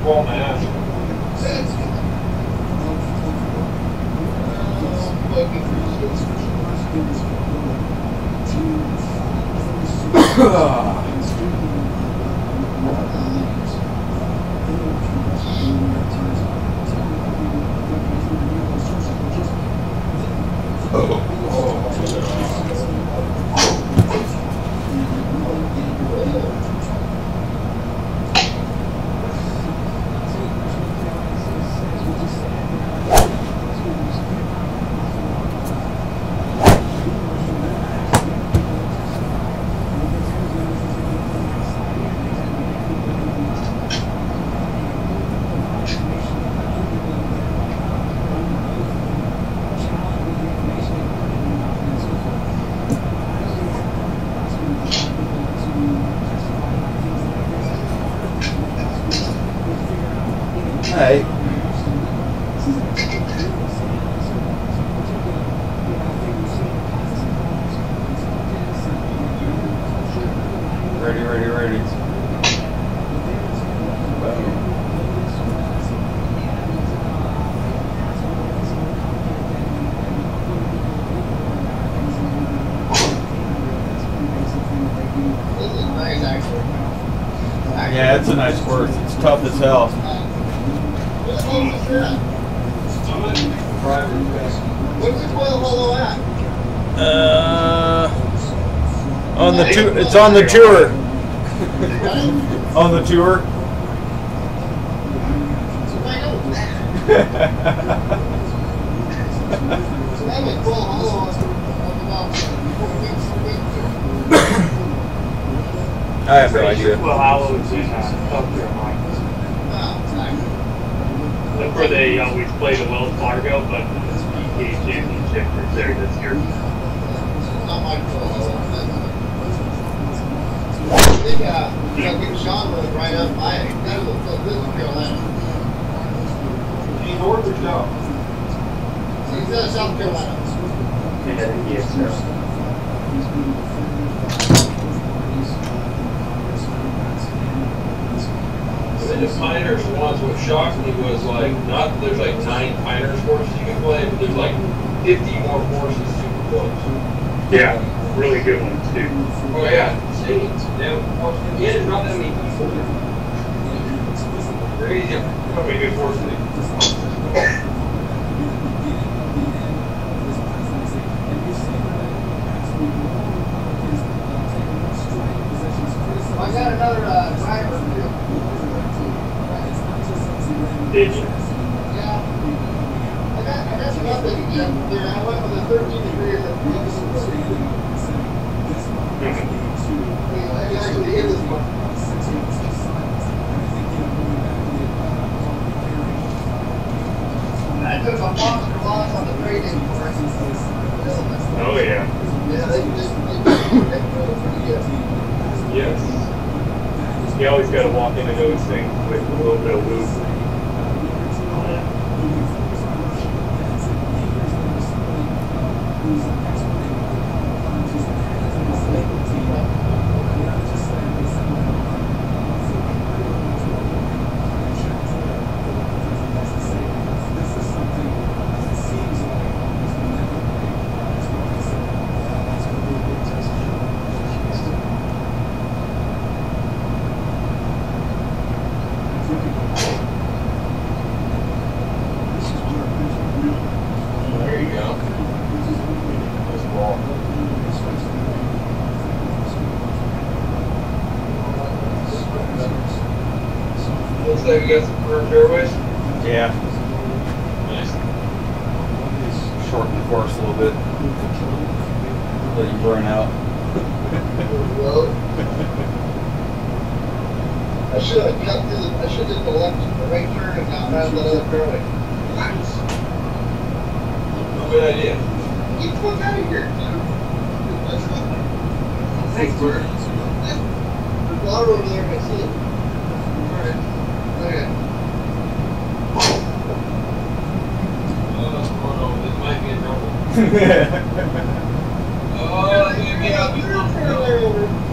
call my ass. Hey. Ready. Yeah, it's a nice course. It's tough as hell. Where's the coil hollow at? On the tour. It's on the tour. On the tour. I have no idea. Well, hollows in South Carolina. That's where they always play the Wells Fargo, but the PGA Championship is there this year. Not my coil. I think Sean was right up by it. That was this is Carolina. Any north or south? He's in South Carolina. Yes, sir. The Piners ones, what shocked me was like, not that there's like 9 Piners horses you can play, but there's like 50 more horses super close. Yeah, really good ones too. Oh yeah, insane. Damn, yeah, there's not that many people. Crazy. How many good horses? I got another driver too. Did you? Yeah. I got nothing yet. I went with a 13 degrees. I actually hit this one. I took a monster loss on the trading course. Oh yeah. Yeah, they really pretty good. Yes. You always got to walk into those things with a little bit of loop. There you go. Looks like we got some curved fairways. Yeah. Nice. Shorten the course a little bit. Let you burn out. I should have cut through the, I should have did the left, the right turn and got around that other fairway. Good idea. Get the fuck out of here. Thanks, Bert. There's water over there, I see it. Alright. Okay. Oh, this might be in trouble. Oh, it's gonna be out.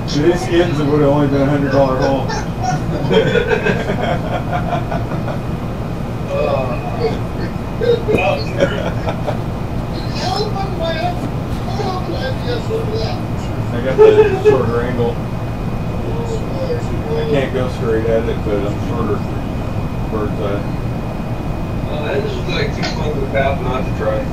These skins would have only been $100 hole. can't go straight at it, but I'm shorter bird's eye. That is like too long of a path not to try.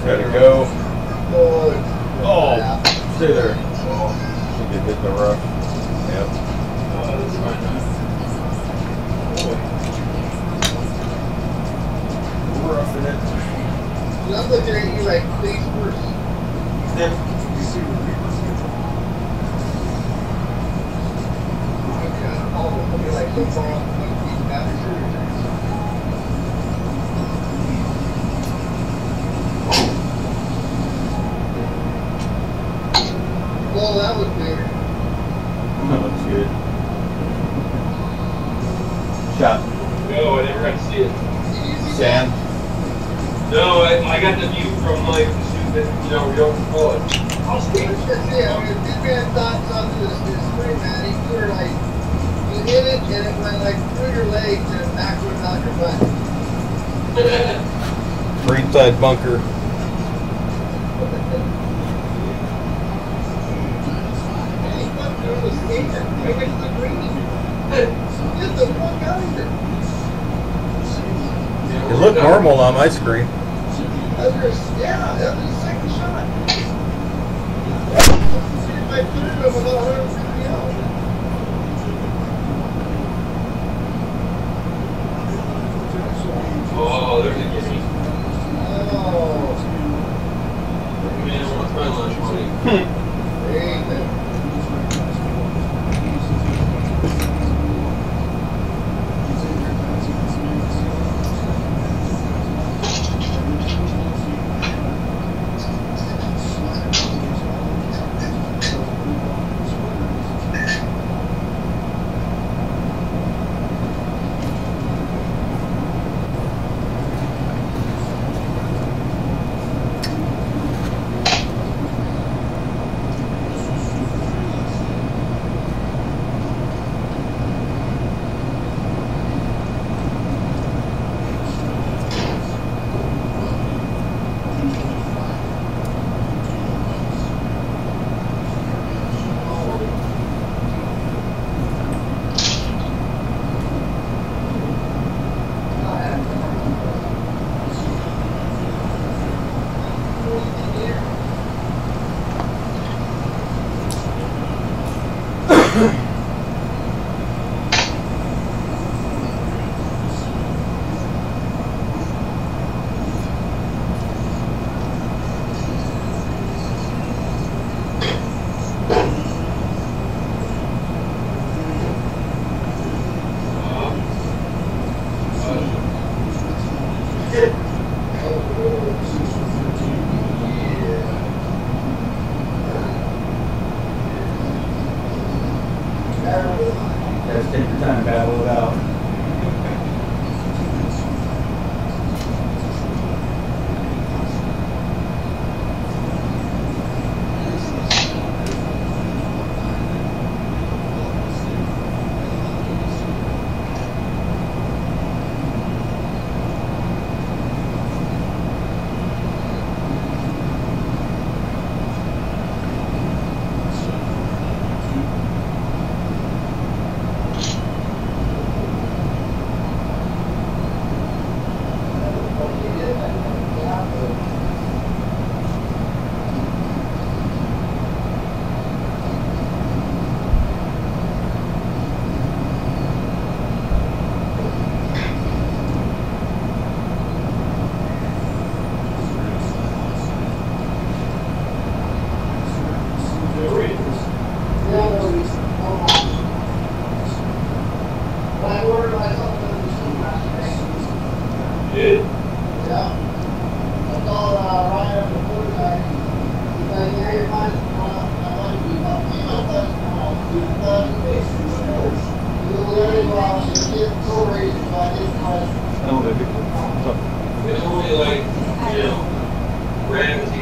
Gotta go. Oh, stay there. Should get hit in the rough. Yep. That's fine. Roughing it. I'm looking at you like face first. Yep. You're like so far off the feet back. Well, that was weird. That looks good. Shot. No, I never got to see it. Sand. No, I got the view from like the stupid, you don't call it. I was gonna say, I mean, this man thought something was spring, man. He threw like, you hit it and it went like through your legs and backwards out your butt. Green side bunker. Get the fuck out of here. It looked normal on my screen. That was the second shot. If I put it over about 150 yards. Oh, there's a gimme. Oh. Man, what's my lunch money? Amen.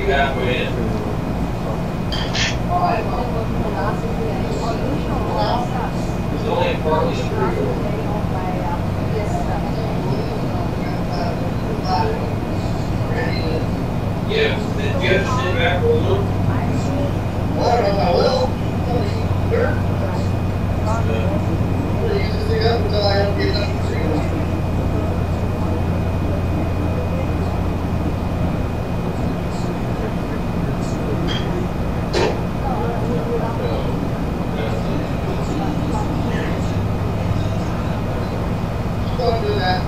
halfway in. It's only partly through. Yeah, then you have to sit back a little. I don't know if I will. Sure. I'm use this thing up until I don't get enough to see. Don't do that.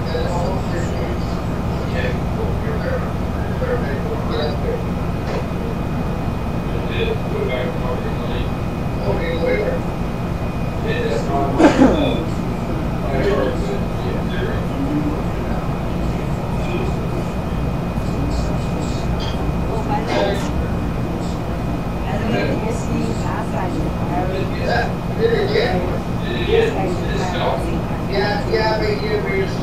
Go back to market lane. Okay, later. Yeah, that's not Did it again? Yeah, but you were just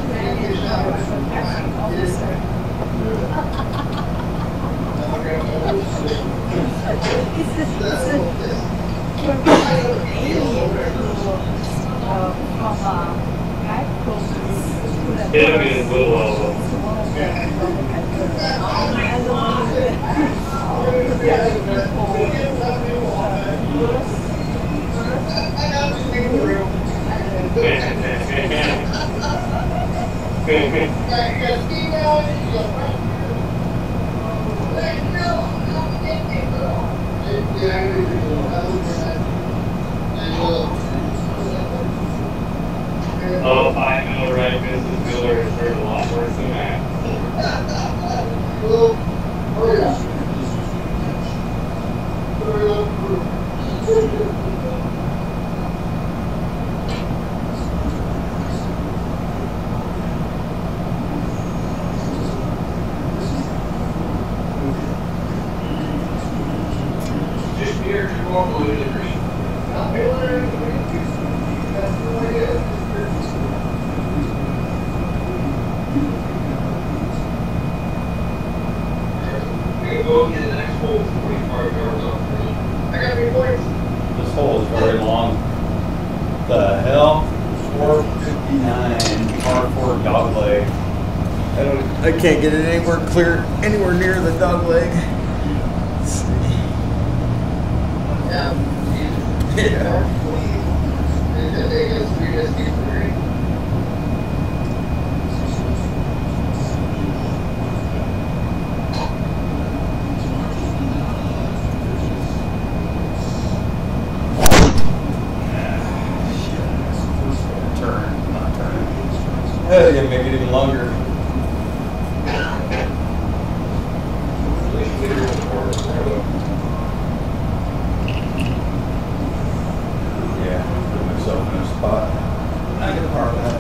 Hit him in Willow. Oh, I know, right? Mrs. Miller has heard a lot worse than that. Oh, yeah. just here to go all the way to the green. Go get the next hole 45 yards off the green. I got 3 points. This hole is very long. The hell? 459 par 4 dog leg. I can't get it anywhere near the dog leg. Let's see. Yeah. They're gonna make it even longer. Yeah, put myself in a spot. I get the power of that.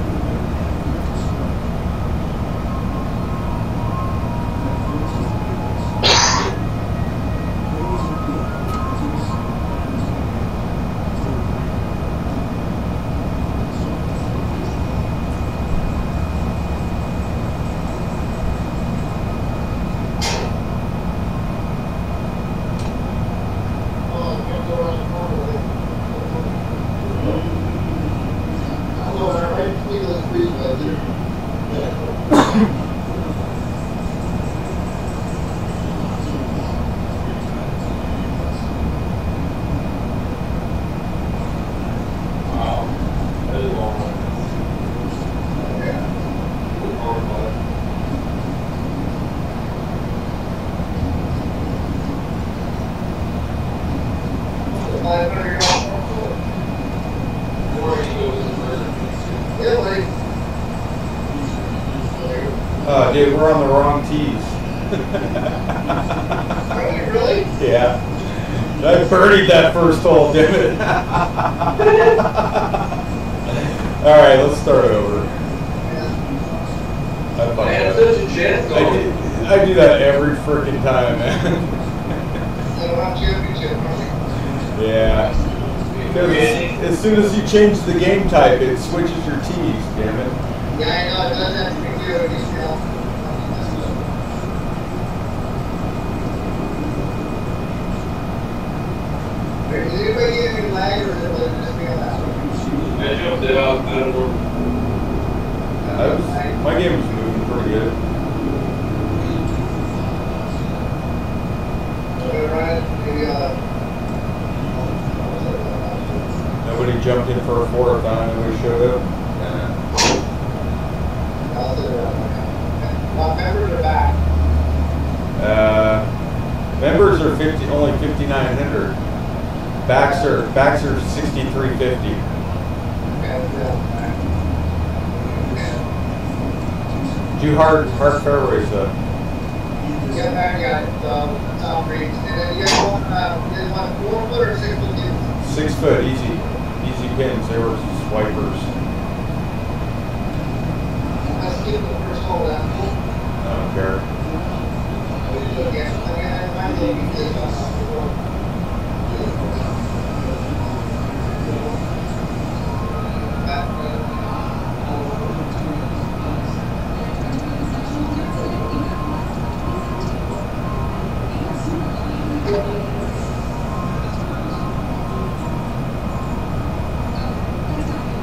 Dude, we're on the wrong tees. Are you really? Yeah. I birdied that first hole, damn it. Alright, let's start over. I had such a chance going. I do that every freaking time, man. Yeah. Because as soon as you change the game type, it switches your tees, damn it. Yeah, I know, it does have to be good. lag or is it just me on that? I jumped it out. I don't know. My game was moving pretty good. Nobody jumped in for a fourth time and we showed up. Members are back. Members are only 5,900. Backs are 6,350. Do hard fairways though. Yeah, I got top reads. And then you guys want 4 foot or 6 foot pins? 6 foot, easy pins. They were swipers. Let's give the first hole that. I don't care.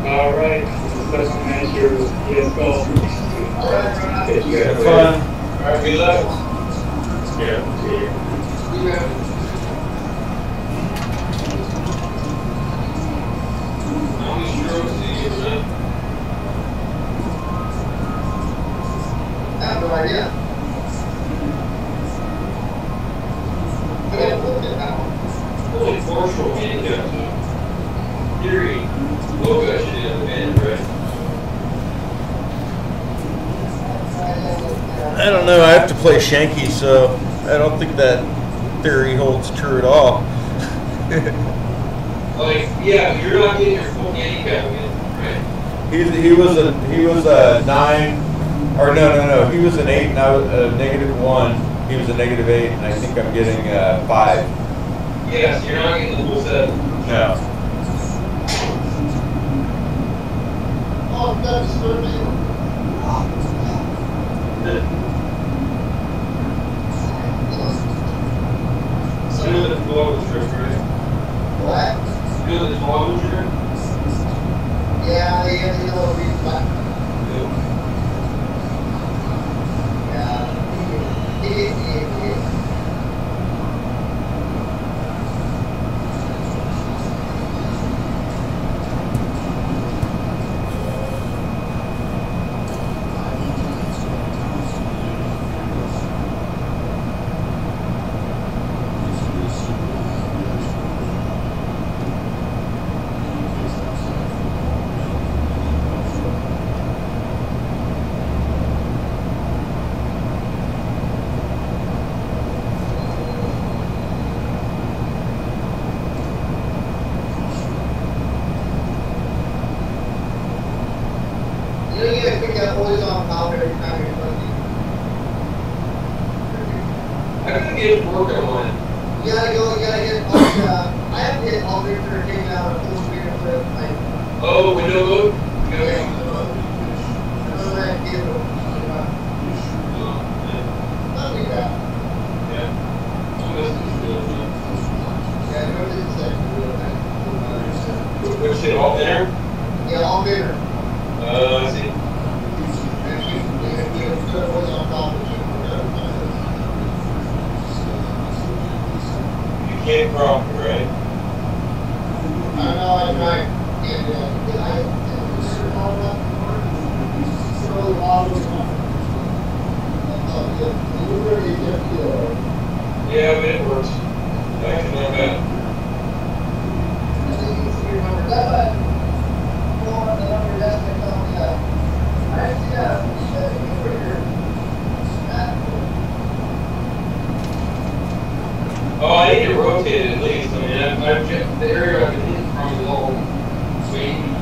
All right, special manager, yes, go. Have fun. All right, good luck. Yeah. How many strokes do you get, man? I have no idea. I gotta look at that one. Only 4 stroke handicap, so. Theory, low guy should have the band, right? I don't know. I have to play Shanky, so I don't think that theory holds true at all. Like, yeah, you're not getting your full handicap in, right? He was a 9, or no. He was an 8, and I was a -1. He was a -8, and I think I'm getting 5. Yes, you're not getting the full 7. No. Oh, that's disturbing. Still the 12 strip, right? What? Still the 12 strip? Yeah, they have the little read flat. Yeah. You know, you gotta pick that always on top every time you're looking. I couldn't get it to work on mine. You gotta hit all I have to hit all three for taking out a full screen of the like. Oh, window mode? Yeah. Yeah. Not too bad. Yeah. Yeah, no, it's Which shit, all there? yeah, all bigger. I see. And you put it always on top of it. You can't crop it, right? I don't know, I tried. And I sort all that. Throw the bottle on. You really get the Yeah, but it works. Actually, not bad. I think you should remember that. Pull on the number desk and tell me that. I see that. Oh, I need to rotate it at least. I mean, I've just, the area I've been hitting from is all wavy.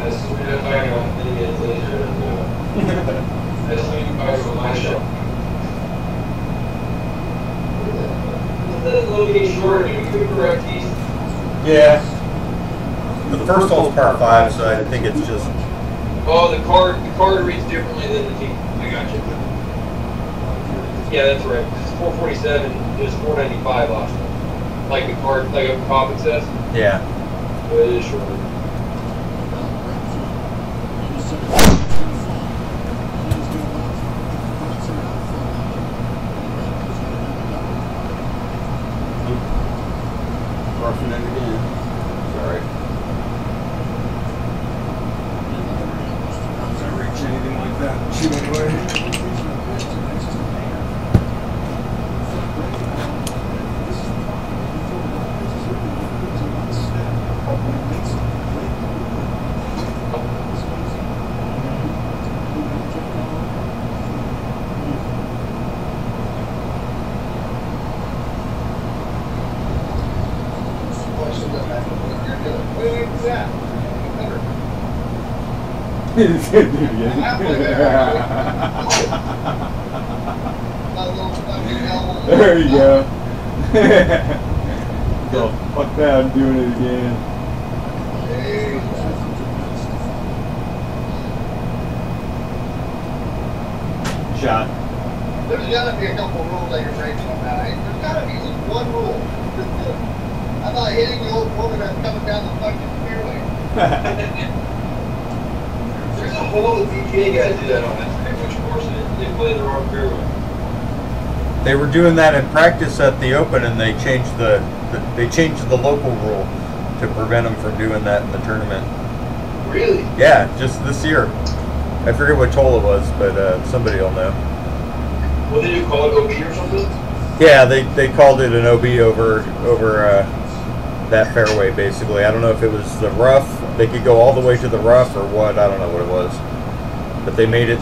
As soon as I find out the laser, that's when you find out my shop. little bit short. You could correct east. Yeah. The first hole's par 5, so I think it's just. Oh, the card reads differently than the tee. I got you. Yeah, that's right. It's 447. It was 495 last time. Like the card, like up top it says. Yeah. So it is shorter. Roughing it again. Sorry. Don't reach anything like that. Shoot away. It's good, dude. There you go. Go fuck that, I'm doing it again. Shot. There's gotta be a couple rules that you're breaking on that. There's gotta be at least one rule. I'm not hitting the old woman that's coming down the fucking fairway. There's a whole of the PGA guys do that on that which course they play the wrong fairway. They were doing that in practice at the Open, and they changed the local rule to prevent them from doing that in the tournament. Really? Yeah, just this year. I forget what toll it was, but somebody will know. What did you call it, OB or something? Yeah, they called it an OB over that fairway, basically. I don't know if it was the rough. They could go all the way to the rough or what. I don't know what it was. But they made it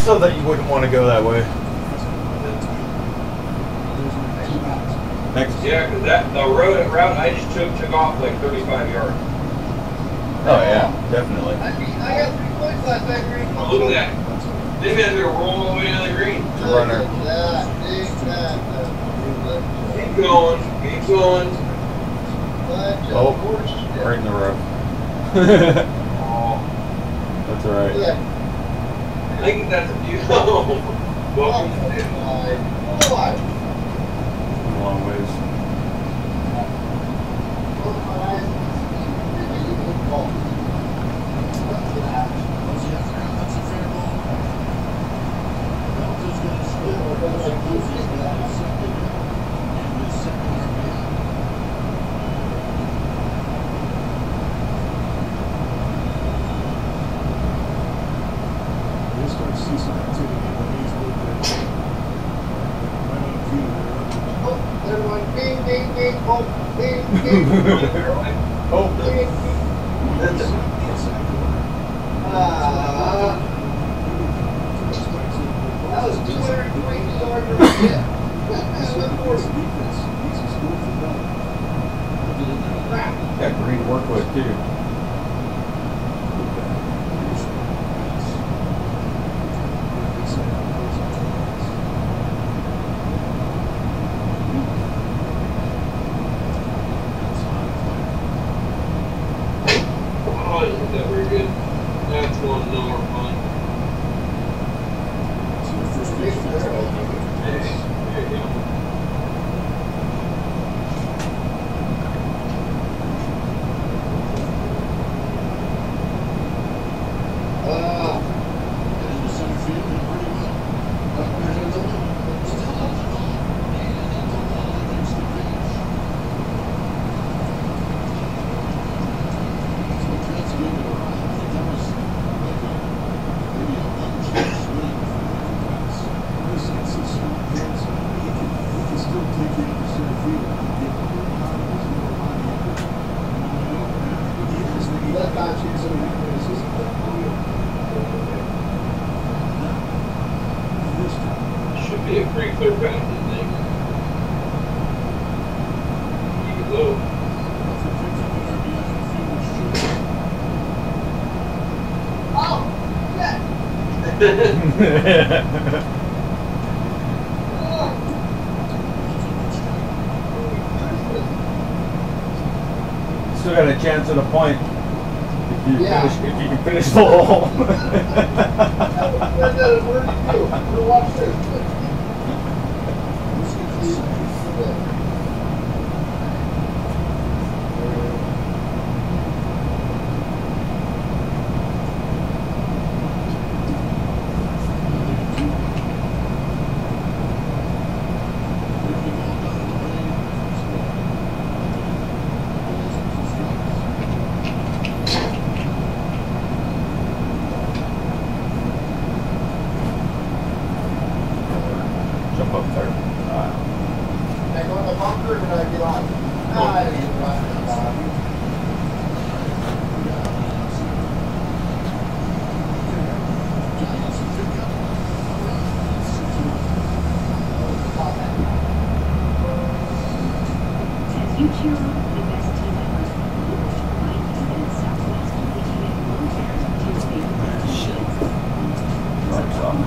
so that you wouldn't want to go that way. Next. Yeah, because the route I just took off like 35 yards. Oh yeah, definitely. I got 3 points last night, Green. Oh, look at that. They had to roll all the way down the green. It's a runner. Keep going. Keep going. Oh, right in the rough. Oh, That's alright. I think that's a view. Welcome. A long ways. Oh, that was 220 yards. got green to work with too. Oh, isn't that very good? That's one no more fun. There you go. Should be a pretty clear path, I think. Keep it low. Oh, yeah. still got a chance at a point. If you, Yeah. if you can finish the hole. Where did you go? We'll watch this. Jump up there. I go in the bunker and I get on. I didn't get on. As you cheer on the best team ever, right in Southwest OGT Mark's off.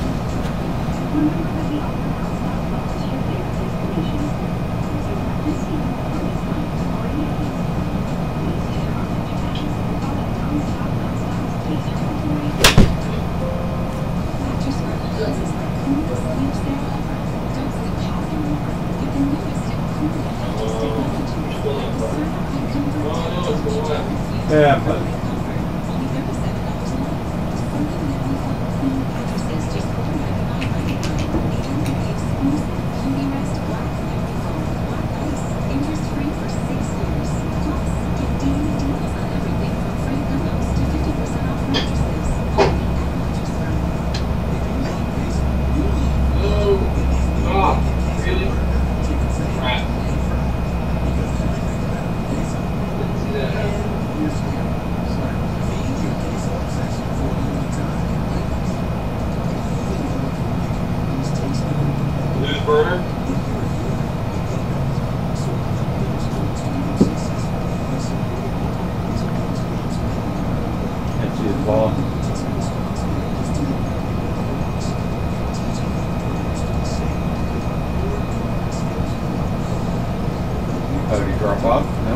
Remember that the Opera House now belongs to your favorite destination. So grab your seat on this line or in your place. Please use your orange bags and follow non-stop taste your away. Mattress Firm is like coolest sleep sail ever. Don't sleep half anymore. Get the newest and coolest technology. Certified comfort. Yeah, but Only $37 a month. Something that we call clean mattresses just $4.99 right now. And exclusive Beauty Rest Black Memory Foam with black ice. Interest-free for 6 years. Plus, get daily deals on everything from free pillows to 50% off mattresses. Only at Mattress Firm. Oh, God, really? Crap. Didn't see that happen. Lose burner? can't see his ball. Oh, did he drop off? No.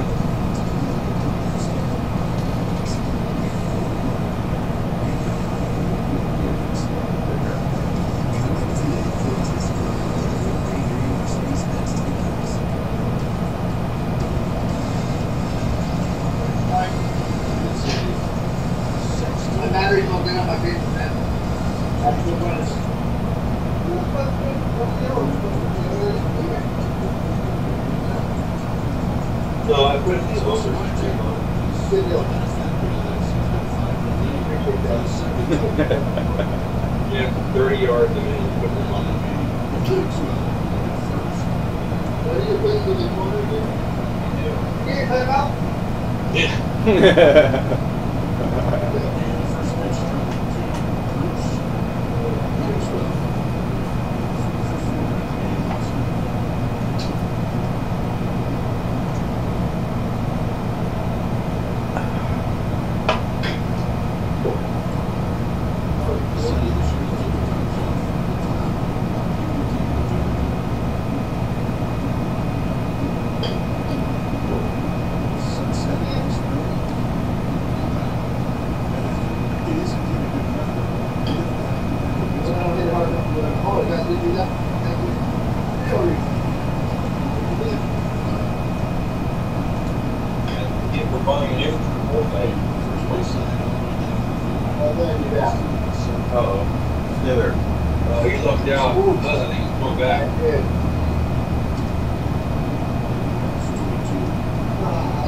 My battery's not been on my bed, man. That's the one. No, I put a few longer ones on. Good deal. Yeah, 30 yards a minute. Put them on. What are you putting with the corner here? Can you climb out? Yeah. If we're buying new, Uh-oh. Thither. he looked out. I think he's going back.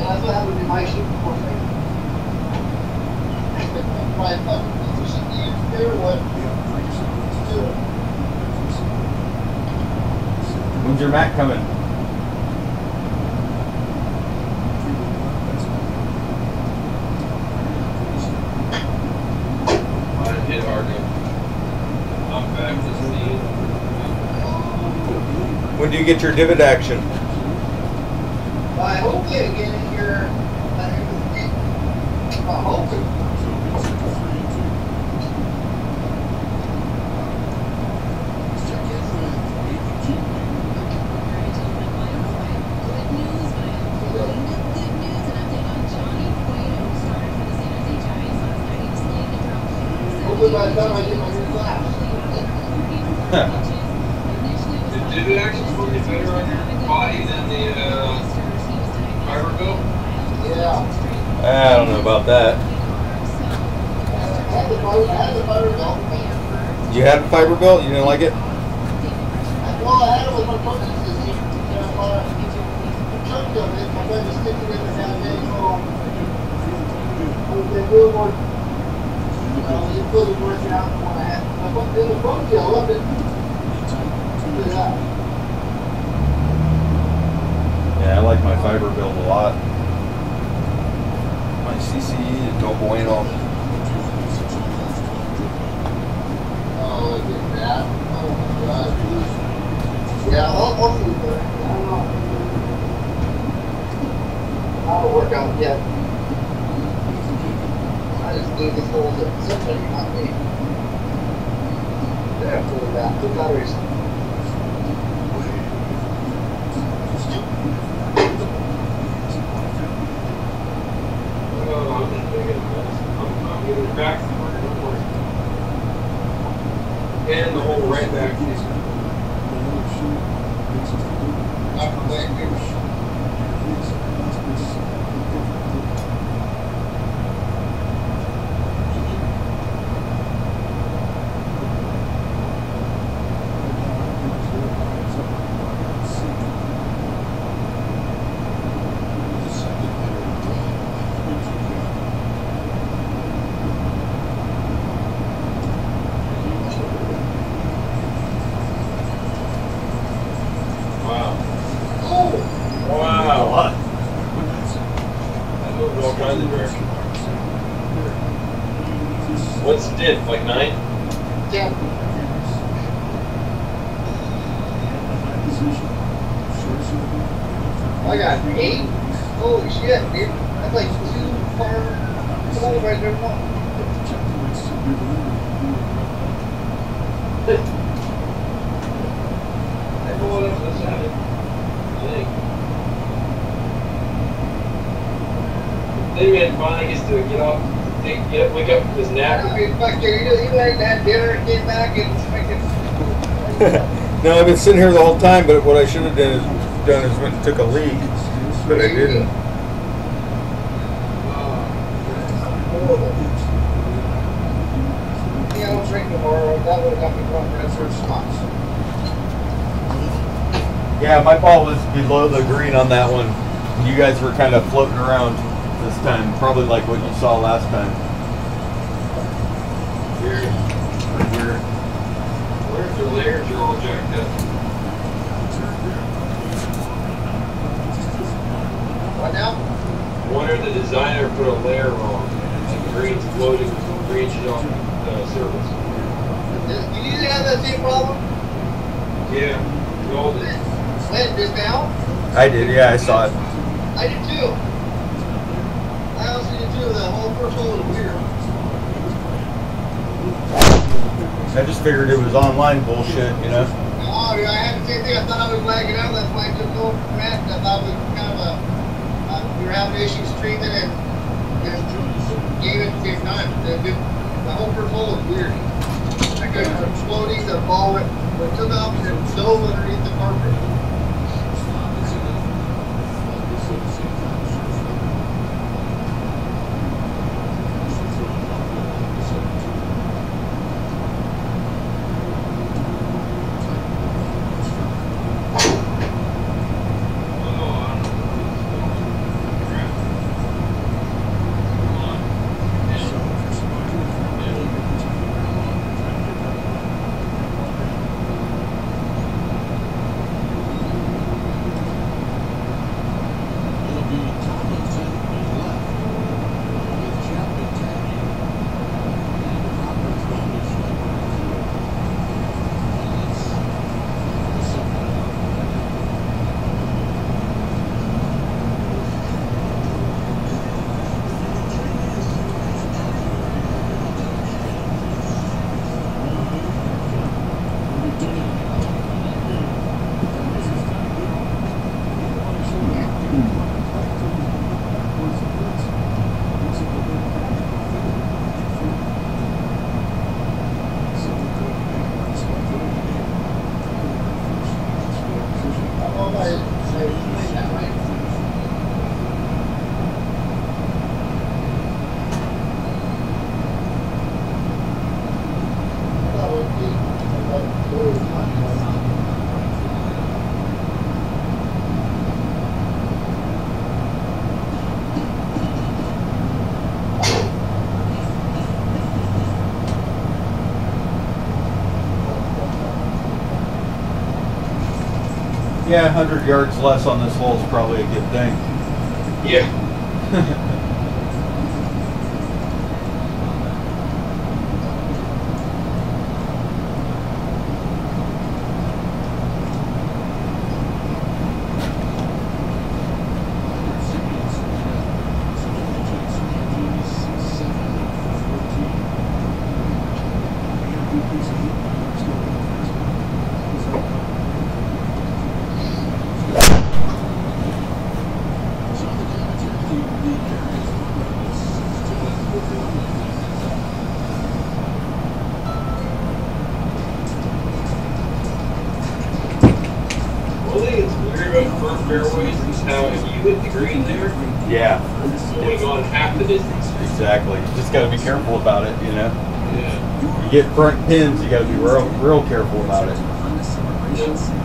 That's what happened in my ship before. My fucking piece of shit here, what? When's your Mac coming? I hit hard enough. I'm back to see. When do you get your divot action? I hope they get in here. I hope it. by the time I get my new glass. Did it actually work better on your body than the fiber belt? Yeah. I don't know about that. I had the fiber belt. You had a fiber belt? You didn't like it? Well, I had it with my purchase system. The chunk of it, I tried to stick it in the goddamn they do more. You put it working out than what I had. I put in the phone deal, I loved it. Look at that. Yeah, I like my fiber build a lot. My CCE is no bueno. Oh, look at that. Oh my god. Yeah, I'll see that. I don't know. I'll work out yet. I just gave this whole somebody, not me. Yeah, pull that. The batteries. I'm getting it back somewhere, don't worry. And the whole right back. Not for that good. What's the diff? Like 9? 10. I got 8. Holy shit, dude. That's like 2 far pull right there. I pull it up to the 7. I think. Then man finally gets to get off, wake up from his nap. Fuck you, you like had dinner and came back and fucking. No, I've been sitting here the whole time, but what I should have done is went and took a leak, but I didn't. Yeah, I don't drink anymore. That would have got me drunk. That's for spots. Yeah, my ball was below the green on that one. You guys were kind of floating around this time, probably like what you saw last time. Weird. Weird. Where if their layers are all jacked up? What now? I wonder if the designer put a layer wrong. Like the green's floating with some green shit on the surface. You usually have that same problem? Yeah. Golden. When? Just now? I did, yeah, I saw it. I did too. I also did too. The whole first hole was weird. I just figured it was online bullshit, you know? Oh, yeah, I had the same thing. I thought I was lagging out. That's why I took over from that. I thought it was kind of a, we were having issues streaming and game at the same time. The whole first hole was weird. I couldn't exploding. The ball went took off and it dove underneath the carpet. Yeah, 100 yards less on this hole is probably a good thing. Yeah. Fairways is how if you hit the green there, yeah, going on half the distance. Exactly. You just got to be careful about it, you know. Yeah. You get front pins, you got to be real careful about it. Yeah.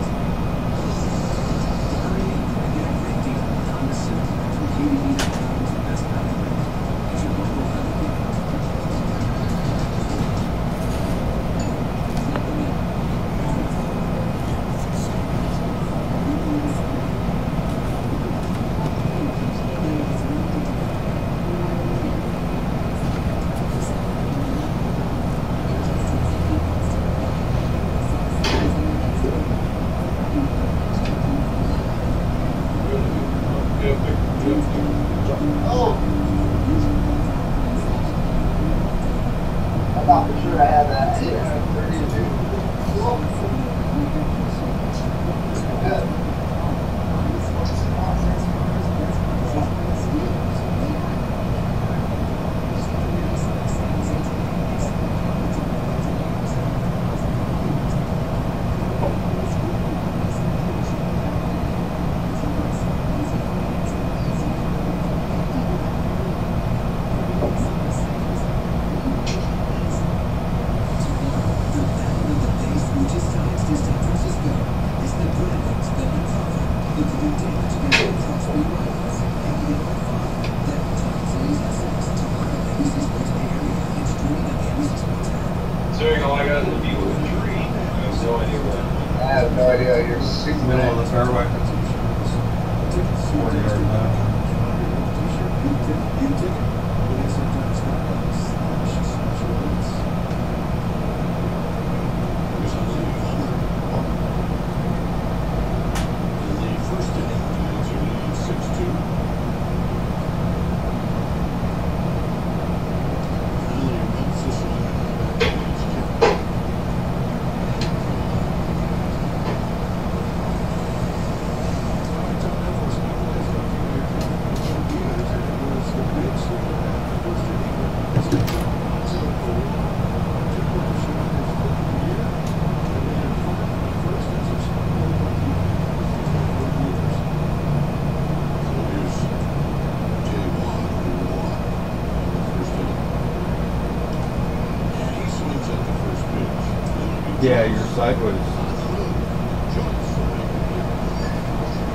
Yeah, you're sideways.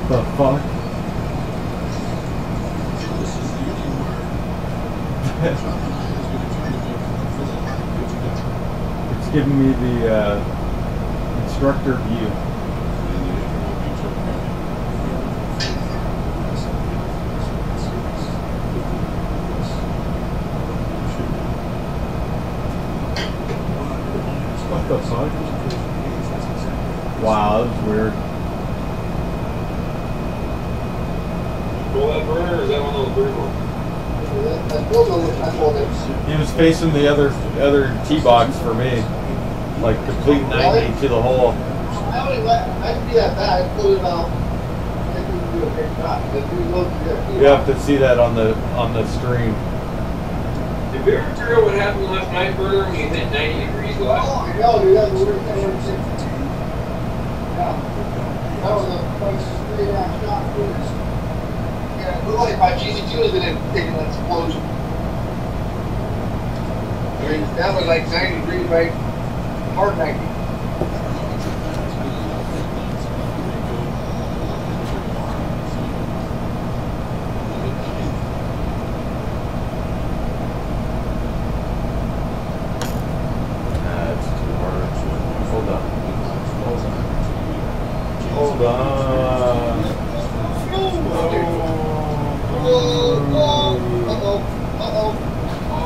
The fuck? It's giving me the instructor view. What the fuck? Wow, that was weird. Pull that burner, or is that one of those bird ones? He was facing the other tee box for me, like complete 90 to the hole. I can do that bad. I pulled it out. I can do a great shot. You have to see that on the stream. Did we ever figure out what happened last night, Burner, when you hit 90 degrees last? Oh, I know, dude. That was weird. Yeah. That was a straight ass shot. Yeah, it looked like my GC2 was in it taking an explosion. I mean, that was like 90 degrees, right? Hard 90. Hold on. Oh,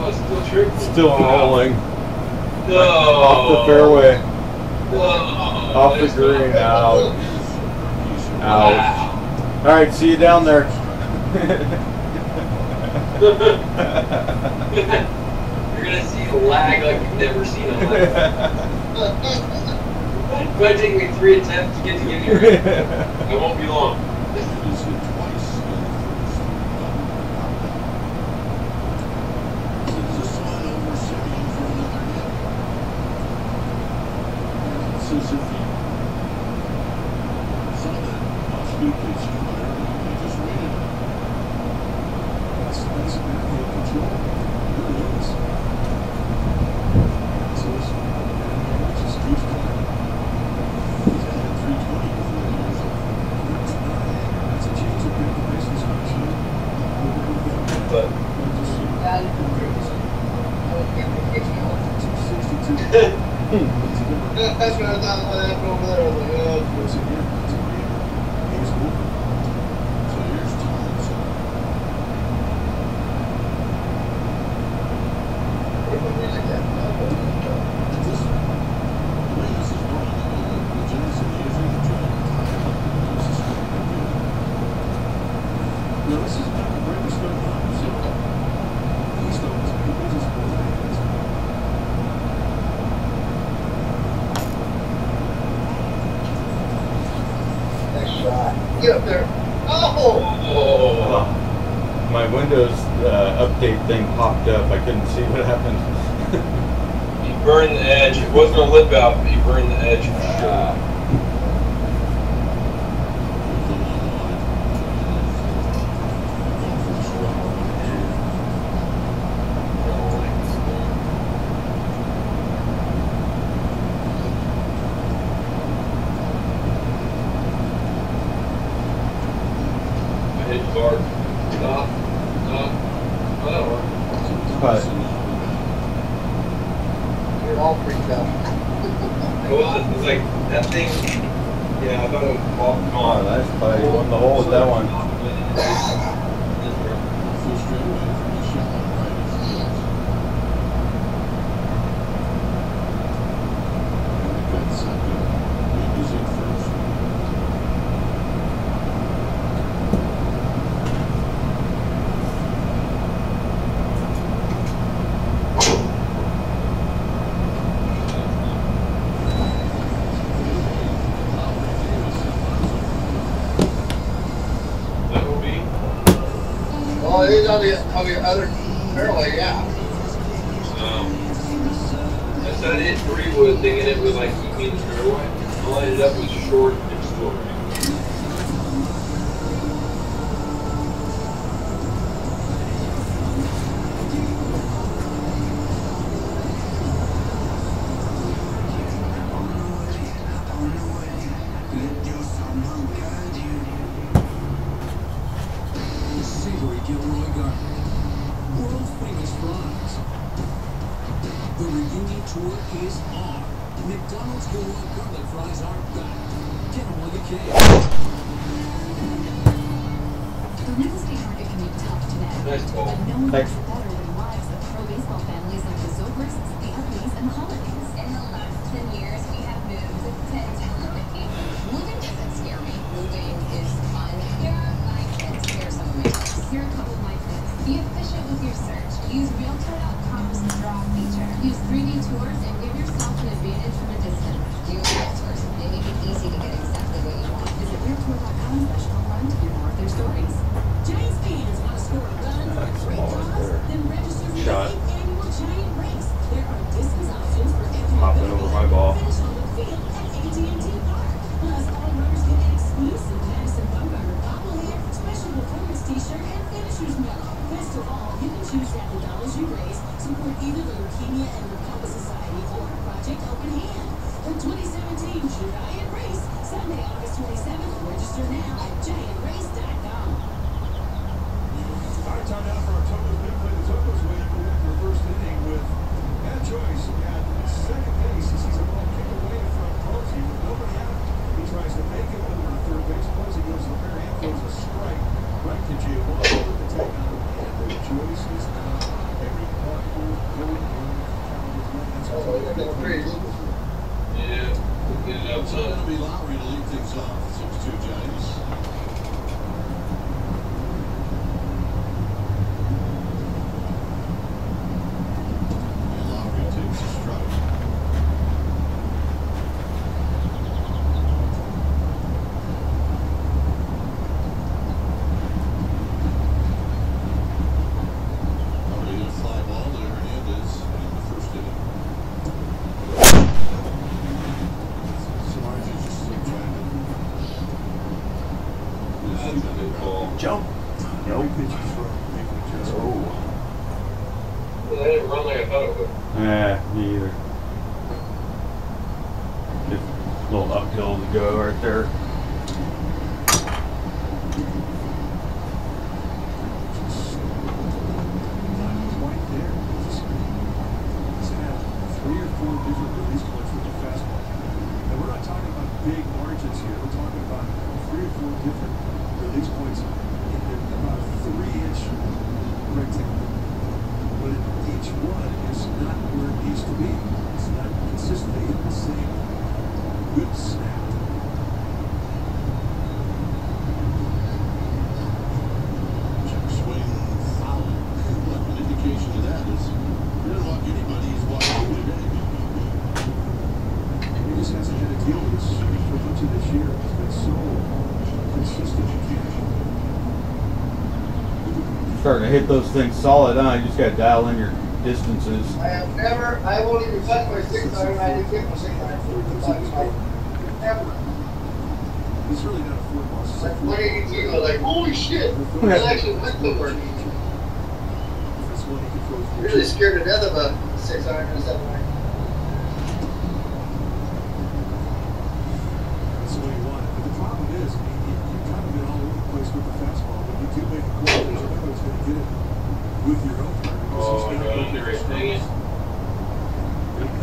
it's still tricky. Still rolling. No. Off the fairway. No. Off the green. Out. Out. Alright, see you down there. You're gonna see a lag like you've never seen a lag. It's gonna take me 3 attempts to get you right. I won't be long. That's what I thought when I happened over there. I was like, get up there. Oh! My Windows update thing popped up. I couldn't see what happened. You burned the edge. It wasn't a lip out, but you burned the edge for sure. You're all freaked out. It was. It was like that thing. Yeah, I thought it was all Oh, gone. that's probably won the hole with that one. Oh, it is on the other fairway, yeah. I said it 3 wood thinking it was like keep me in the fairway. All I ended up was short and slow. The reunion tour is on. McDonald's Gilroy garlic fries are back. Get them while you can. They'll never stay hard, it can be tough today. Nice ball. But no one Thanks. knows better than wives of pro baseball families like the Zobrists, the Ugleys, and the Holidays. In the last 10 years, we have moved 10 times. Moving doesn't scare me. Moving is fun. Here are my tips. Here are some of my tips. Here are a couple of my tips. Be efficient with your search. Use Realtor.com's draw feature. Use 3D tours and give yourself an advantage from a distance. Use Realtors. They make it easy to get exactly what you want. Visit Realtor.com/home to hear more of their stories. Giants fans want to score a run for a great cause? Then register for Shot. the 8th annual Giant Race. There are distance options for every Hopping event. over my ball. Finish on the field at AT&T Park. Plus, all runners get an exclusive Madison Bumgarner bobblehead, special performance t-shirt, and finisher's medal. Best of all, you can choose to have the dollars you raise support either the Leukemia and Lymphoma Society or Project Open Hand. The 2017 Giant Race, Sunday, August 27th. Register now at giantrace.com. All right, time now for our Totals Big Play. The Totals waiting for win for first inning with Matt Joyce. He got second base. He sees a ball kick away from Posey with nobody out. He tries to make it over to third base. Posey goes to the fair and throws a strike right to Giovanni with the take on. And the choice is now every hardcore going in. Oh, yeah, that was crazy. Yeah, get it up, So it'll son. be Lowry to lead things off. 6-2 Giants. And Lowry takes a strike. Lowry hit a fly ball to Hernandez in the first inning. Samardzic just still trying to That's a good call. Jump. every pitch is from making adjustment. Well, they didn't run like I thought it would. Yeah, me either. Just a little uphill to go right there. Not quite there. He's had 3 or 4 different release points with the fastball. And we're not talking about big margins here. We're talking about 3 or 4 different release points in about a 3-inch rectangle. But each one is not where it needs to be. It's not consistently in the same good snap. Check swing foul. An indication of that is he doesn't walk anybody. He's walking today. He just hasn't had to deal with this for much of this year. He's been so consistent in camp. Starting to hit those things solid, huh? You just got to dial in your distances. I won't even touch my 6-iron. I didn't get my 6-iron for ever. He's really not a four boss. He's Like a four. 182, I was like, holy shit. It actually went to work. That's one he controls. I'm really scared to death of a 6-iron and a 7-iron. That's what he wanted. But the problem is, you've kind of been all over the place with the fastball. When you do make a call, there's a who's going to get it with your own turn. Oh, my God, they're right. Dang it.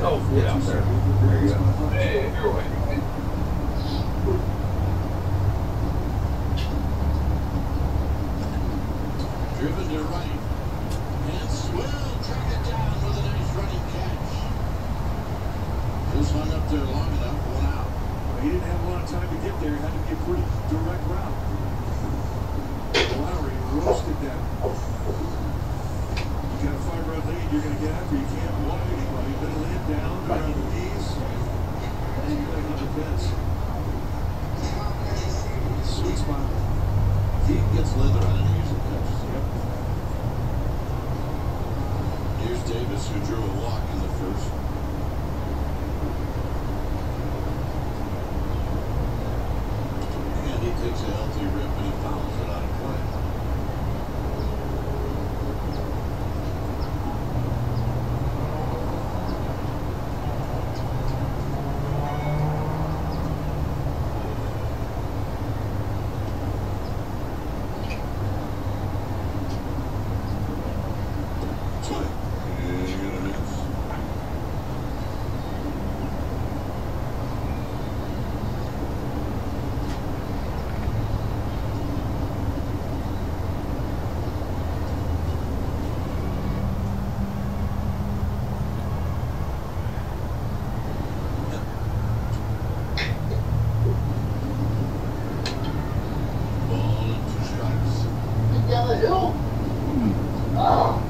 Oh, get out there. There you go. Hey, you're away. Driven to right. And Swill track it down with a nice running catch. Just hung up there long enough, 1 out. He didn't have a lot of time to get there. It had to be a pretty direct route. Lowry roasted that. You got a 5-run lead, you're going to get after. You can't block anybody. You better lay it down around the knees. And you got to get the fence. Sweet spot. He gets leather on it. He usually catches. Yep. Here's Davis, who drew a walk in the first. And he takes a healthy rip and he fouls it out of play. Swing. And you're gonna miss. Ball and 2 strikes. Get down the hill. Oh.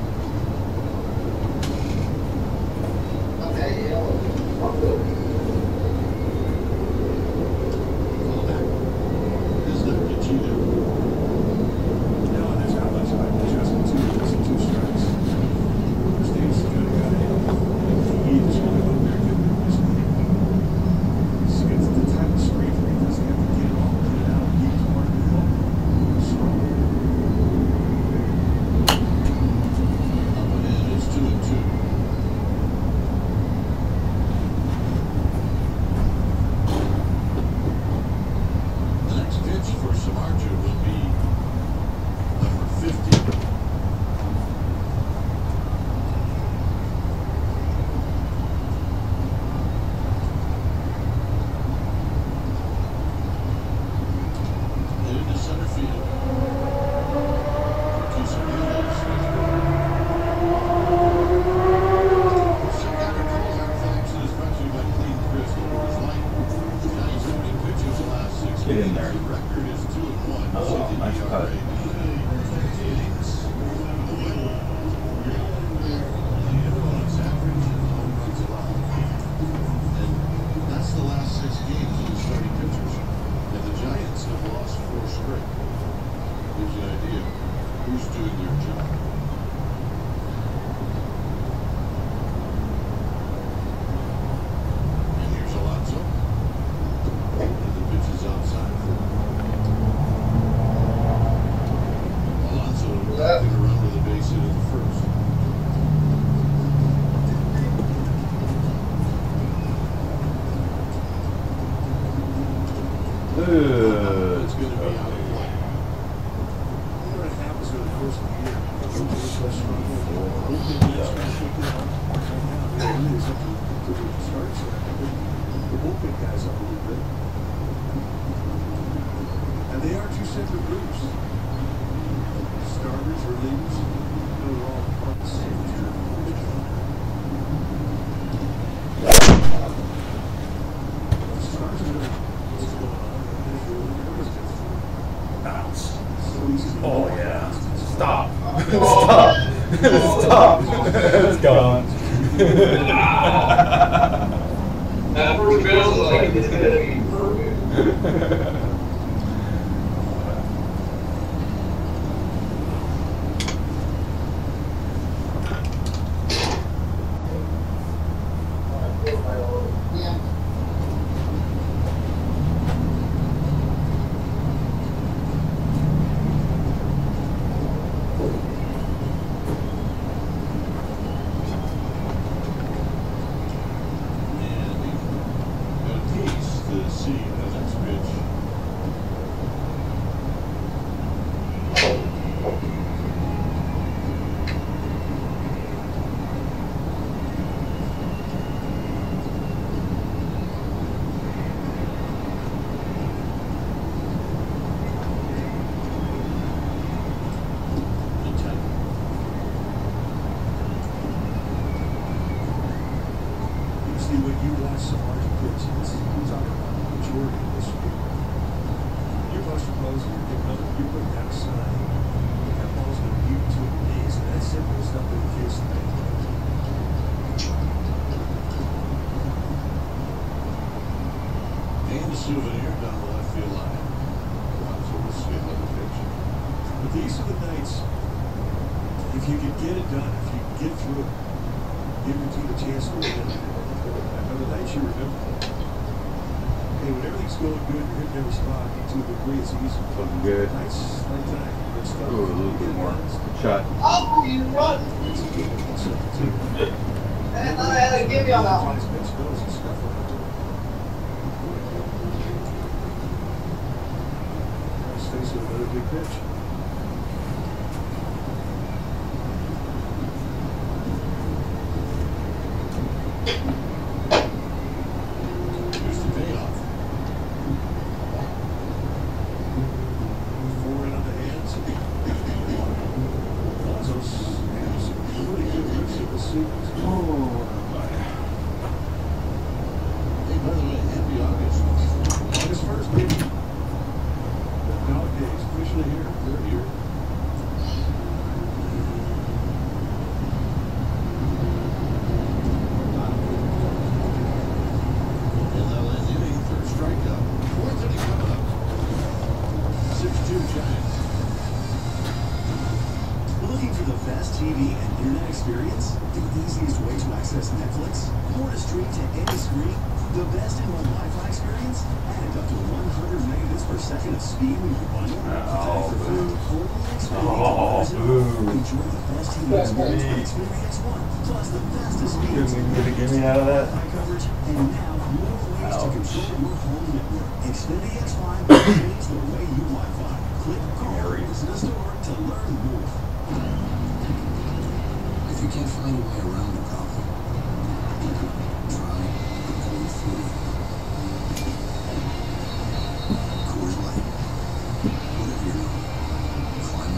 Okay, yeah. Fall back. Is that the cheater? No, there's not much of an adjustment to it. It's 2 strikes. State's kind of got it. He just went up there and he's got the type of strength where he doesn't have to get it all in and out. He's part of the ball. So That's the last 6 games of the starting pitchers. And the Giants have lost 4 straight. Gives you an idea who's doing their job. And here's Alonso. And the pitch is outside. Alonso knocking around with a base hit in the first. It's going to be out of play. You know what happens over the course of the year? The bullpen guys up a little bit. And they are 2 separate groups. Starters, relievers, they're all part of the same job. Oh yeah. Stop. Stop. Stop. It's gone. That first bounce was like, this is going to be perfect. Yeah. Got a piece to see the next pitch. See, when you watch some large pitches, we're talking about the majority of this year. You're Buster Posey, you're putting that aside. That ball's going to be between your knees, and that's simple as not the case today. And a souvenir down the left field line. So we'll see another pitch. But these are the nights, if you can get it done, if you can get through it, give your team a chance to win. Are the nights you remember. Hey, when everything's going good, you're hitting every spot. To a degree, it's easy. Looking good. Nights like that. It's tough. Ooh, a little bit more. Shot. Oh, you run! It's a good one. It's a team. I thought I had to give you on that one. Let's face it, another big pitch. Here's the payoff. 4 in on the hands. Alonso's has some really good rips in the sequence. Hey, by the way, happy August. August 1st, baby. The dog days officially here. They're here. And they'll end in a third strikeout. 4th inning coming up. 6-2 Giants. Looking for the best TV and internet experience? The easiest way to access Netflix? Or to stream to any screen? The best in one Wi-Fi experience? And up to 100 megabits per second of speed when you bundle? Oh, boo. Oh, boo. Enjoy the best TV experience with Xfinity X1. Plus the fastest speeds. Get me out of that. Wi-Fi coverage. And now more ways to control your home network. Xfinity X5 will change the way you Wi-Fi. Click, call, or visit a store to learn more. If you can't find a way around the problem, try going through it. Coors Light. Whatever you're doing, climb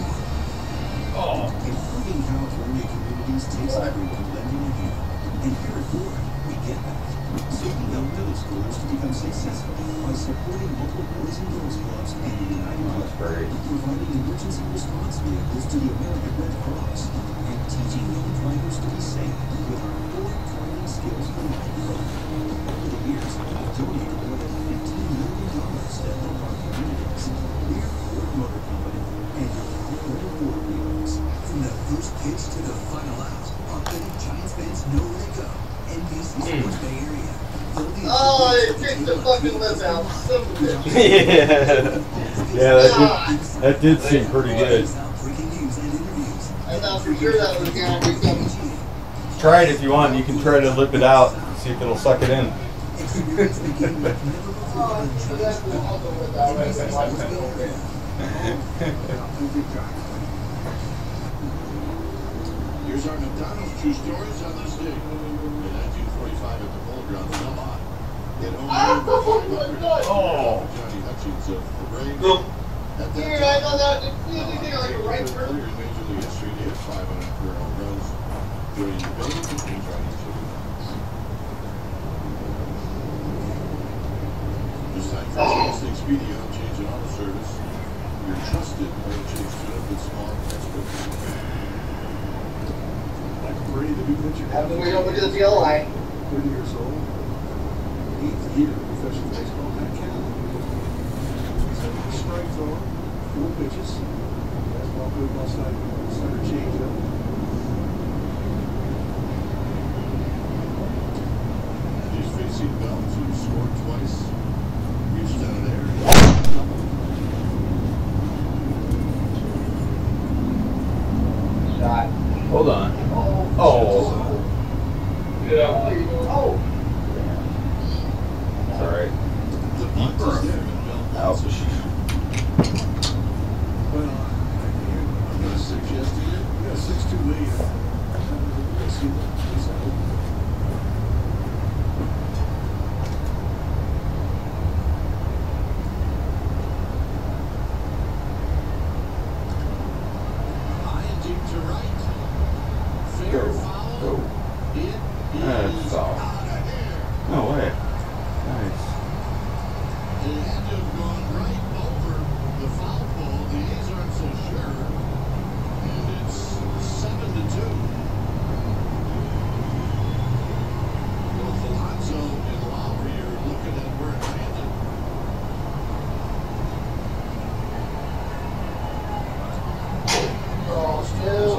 on. Improving California communities takes everyone lending a hand. And here at Ford, we get that. So we help middle schoolers to become successful by supporting local boys and girls clubs and the United Way, providing emergency response vehicles to the American Red Cross, and teaching young drivers to be safe with our Ford Driving Skills for Life program. Over the years, we've donated more than $15 million to help our communities. We're Ford Motor Company, and your Ford wheels. From the first pitch to the final out, authentic Giants fans know where to go. NBC Sports Bay Area. Oh, it kicked the fucking lip out. Son of a bitch. Yeah, that did seem pretty good. I thought for sure that was going to be something. Try it if you want. You can try to lip it out and see if it'll suck it in. Here's our McDonald's true stories on this day. In 1945 at the Polo Grounds in Omaha. At home, Johnny Hutchins of the Braves. At that Here, I time, know that. Anything like a right player person. in Major League history to hit 500 career home runs during the Babe and Johnny Hutchins. This time for Express Expedia, change in auto service. Your trusted oil change benefit small experts. Like Brady, the new pitcher. Have to wait over to the field line. 30 years old. 8th year of professional baseball. That counted. He's a strike thrower, 4 pitches. Fastball, curveball, slider, changeup. He's facing Bell, who scored twice. Reached down an area. Shot. Hold on. Oh. Yeah. Oh. It's alright. The bunt is there, and Bell Ouch. also shoots. Well, I'm going to suggest to you. we got a 6-2 lead. Let's see that. High and deep to right. Fair foul. Go. It That's is foul. out of here. No way. Nice. It had to have gone right over the foul pole. The A's aren't so sure. And it's 7-2. Both Alonso and Lowry are looking at where it landed. Oh, still.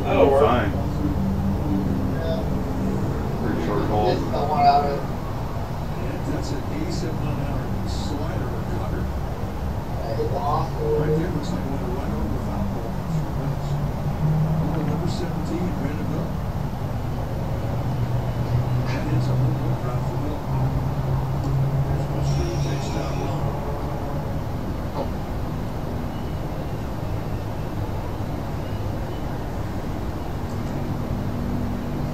That'll work. Fine. Yeah. Pretty short This hole. is the one out of it. And that's an 87-mile-an-hour slider or cutter. I hit the hospital. Right there looks like one to run over the foul pole. Number 17, ready to go. That is a home run route for Will. Especially takes down low.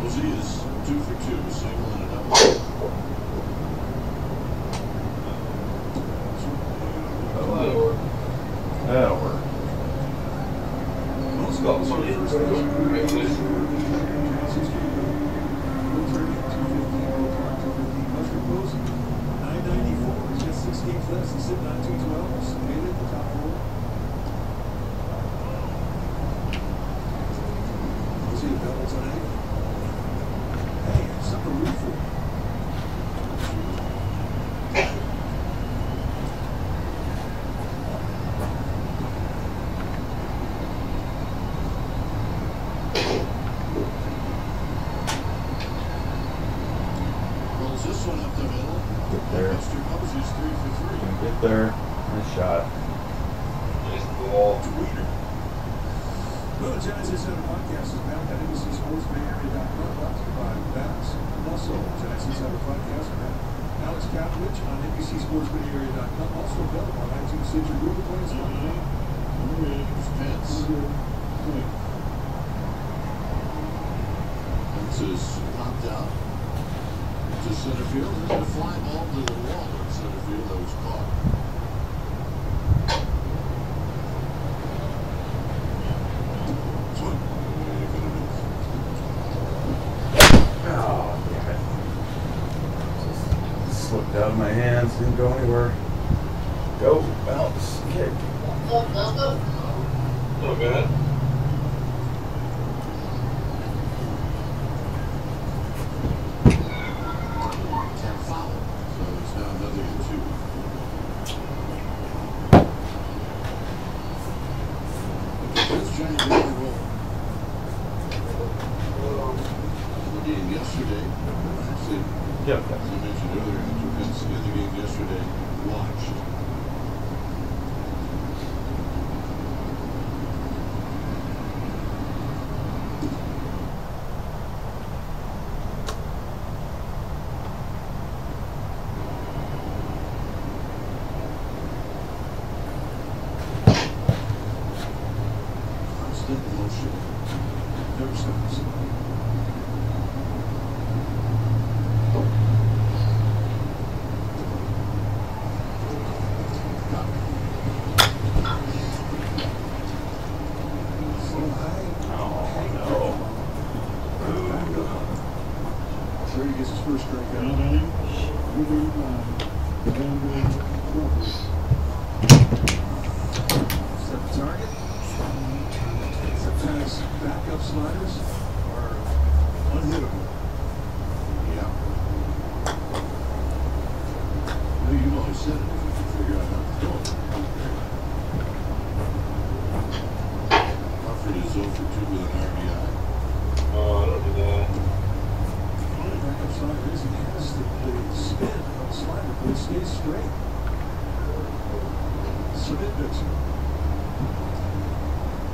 Posey is 2 for 2, a single and a double. That'll work. Most Got goals are money. first base. .994. He's got 6 games left. He's sitting on 212. He's made it the top 4. Was he a double tonight? Hey, something to root for. Rolls this one up the middle. Get there. Mr. Posey's 3 for 3. Can get there. Nice shot. Nice ball. Tweeter. Well, the Giants Insider Podcast is back at NBCSportsBayArea.com, brought to you by Bass. Also, Giants Insider Podcast with Alex Kapowicz on NBCSportsBayArea.com. Also available on iTunes, Stitcher, Google Play, and Spotify. Here's Pence. Pence is popped out to center field. There's a fly ball to the wall in center field that was caught. Swing. Gonna miss. my hands didn't go anywhere. Go, bounce, kick. Oh, good. Foul. So it's now 0-2. That's Johnny Baker roll. The game yesterday, actually, Yep. as I mentioned earlier, after Vince in the game yesterday, watched. Constant motion. Never stops. Sure, he gets his first strikeout. Set the target. Sometimes backup sliders are unhittable. Yeah. No, you've always said it if you can figure out how to throw it. Crawford is 0 for 2 with an RBI. Oh, I don't do that. Backup slider is, he has the spin on the slider, but it stays straight. Submit pitcher.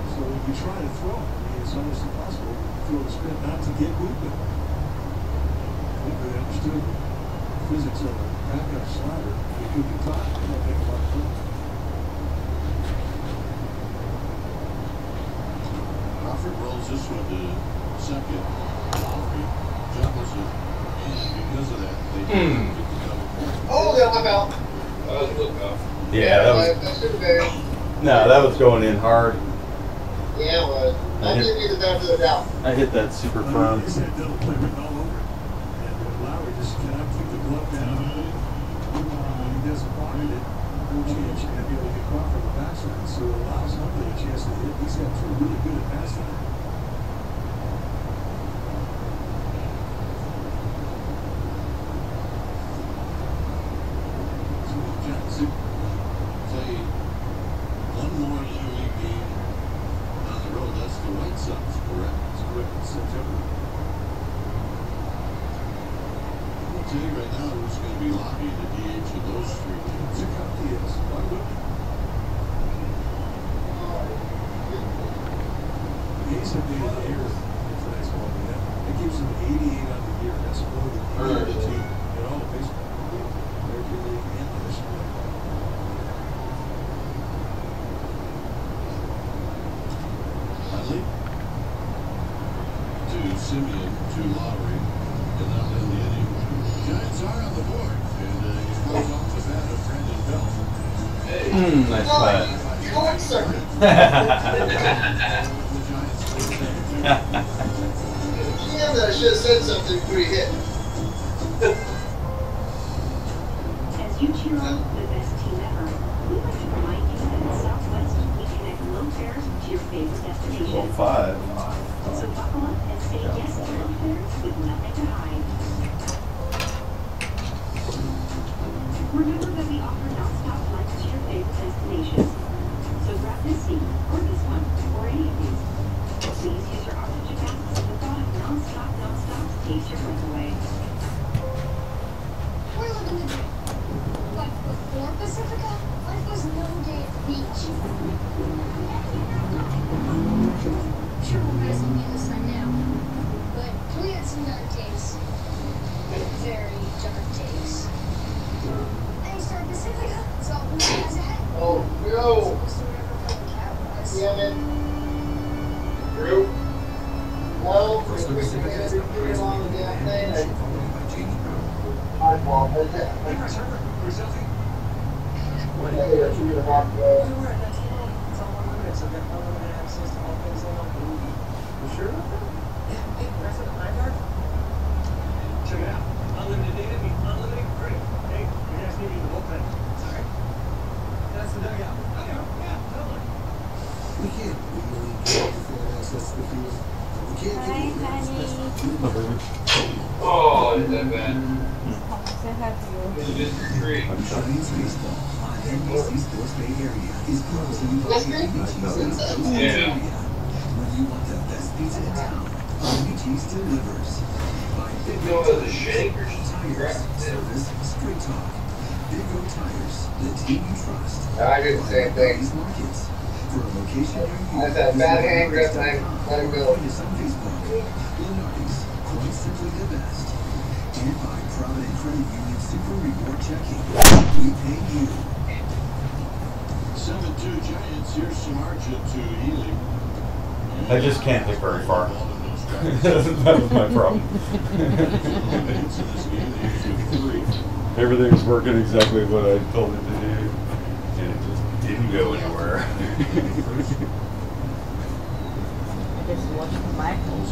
So when you try to throw, I mean, it's almost impossible to throw the spin not to get movement. I think they understood the physics of a backup slider. It could be caught. It might make a lot of fun. Crawford rolls this one to second. Lowry juggles it, and because of that, they didn't get the double play. Oh, yeah, I'm out. That was a look up. Yeah, that was. That should have been. No, that was going in hard. Yeah, it was. I'll give you the benefit of the doubt. I hit that super prone. He's had double play written all over it. And Lowry just cannot keep the glove down. When he doesn't pocket it, no chance you're going to be able to get caught from the backside. So it allows Huntley a chance to hit. He's got two really good at bats now. So the Giants Play one more Little League game on the road. That's the White Sox, correct? That's correct in September. I'll tell you right now who's going to be lobbying the DH of those three teams. Ciccone is. Why wouldn't he? He's a big year for baseball, man. That gives him 88 on the year. That's more than any other team in all of baseball. American League and National League. Huntley to Simeon to Lowry, and now in the inning, Giants are on the board, and he throws off the bat of Brandon Belt. Nice putt. Short circuit. The Giants Damn, that I should have said something before you hit. As you cheer on the best team ever, we'd like to remind you that at Southwest, we connect low fares to your favorite destination. 5. So buckle up and say yes to low fares with nothing to hide. Remember that we offer non-stop flights to your favorite destinations. So grab this seat, or this one, or any of these. Please use your oxygen masks, and the thought of non-stop takes your breath away. We're living the dream. But before Pacifica, life was no day at the beach. Sure, we're missing you this time now. But we had some dark days. Very dark days. Thanks to our Pacifica, it's all blue skies ahead. Oh, no. Supposed to remember from the Cowboys. Damn it. Drew? No, we're everything along the damn thing. My fault. That's it. Hey, guys, Herbert, or something? Hey, that's you to walk away. We're at next month. It's all unlimited, so get unlimited access to all things in Oakland. You sure about that? Yeah, hey, rest of the iPad? Check it out. Unlimited data means unlimited credit. Hey, you guys can't really get full access to the field. We can't Hi, give you honey. Oh, is that bad? Say hi to you. It's just a treat. Giants baseball on NBC Sports Bay Area is brought to you by NBG's Yeah. When you want the best pizza in town, NBG's delivers. By Big You know Go what the shake or Tires, service, straight talk. Big Go Tires, the team you trust. I did the same thing. These markets. For a location near you, I had a bad hand grip and I let him go. Find us on Facebook. Lenardi's, quite simply the best. And by Provident Credit Union Super Reward Checking. We pay you. 7-2 Giants. Here's some margin to Healy. I just can't hit very far. That was my problem. Everything was working exactly what I told it to do, and it just didn't go anywhere. I just watched Michael's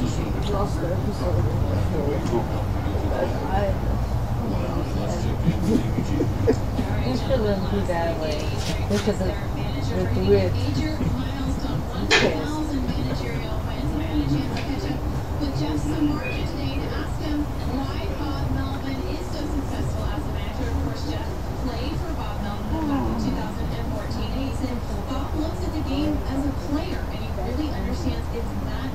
last episode. It shouldn't be that way. Because they do it. With just some margin today to ask him why Bob Melvin is so successful as a manager. Of course, Jeff played for Bob Melvin back in 2014, and he said Bob looks at the game as a player, and he really understands it's that.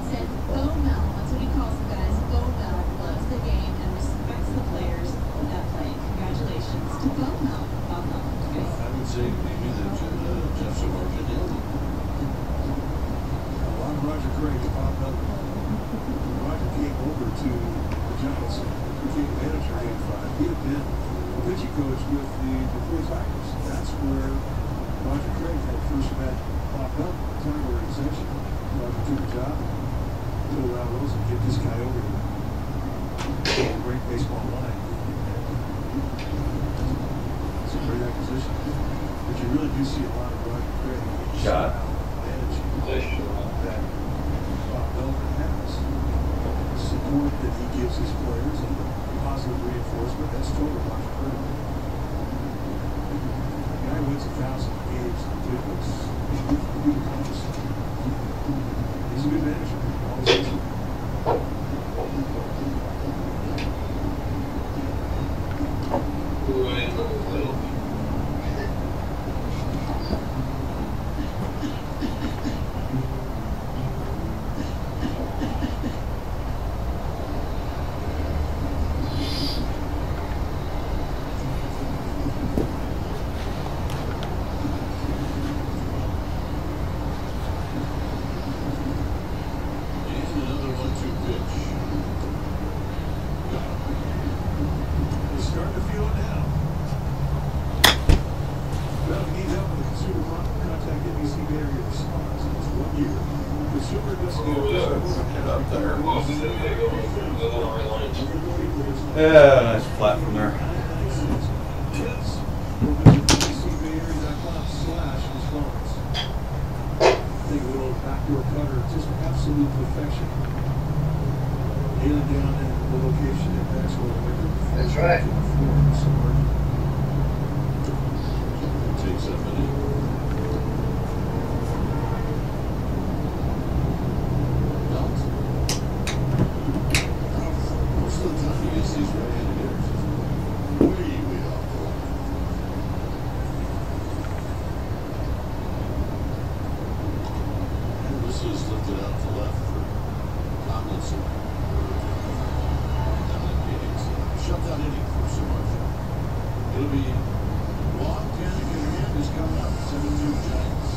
Said Bo Mel, that's what he calls the guys. Bo Mel loves the game and respects the players that play. Congratulations to Bo Mel, Bob Melvin. I would say maybe that Jeff's a margin deal. I'm Roger Craig at Bob Melvin. Roger came over to the Giants and became manager in '85. He had been a pitching coach with the Detroit Tigers. That's where Roger Craig had first met Bob Melvin, the Tiger organization. Roger took the job, go around those and get this guy over here. Great baseball line. It's a great acquisition. But you really do see a lot of Roger Craig Shot. managing that Bob Melvin has. The support that he gives his players and positive reinforcement, that's total Roger Craig. The guy wins 1,000 games in the big leagues. He's a good manager. Always is. Yeah, nice flat from there. Take a little backdoor cutter, just absolute perfection. Nailing down the location at Maxwell. That's right. Takes up an most of the time you get these right-handed hitters. Way off. And this is lifted out to left for Tomlinson. Down in Phoenix. Shutout inning for Samardzija. It'll be long. Cannigan again is coming up. 7-2 Giants.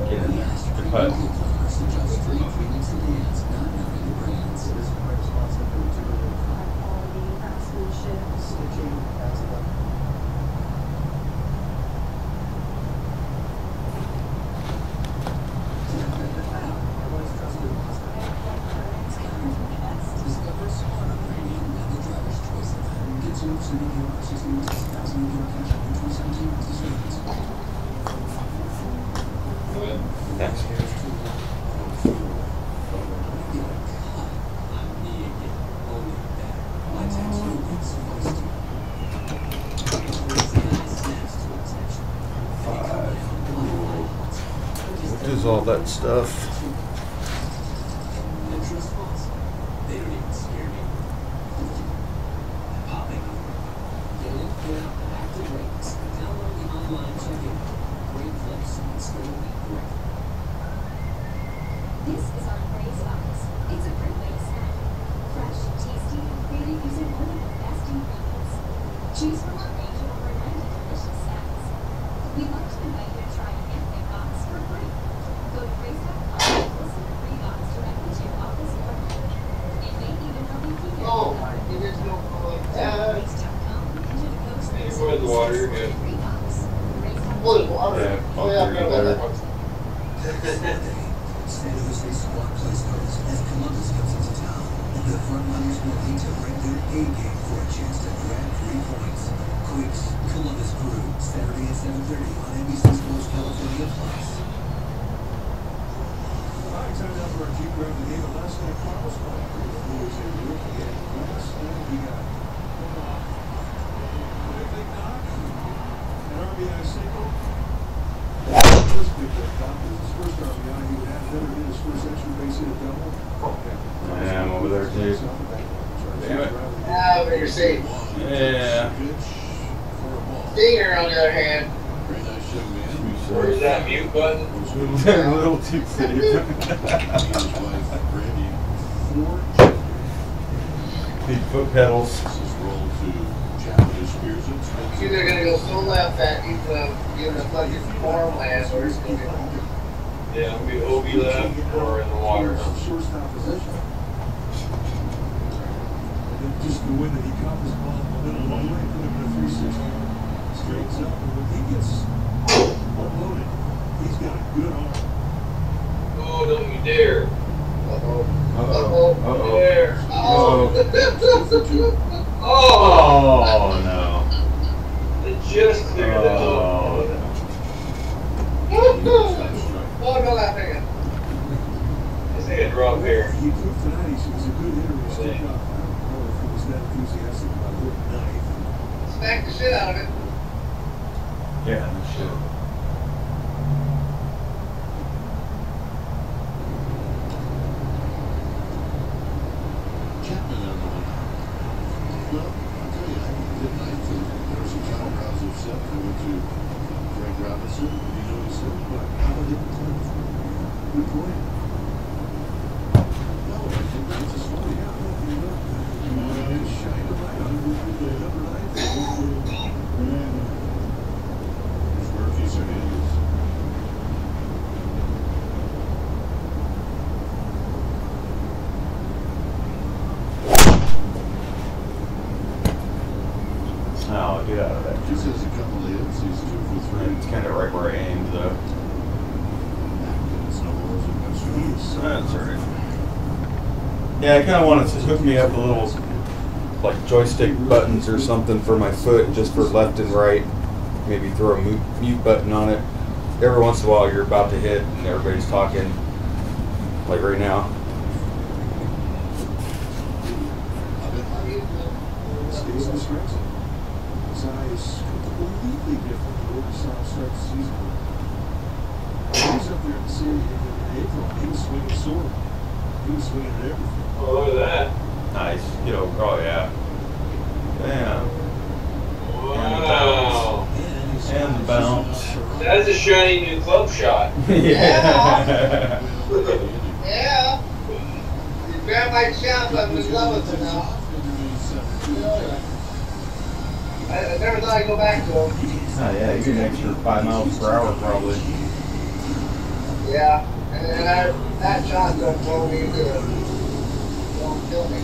Get in there. Good putt. Thanks. is all that stuff. And trust falls. They don't even scare me. Popping. Get in, get out, active rates. Download the online check-in. Great flips. It's going to be great. This is our Braised Box. It's a great way to snack. Fresh, tasty, and created using only the best ingredients. Choose from our range of over 90 delicious snacks. We'd like to invite you to try a Camping Box for free. Go to Braised.com and listen to free box directly to your office or home. It may even help you keep your Oh, my goodness, no, yeah. Braised.com and enter the code You put in the water, you're good. free box. Holy water. Yeah, Oh, yeah, I I'll forgot about there. San Jose Squad plays host as Columbus comes into town. The frontliners will need to bring their A game for a chance to grab 3 points. Quicks, Columbus Crew, Saturday at 7:30 on NBC Sports California Plus. All right, time now for our deep dive the game of last night. Farmers Park. Who is a rookie at last night? We got a big knock, an RBI single. Just picked that top. This is his first RBI. He would have never hit his first extra base hit double. Yeah, I'm over there too. Damn it. Ah, but you're safe. Yeah. Stinger, on the other hand. Very nice young man. Where's that mute button? A little too safe. He and his wife, Brandy, 4 Big foot pedals. This is rolled to Japanese Spears and Spencer. Either gonna go so left that he's giving a fucking farmland, or he's gonna be. Yeah, I'm gonna be OB left or in the water. Shortstop position. And just the way that he caught this ball in the middle of the way, put him in a 360. Straightens up, and when he gets unloaded, he's got a good arm. Oh, don't you dare. Uh-oh. Uh-oh. Uh-oh. There. Oh. Oh! Oh, no. It just cleared that up. Oh, no. Oh, no, that thing. This thing drop here. He proved tonight he was a good hitter. He stepped up. I don't know if he was that enthusiastic about hitting ninth. Smack the shit out of it. Yeah, no shit. Chapman on the one. Well, I'll tell you, I did ninth, and there were some eyebrows of set. I went to Greg Robinson, and he noticed it, but how about him playing for him? Good point. No, I think that's a story. Yeah, you know, and shine a light on the number 9. There's Murphy's Hernandez. Oh, get out of that. Just has a couple of hits. He's 2 for 3. It's kind of right where I aimed, though. It's no balls in Mexico. That's alright. Yeah, I kind of wanted to hook me up a little, like, joystick buttons or something for my foot, just for left and right. Maybe throw a mute button on it. Every once in a while, you're about to hit, and everybody's talking, like right now. Stays in strikes. His eye is completely different than what we saw to start the season. He was up there in the series in April. He was swinging sword. He was swinging at everything. Oh, look at that. Nice. You know, oh yeah. Damn. Wow. And the bounce. That's a shiny new club shot. Yeah. Yeah. You grab my shot, I'm in love with it now. I never thought I'd go back to him. Oh yeah, you get an extra 5 miles per hour probably. Yeah. And that shot don't blow me into it. Don't kill me.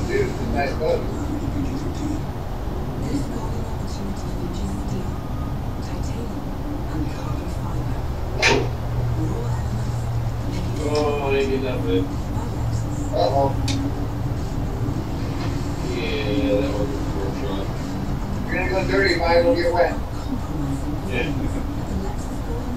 Dude, nice boat. This golden opportunity features steel, titanium, and carbon fiber. Raw elements, Oh, I didn't get that bit. Uh-oh. Yeah, that was a poor shot. You're gonna go dirty, might as well get wet. Yeah.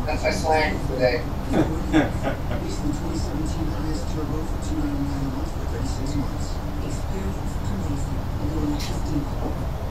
That's my slang today. Reach the 2017 highest turbo for $299 a month for 36 months. Experience amazing. Go to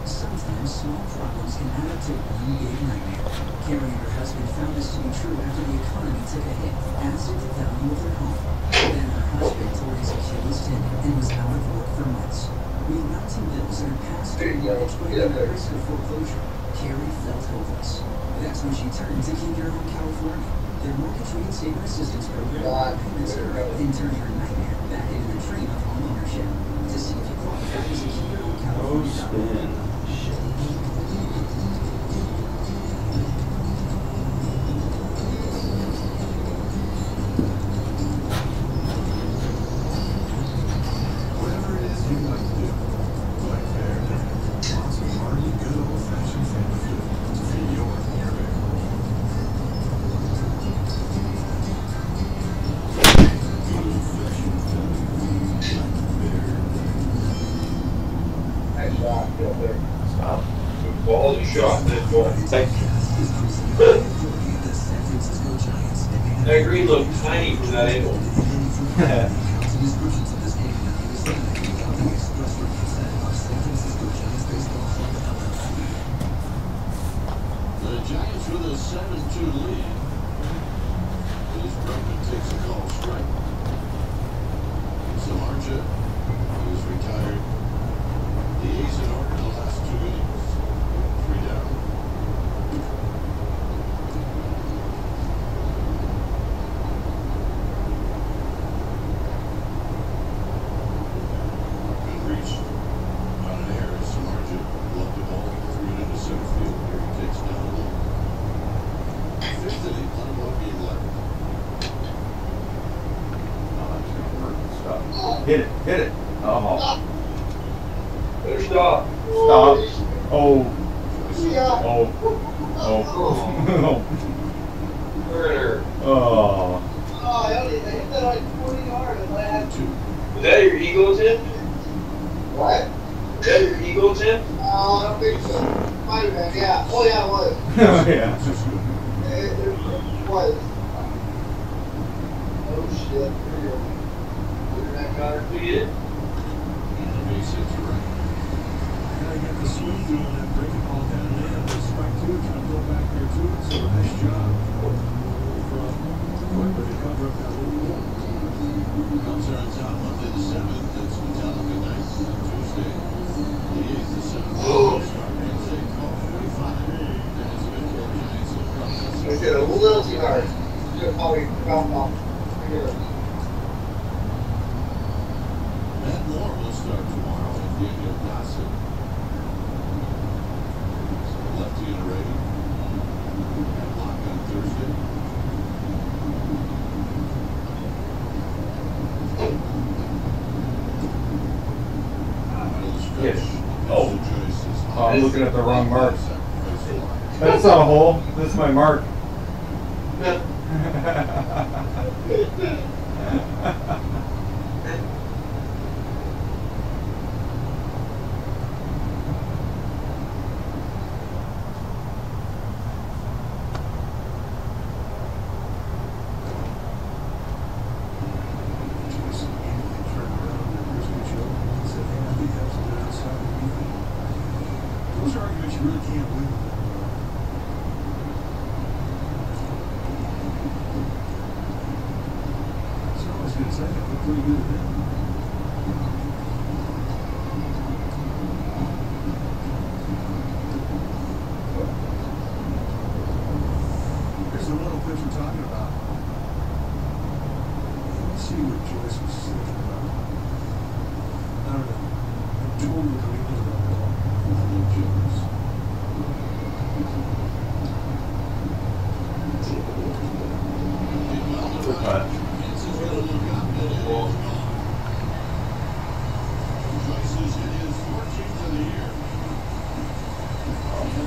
Sometimes small problems can add up to one big nightmare. Carrie and her husband found this to be true after the economy took a hit, as did the value of their home. Then her husband tore his Achilles tendon and was out of work for months. With mounting bills and her past due mortgage putting her at risk of foreclosure, Carrie felt hopeless. That's when she turned to Keep Your Home California. Their mortgage reinstatement assistance program allowed payments to her and turned her nightmare back into the dream of home ownership. To see if you qualify, visit Keep Your Home California. Whatever it is you like to do, like fair dinner, lots of hearty, good old-fashioned family food to feed your bear. Good old-fashioned family food like bear. Nice shot, up there. Stop. Good quality shot, this one. Thank you. That green looked tiny from that angle. The Giants with a 7-2 lead. As Bregman takes a call strike. Samardzija is retired. The A's in order the last 2 innings. 3 down. Been reached on an air as Samardzija left the ball, threw it into center field. Here he takes down low. 5th inning, on a ball game left. Oh, that's gonna hurt. Stop. Hit it. Hit it. Oh. Better stop. Stop. Oh. Yeah. Oh. Oh. Turner. Oh. Oh, I only hit that like 40 yards and I had to. Was that your ego, Tim? What? Was that your ego, Tim? I don't think so. Might have been, yeah. Oh, yeah, it was. Oh, yeah. It was. Oh, shit. Here we go. Put that got her feet. Base hits right. Gotta get the swing doing that breaking ball down there. The strike two, trying to go back there too. So nice job from quickly to cover up that little hole. Cubs are on top Monday the 7th. That's Metallica night on Tuesday. The 8th, the 7th. Start Wednesday, 12:45. That has been for the Giants and Cubs. I did a little too hard. Should have probably dropped off. Here. Matt Moore will start tomorrow at Daniel Gossett. Lefty and a righty. At lock on Thursday. Middle of the stretch. Yes. Oh. Joyce is Oh, I'm looking at the wrong mark. Sacrifice fly. That's not a hole. This is my mark. Jason immediately turned around and here's what Joe said, hey, I think that's a good outside of me. Those are arguments you really can't win with that. So I was going to say, I look pretty good at that. Here's the little pitch we're talking about. Let's see what Joyce was thinking about. I don't know. I totally don't even know about that. Marlon Jones. Good cut. Joyce is in his 14th of the year.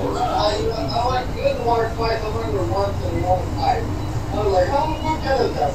I like good water twice. I remember once and one time. I was like, how the fuck is that?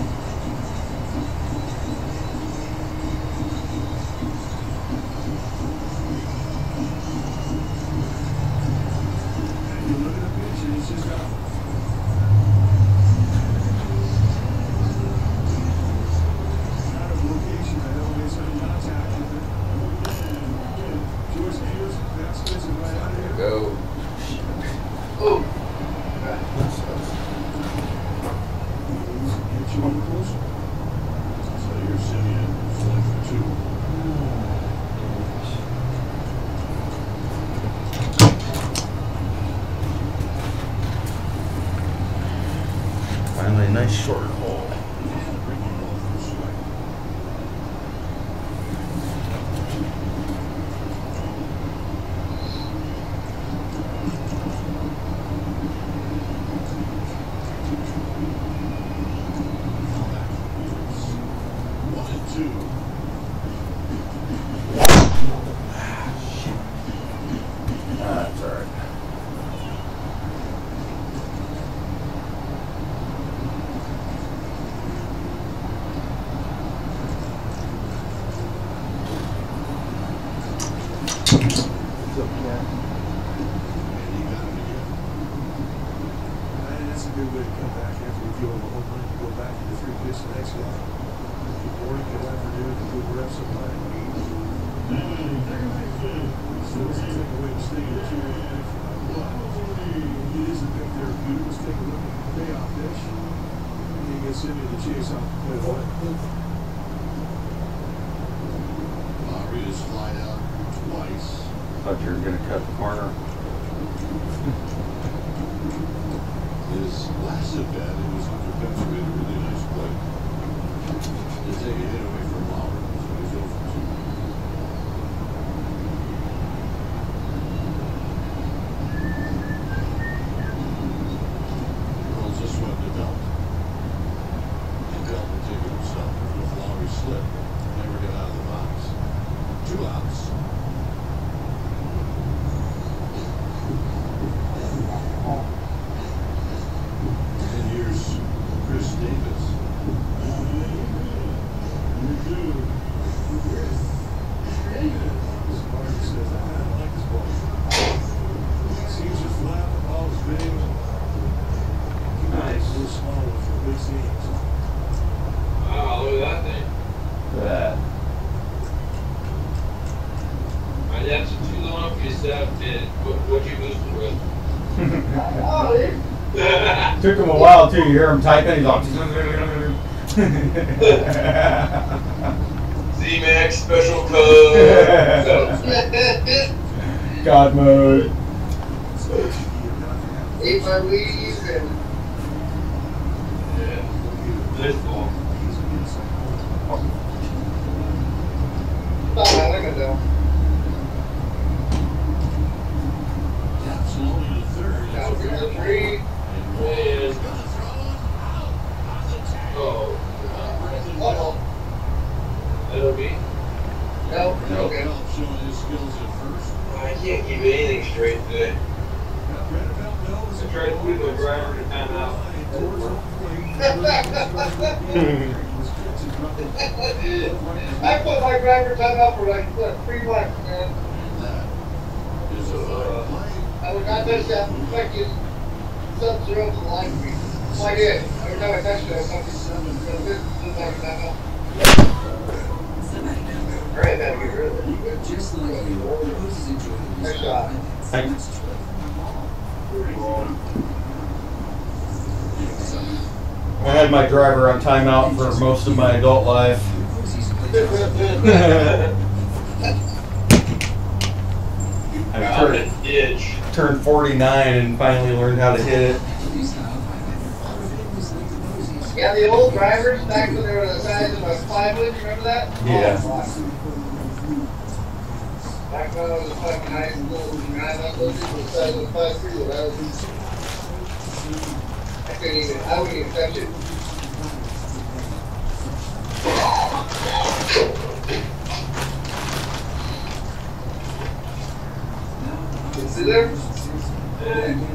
nice short hole. Thought you were going to cut the corner. His last at bat, it was under Pepsi, made a really nice play. To take a hit away from Lowry, so he's over 2. Rolls this one to Belt. And Belt will take it himself. If Lowry slipped, never got out of the box. 2 outs. Took him a while too. You hear him typing. He's like, Z-Max special code. God mode. Eat my weed and Nice ball. I like it though. Slowly to third. Now here's a 3. And that'll be. No, okay. Showing his skills at first. I can't keep anything straight today. I tried to put the driver to time out. I put my driver time out for like 3 months, man. That is a fine play. I would not touch that fucking sub-zero to the line for me. So I did. Every time I touched it, I touched it. This is like time out. Alright, man, get rid of it. Just like you, the Blues is enjoying this. Nice shot. Thanks. I had my driver on timeout for most of my adult life. I turned 49 and finally learned how to hit it. Yeah, the old drivers back when they were the size of a plywood, you remember that? Yeah. Oh, back when I was a fucking high school drive up, those people the size of a 5'3", I wouldn't even touch it. See there?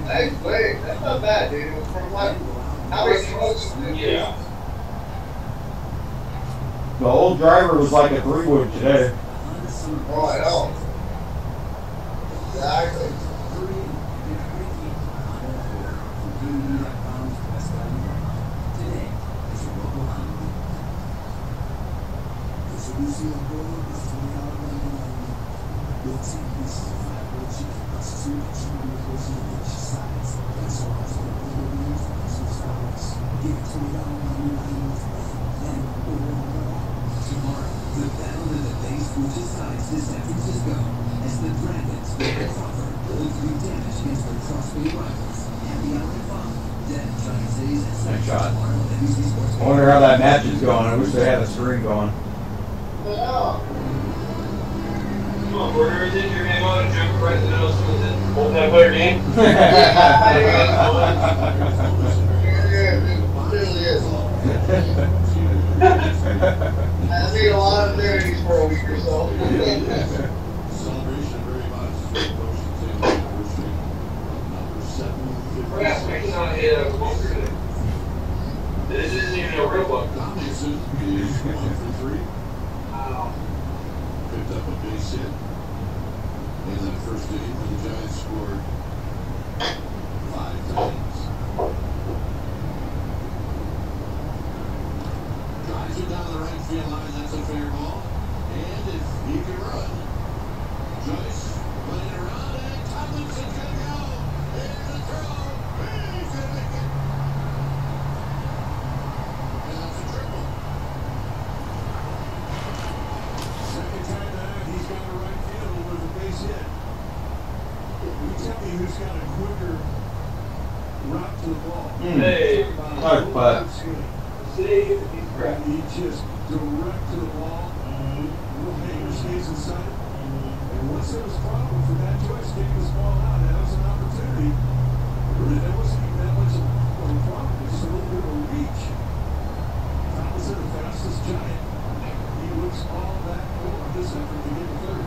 Nice play. That's not bad, dude. It was from what? How many smokes? Yeah. The old driver was like a 3-wood today. Oh, I know. Exactly. Tomorrow, the battle in the base which decides to San Francisco as the Dragons will offer only 3 damage against their CrossFit rivals. Happy hour at 5. Nice shot. I wonder how that match is going. I wish they had a screen going. Well, Come on, Porter, is it your name on and jump right in the middle? So is it multiplayer game? it really is. I made a lot of amenities for a week or so. Celebration very much. Anniversary. Number 7. Perhaps I cannot hit a bunker today. This isn't even a real bunker. Tomlinson is 1 for 3. Wow. Picked up a base hit. In that first inning when the Giants scored 5 times. Drives it down the right field line. That's a fair ball. And if he can run, Joyce playing around and Tomlinson's gonna go. Here's the throw. He's gonna make it. And that's a triple. Second time out, he's got a right field with a base hit. You tell me who's got a quicker route to the ball. Hey. Nice putt. Save these crap. He just direct to the ball. Little hanger stays inside it. And once there was a problem for that choice, getting this ball out, that was an opportunity. That wasn't even that much of a problem. It's a little bit of a reach. Tomlinson, the fastest Giant. He looks all that over this effort to get a third.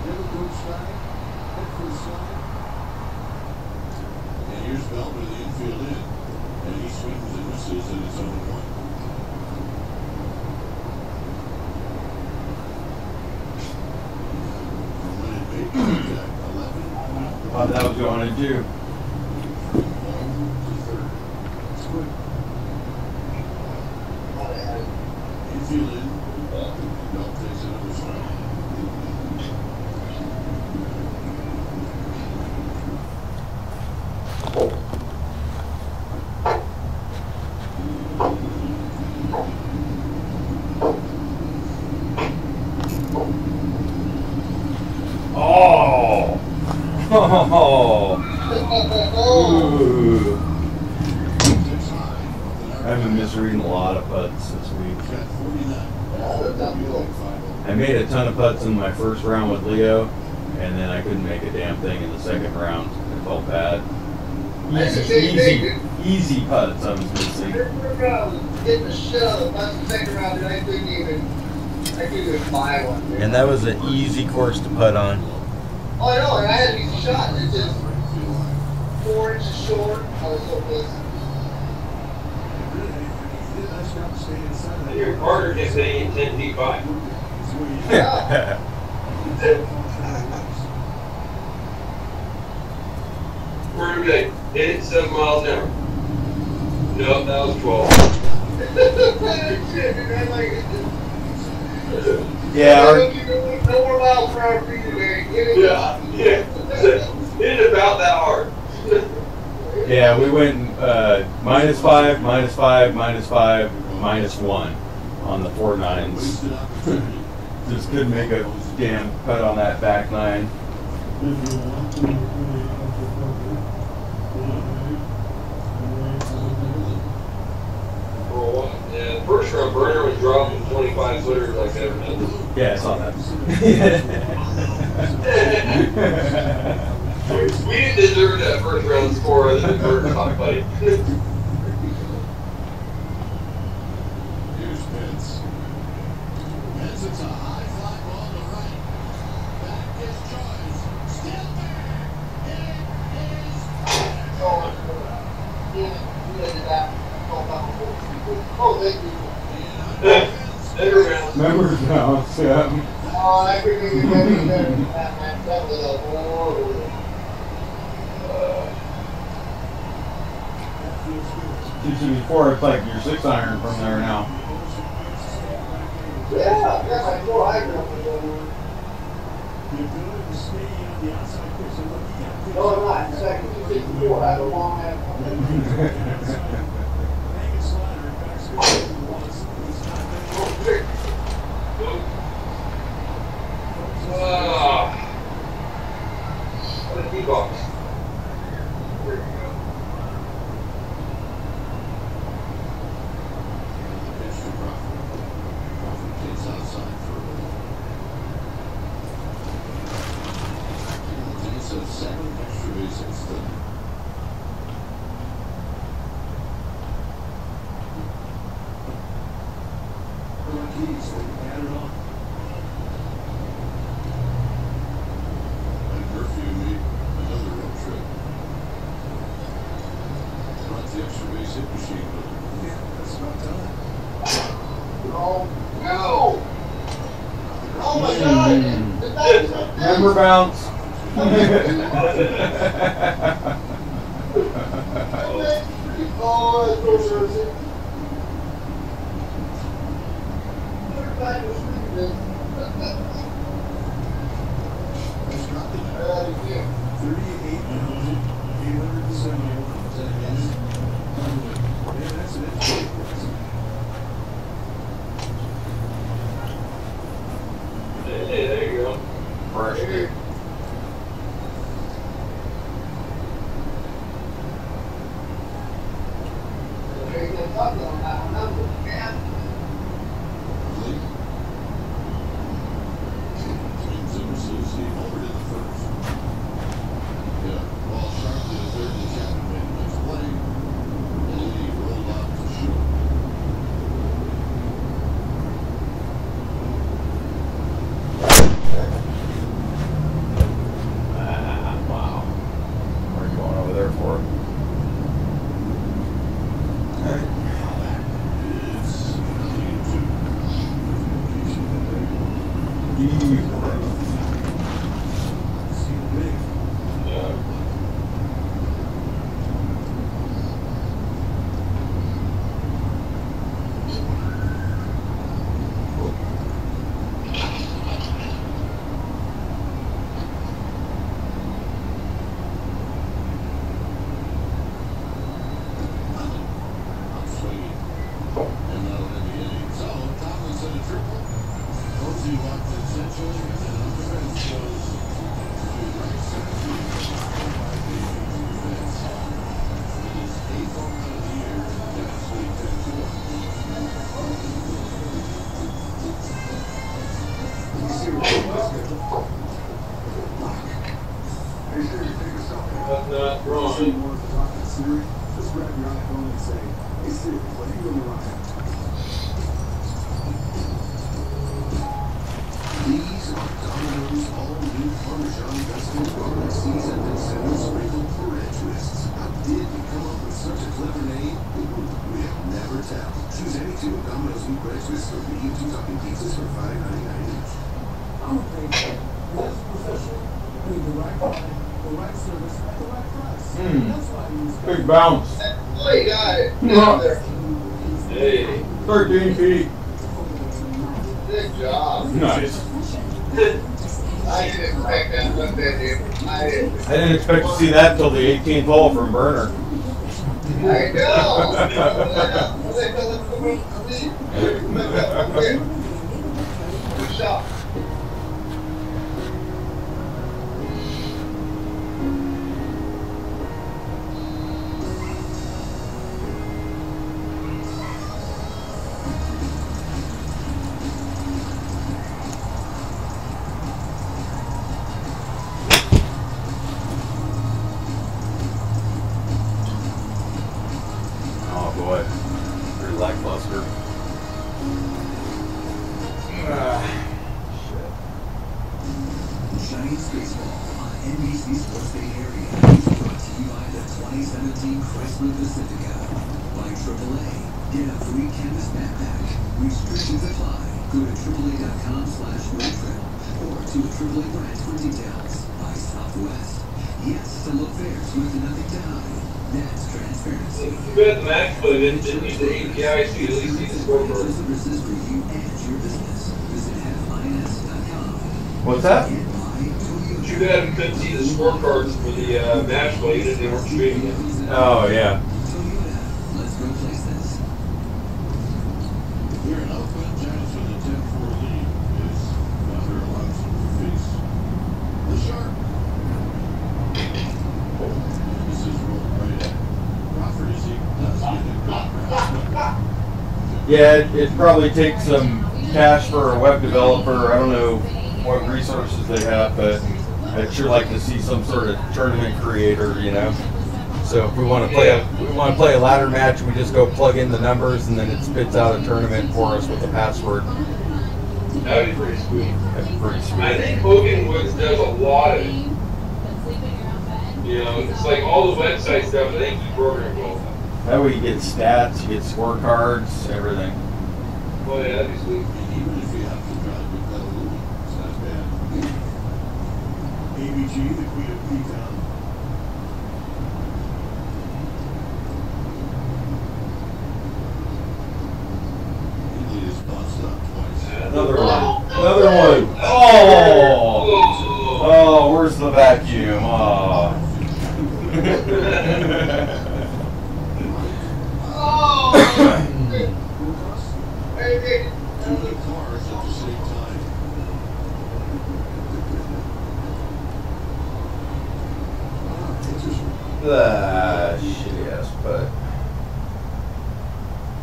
Never goes stride. Head for a slide. And here's Bell with the infield in. And he swings and misses and it's 0-1. From when it made contact, 11. Thought that was going in too. Ball to third. It's quick. Infield in. Bell takes another strike. Oh! Oh! Ooh. I've been misreading a lot of putts this week. I made a ton of putts in my first round with Leo, and then I couldn't make a damn thing in the second round. It felt bad. Easy putts I was missing. Getting the shit out of the bus the second round, and I couldn't even buy one. And that was an easy course to putt on. Oh, I know, and I had an easy shot. It's just 4 inches short. I was so pissed. Your Carter just saying 10 feet by. Yeah. Where do they hit it 7 miles an hour? No, that was 12. Shit, dude, I'm like, Yeah. no more miles per hour freeway. Yeah. Hit it about that hard. Yeah, we went -5, -5, -5, -1 on the 4 nines. Just couldn't make a damn cut on that back 9. Yeah, the first round burner was dropping 25 footers like that. Yeah, I saw that. We didn't deserve that first round score other than Burton hot fight. Here's Pence. Pence, it's a high fly ball to right. Back is Joyce. Still there. It is. Oh, thank you. Members bounce, yeah. Oh, I figured you had me better than that, man. That was a horrible. Before it's like your 6 iron from there now. Yeah, my 4 iron. No, I'm not. Second, 264. I have a long ass. What a D-box. racing stuff. Keys, so add it on. And Murphy and me, another road trip. Not the extra base hit machine, but Yeah, that's about time. Oh, no! Oh my god! The back is like this. Member bounce. Oh, that's so good. that's dropping it. 38,871. Yeah, that's an inch. Hey, there you go. Fresh. Really? Zimmer says he homered in the first. Yeah, ball sharply to third, the captain made a nice play. And then he rolled out to short. Wow. What are you going over there for? It's 9-2. Seemed big. I'm swinging. And not in the inning. So, Tomlinson a triple. Posey walked essentially, and then on the bench goes to right center field. By the defense. It is 8th home run of the year. That's lead 10-4. You see what schedule? Hey, sure, you take yourself. That's not See wrong. more of the talk to Siri? Just grab your iPhone and say, hey Siri, what are you going to rock? These are Domino's all-new Parmesan Pesto garlic seasoned and center sprinkled bread twists. How did we come up with such a clever name? We'll never tell. Choose any two of Domino's new bread twists or medium two-topping pizzas for $5.99 each. I would think that's professional. I mean, the right product, the right service, at the right price. That's why I use Big bounce. Oh, you got it. Down there. Hey. 13 feet. Good job. Nice. I didn't expect that one bit, dude. I didn't. I didn't expect to see that till the 18th hole from Burner. I know. Good shot. Oh boy. Pretty lackluster. Giants baseball on NBC Sports Bay Area is brought to you by the 2017 Chrysler Pacifica. By AAA, get a free canvas backpack. Restrictions apply. Go to AAA.com/road trip or to a AAA branch for details. By Southwest. Yes to low fares with nothing to hide. That's transparency. Too bad the Max play didn't use the API so you at least see the scoreboard. Services for you and your business. Visit FINS.com. What's that? Too bad we couldn't see the scorecards for the match play that they weren't streaming it. Oh, yeah. Let's go places. Here in Oakland, Giants with a 10-4 lead is under Alonso to face the Shark. And this is rolled right at Crawford as he does get a good grasp. Yeah, it probably takes some cash for a web developer. I don't know what resources they have, but I'd sure like to see some sort of tournament creator, you know. So if we want to play a ladder match, we just go plug in the numbers and then it spits out a tournament for us with a password. That'd be pretty sweet. That'd be pretty sweet. I think Hogan Woods does a lot of it. You know, it's like all the website stuff. I think he programmed all that. That way you get stats, you get scorecards, everything. Oh yeah, that'd be sweet. Even if you have to drive with that little, it's not bad. ABG, the queen of P-Town. He just bounced up twice. Another one. Another one. Oh! Oh, where's the vacuum? Oh. Two good cars at the same time. Interesting. Shitty ass butt.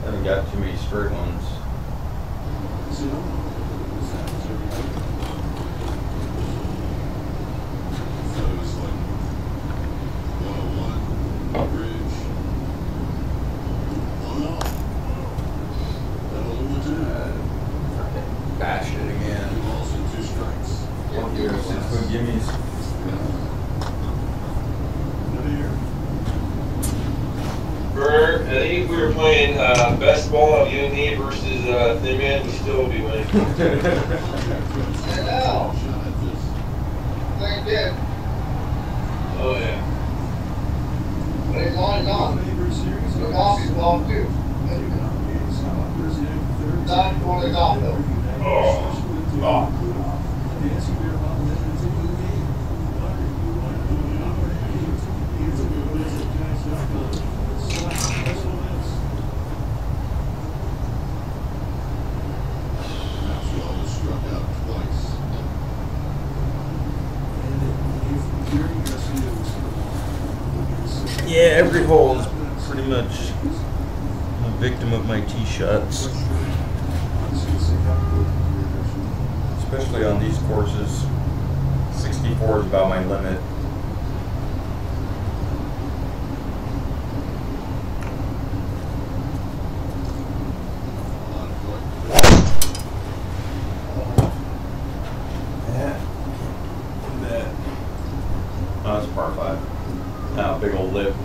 Haven't got too many straight ones. So, this happens every day. So it was like 101 bridge. Oh no. That'll do it too. Bash it again. Two balls and 2 strikes. One here, 6-foot gimmies. Another year. I think if we were playing best ball of you and me versus Thin Man, we still would be winning. I know. Shot at this. Like this. Oh yeah. But it's on and off. Neighbor series. The golf is long too. Not one is off though. Actually, almost struck out twice. Yeah, every hole is pretty much a victim of my tee shots. Especially on these courses. 64 is about my limit. Oh, that's par 5. Now, big old lipper.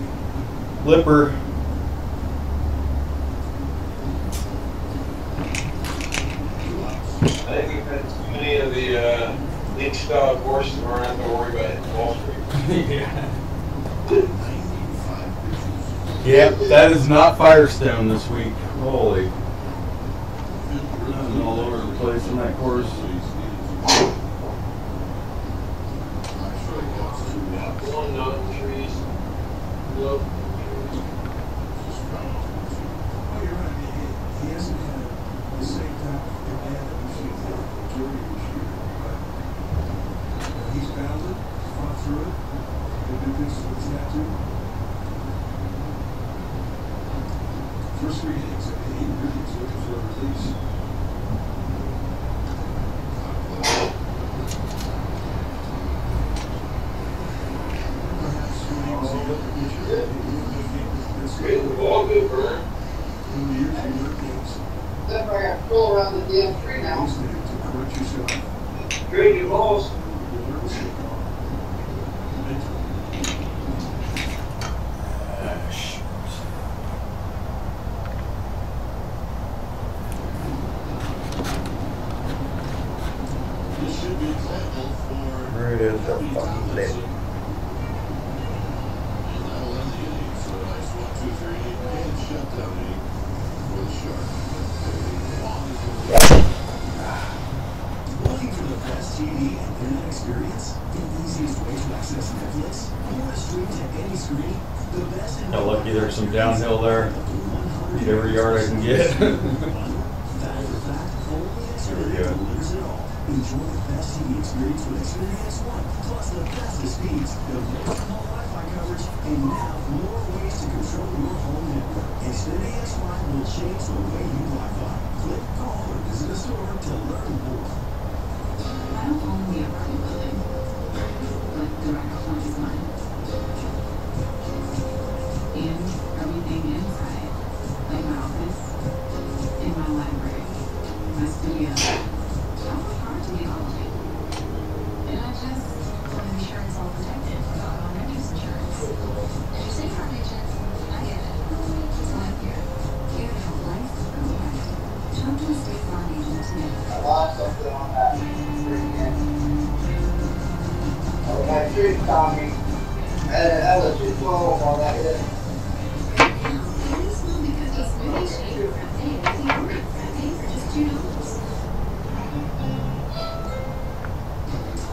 I think we've had too many of the league style courses where I don't have to worry about hitting Wall Street. Yep, that is not Firestone this week. Holy. I'm all over the place in that course. One nut trees. Nope. Oh, you're right. He hasn't had the same type of command that we've seen for the majority of this year. But he's battled it, fought through it. They do things with his tattoo. First 3 innings, he really was looking for a release. Perhaps when he was a younger pitcher, Great ball, good burn. in the years he worked games, Then I got to go around the damn tree now. to correct yourself. Great new balls. You'll never see it wrong. Mentally. This should be example for Right at the fucking lip. and that'll end the inning. So a nice 1, 2, 3 and shutdown inning for the Sharks. Looking for the best TV and internet experience? The easiest way to access Netflix? Or stream to any screen? The best in Got lucky there's some downhill there. Need every yard I can get. Fact for fact, only Xfinity go. delivers it all. Enjoy the best TV experience with Xfinity X1, plus the fastest speeds, the most Wi-Fi coverage, and now more ways to control your home network. Xfinity X1 will change the way you Wi-Fi. Click, call, or visit a store to learn more. I don't own the apartment building. something on that freaking. I had trees talking. I was too slow on that.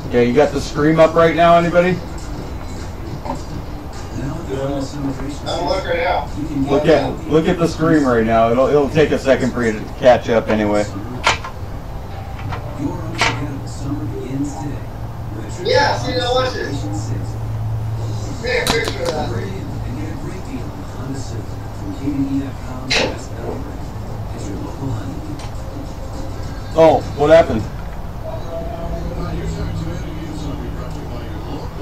Okay, you got the stream up right now, anybody? I'm looking right now. Look at the stream right now. It'll take a second for you to catch up anyway. Yeah, see, now watch this. Take a picture of that. Oh, what happened?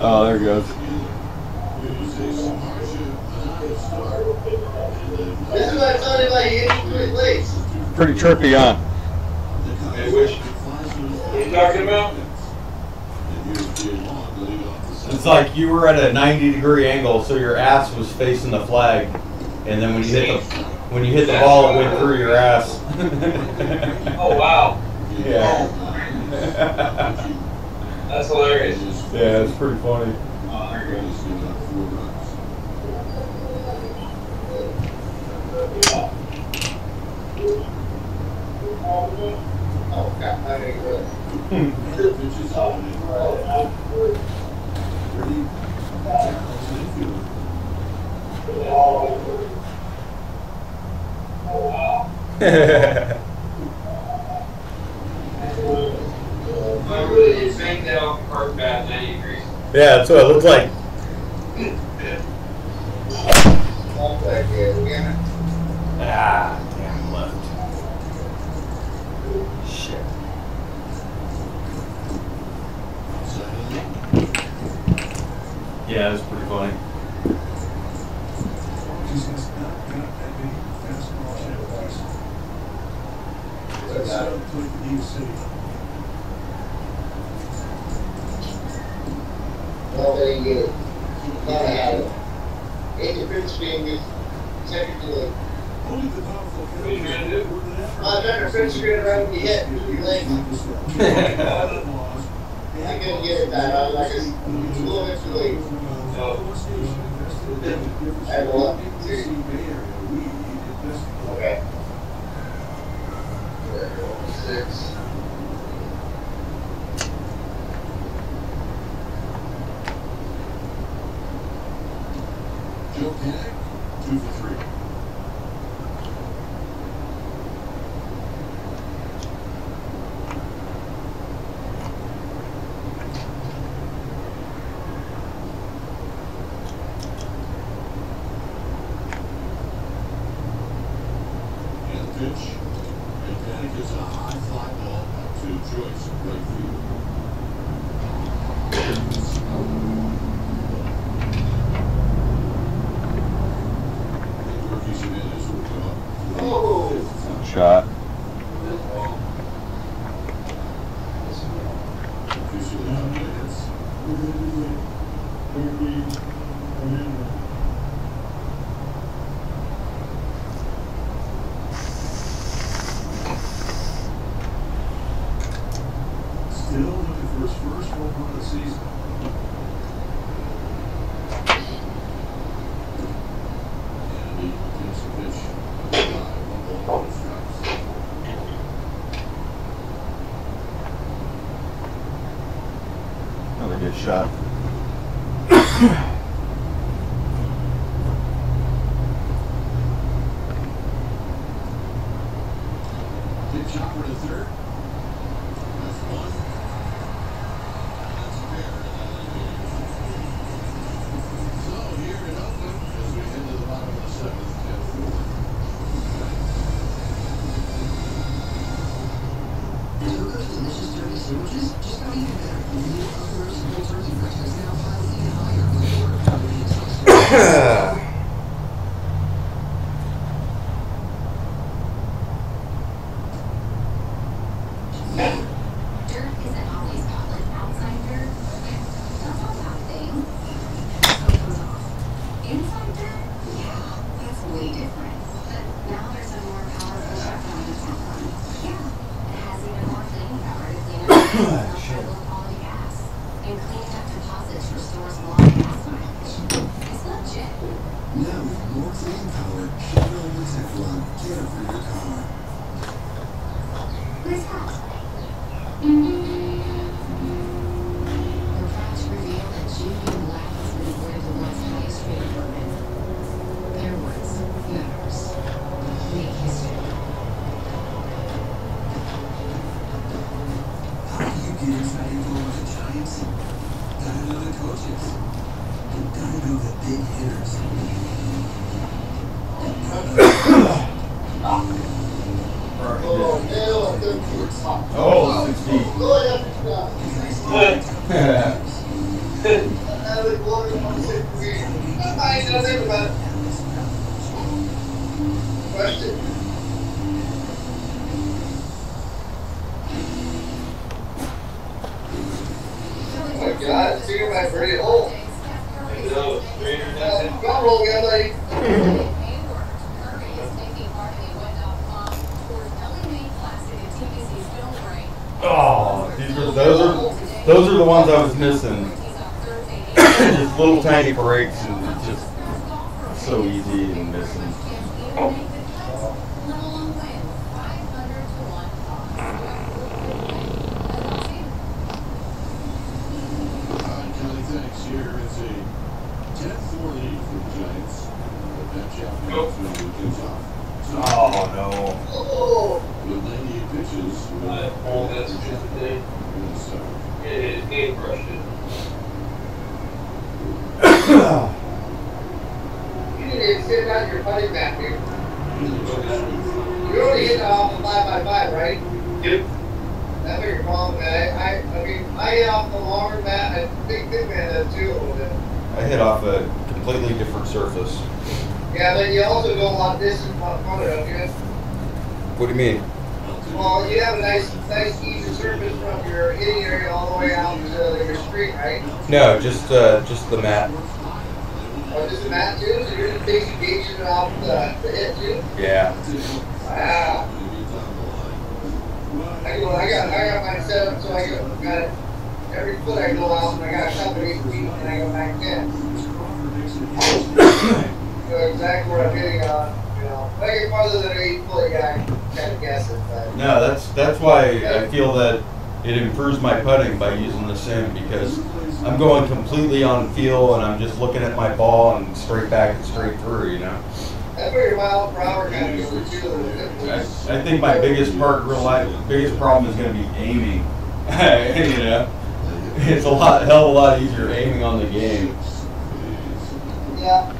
Oh, there it goes. This is what I told you about you getting three plates. Pretty trippy, huh? Hey, Wish. What are you talking about? It's like you were at a 90-degree angle, so your ass was facing the flag, and then when you hit the ball, it went through your ass. Oh, wow. Yeah. That's hilarious. Yeah, it's pretty funny. Oh, God, I ain't good. I really did bank that off the cart path 90 degrees. Yeah, that's what it looked like. Ah, damn left. Shit. Yeah, it was pretty funny. Well, they didn't get it. Thought I had it. Ate the print screen, you sent it to the. What are you trying to do? I turned the print screen around and you hit. You late. I couldn't get it back. I was like, it's a little bit too late. I had to look. Okay. 6. Joe Panic, 2 for 3. And the pitch. And Panic is a high fly ball to Joyce, right field. Shot. Still looking for his first home run of the season. And he takes the pitch. 1 ball, 1 strikes. Another good shot. Big chopper to third. That's 1. That's fair. So here in Oakland, as we head to the bottom of the 7th, 10-4. Togo's delicious turkey sandwiches just got even better. The new unmerciful turkey freshness now piles even higher with the order combination. Dirt isn't always got like outside dirt. That's not that thing. So it goes off. Inside dirt? Yeah, that's way different. But now there's a more powerful Chevron that's not run. Yeah, it has even more cleaning power to clean quality gas, and cleaning up deposits restores a lot of gas mileage. It's legit. Now with more clean power, Chevrolet with Teflon, care for your car. Nice hat. Reports reveal that GM Black has been awarded the world's highest rated bourbon. Their words matters. Make history. How do you get inside info on the Giants? Gotta know the coaches. You gotta know the big hitters. Oh, hell, Oh, 60. Question. Oh my God, see my pretty hole. Come roll, guy, buddy. Oh, those are the ones I was missing. Just little tiny breaks and it's just so easy and missing. Kelly, thanks. Here it's a 10-4 lead for the Giants. But that chapter is going to get off. Oh no. With 98 pitches, That's just the thing. It game crushed it. You didn't even sit down your putting mat, dude. You already hit that off the 5x5, right? Yep. That's your problem, man. I mean, I hit off the longer mat, and big man does too a little bit. I hit off a completely different surface. Yeah, but you also go a lot distance on front of it, What do you mean? Well, you have a nice even surface from your hitting area all the way out to your street, right? No, just the mat. Or just the mat too? So you're just basically gauging it off the hit too? Yeah. Wow. I got mine set up so I got it. Every foot I go out and I got a couple 8 feet and I go back 10. So exactly where I'm hitting on, you know. If I get farther than 8 foot, I kind of guess it. But No, that's why I feel that it improves my putting by using the sim because I'm going completely on feel and I'm just looking at my ball and straight back and straight through, you know. that's where your mile per hour kind of goes too. I think my biggest problem is going to be aiming. You know, it's hell of a lot easier aiming on the game. Yeah.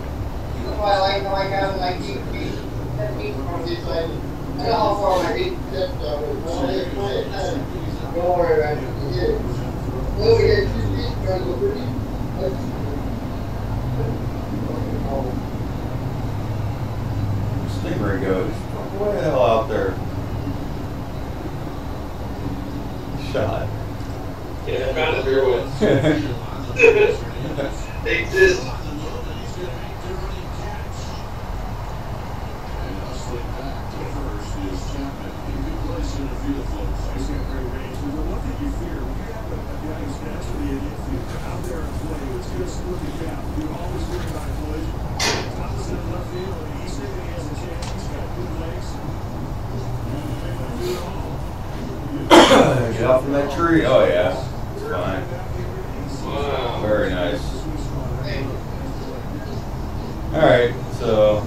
That's why I like having like 8 feet, 10 feet from this side. I know how far my 8 steps are, but when I hit 20, don't worry about it. You get it. When we hit 2 feet, we're going to go 30. Stingray goes way the hell out there. Shot. Yeah, I found it here with. They exist. Get out from that tree. Oh yeah, it's fine. Wow. Very nice. All right, so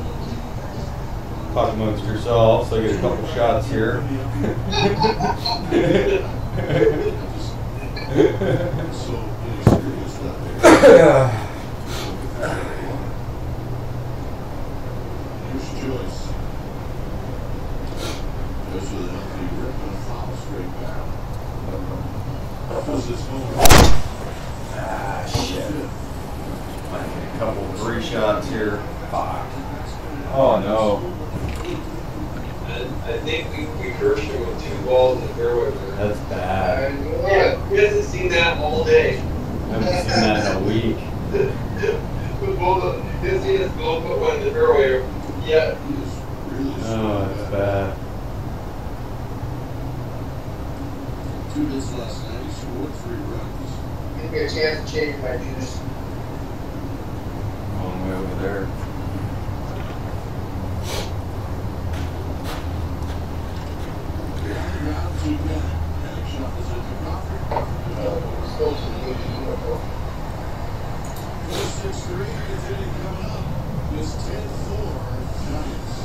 talk amongst yourselves. I get a couple shots here. Here's Joyce. Goes with an healthy rip and a foul straight back. Does this home. Ah, shit. Might get a couple 3 shots here. Fuck. Oh no. I think we cursed him with 2 balls in the fairway. That's bad. Yeah, we hasn't seen that all day. I haven't seen that in a week. With both of his hands both put one in the fairway. Yeah. Oh, that's bad. 2 minutes left. last night. He scored 3 runs. Give me a chance to change my juice. Long way over there. Behind the ground, 2 down. And shuffles it to Crawford. Still some good uniform. 4-6-3, it's inning coming up. It's 10-4 Giants.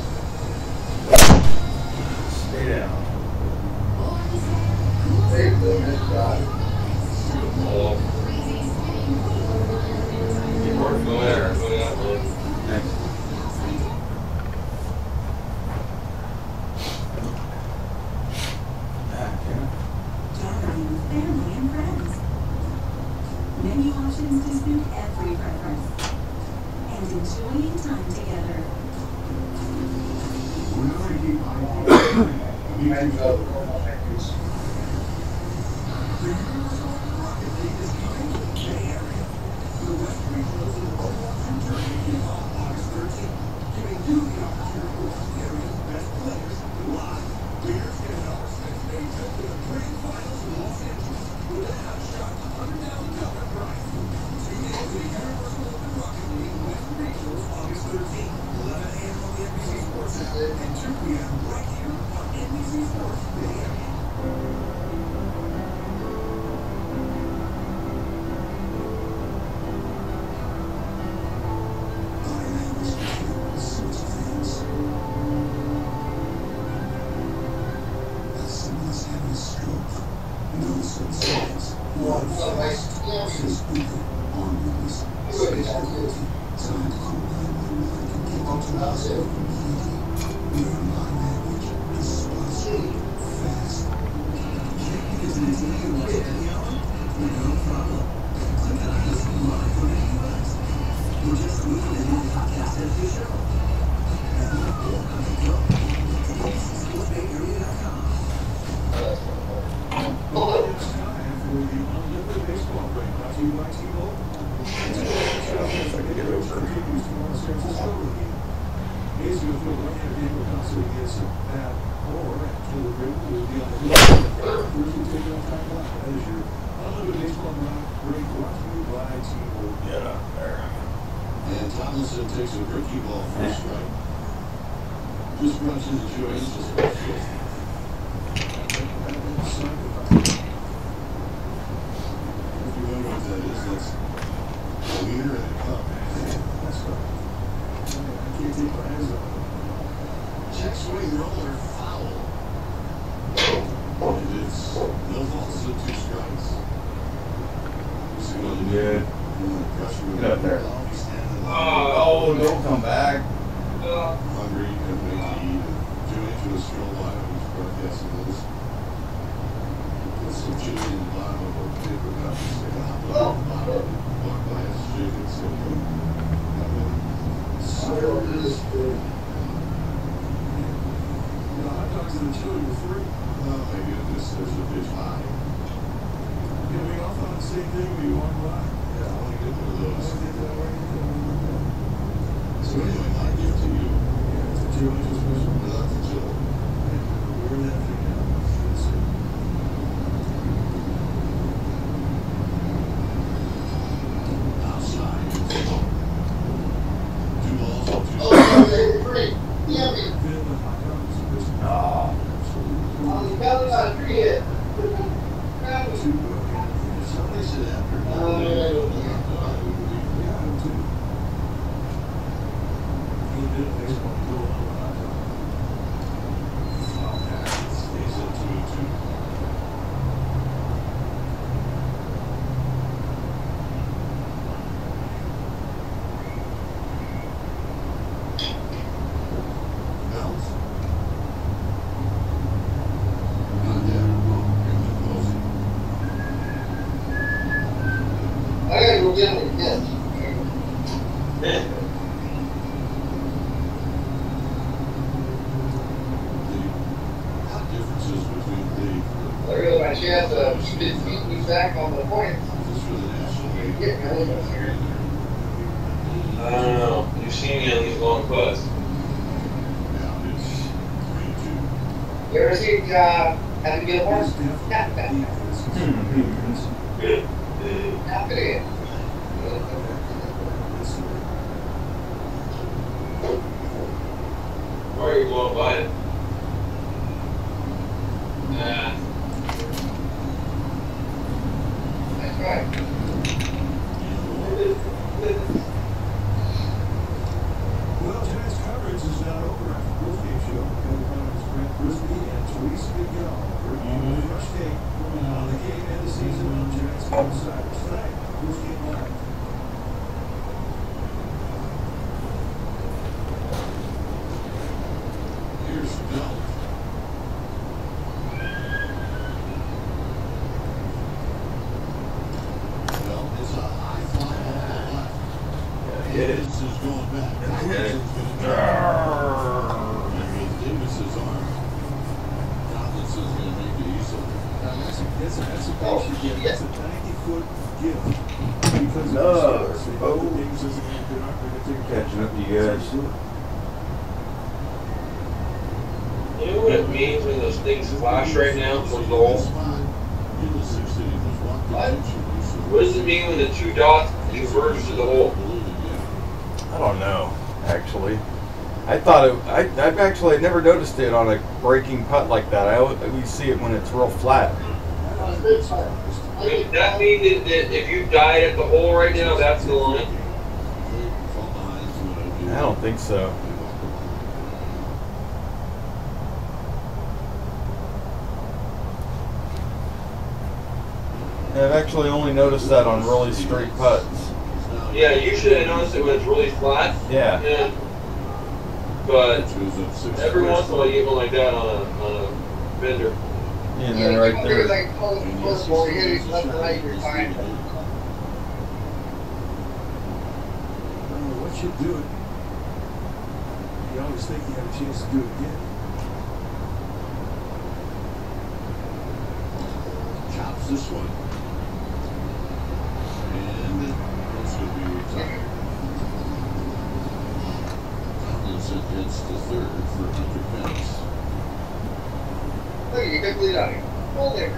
Stay down. Very good, good shot. Go there. Go down. Next. Gathering with family and friends. Menu options to suit every preference. And enjoying time together. And Tomlinson takes a rookie ball for a strike. Just runs into Joyce, just left field. If you wonder what that is, that's a wiener and a cup. That's right. I can't take my eyes off it. Check swing roller foul. And it's no balls and 2 strikes. Good. Get up there. Oh, don't come back. Hungry and make to eat. Joey into a stroll line on his broadcasting list. Put some chili in the bottom of a paper cup and stick a hot dog in the bottom. Walk by his chicken and say, Hot dogs and chili were free. well, maybe there's a fish high. Getting off on the same thing we walk by. Yeah, I want to get one of those. I did that way. So anyway, my gift to you. Yeah, it's a chili special. Without the chili. We're that thing now. That's it. Outside. 2 balls and 2 Oh, strikes. they're free. Yeah, man. Then the hot dogs and this. Oh. Oh, you got it on a tree hit. Somebody said after. Stays at 2-2. Bells. Not yet. Really close. I gotta go get him again. The differences between the I really my chance to beat me back on the points. just for the national league. Get me a little bit here. I don't know. You've seen me on these long putts. Now it's 3-2. You ever seen Happy Gilmore? Defense Happening. Where are you going by it? Nah. That's right. Well, tonight's coverage is not over after the postgame show. Co-comments Brent Brisby and Teresa Miguel bringing you the first take on the game and the season on Giants Insiders tonight. Postgame live. Here's Bell. Well, it's a high fly ball to the left. Davis is going back. Collinson's going to and with Davis's arm, Collinson's going to make it easily. Now, that's a base you get. That's a 90-foot gift. Because No. of the Davis isn't going to take Catching up to you guys. You know what it means when those things flash right now towards the hole? In the sixth inning, there's one contention. What does it mean when the two dots converge to the hole? I don't know, actually. I thought I've actually never noticed it on a breaking putt like that. We see it when it's real flat. Does that mean that if you died at the hole right now, that's the line? I don't think so. I've actually only noticed that on really straight putts. Yeah, you should have noticed it when it's really flat. Yeah. But every once in a while you get one like that on a bender. Yeah, they're right there. Like close ball, you hit it left and right, you're fine. I don't know what you do it. You always think you have a chance to do it again. Chops this one. And that's going to be retired. Tomlinson heads to third for Hunter Pence. Look, you took lead on him. Hold it.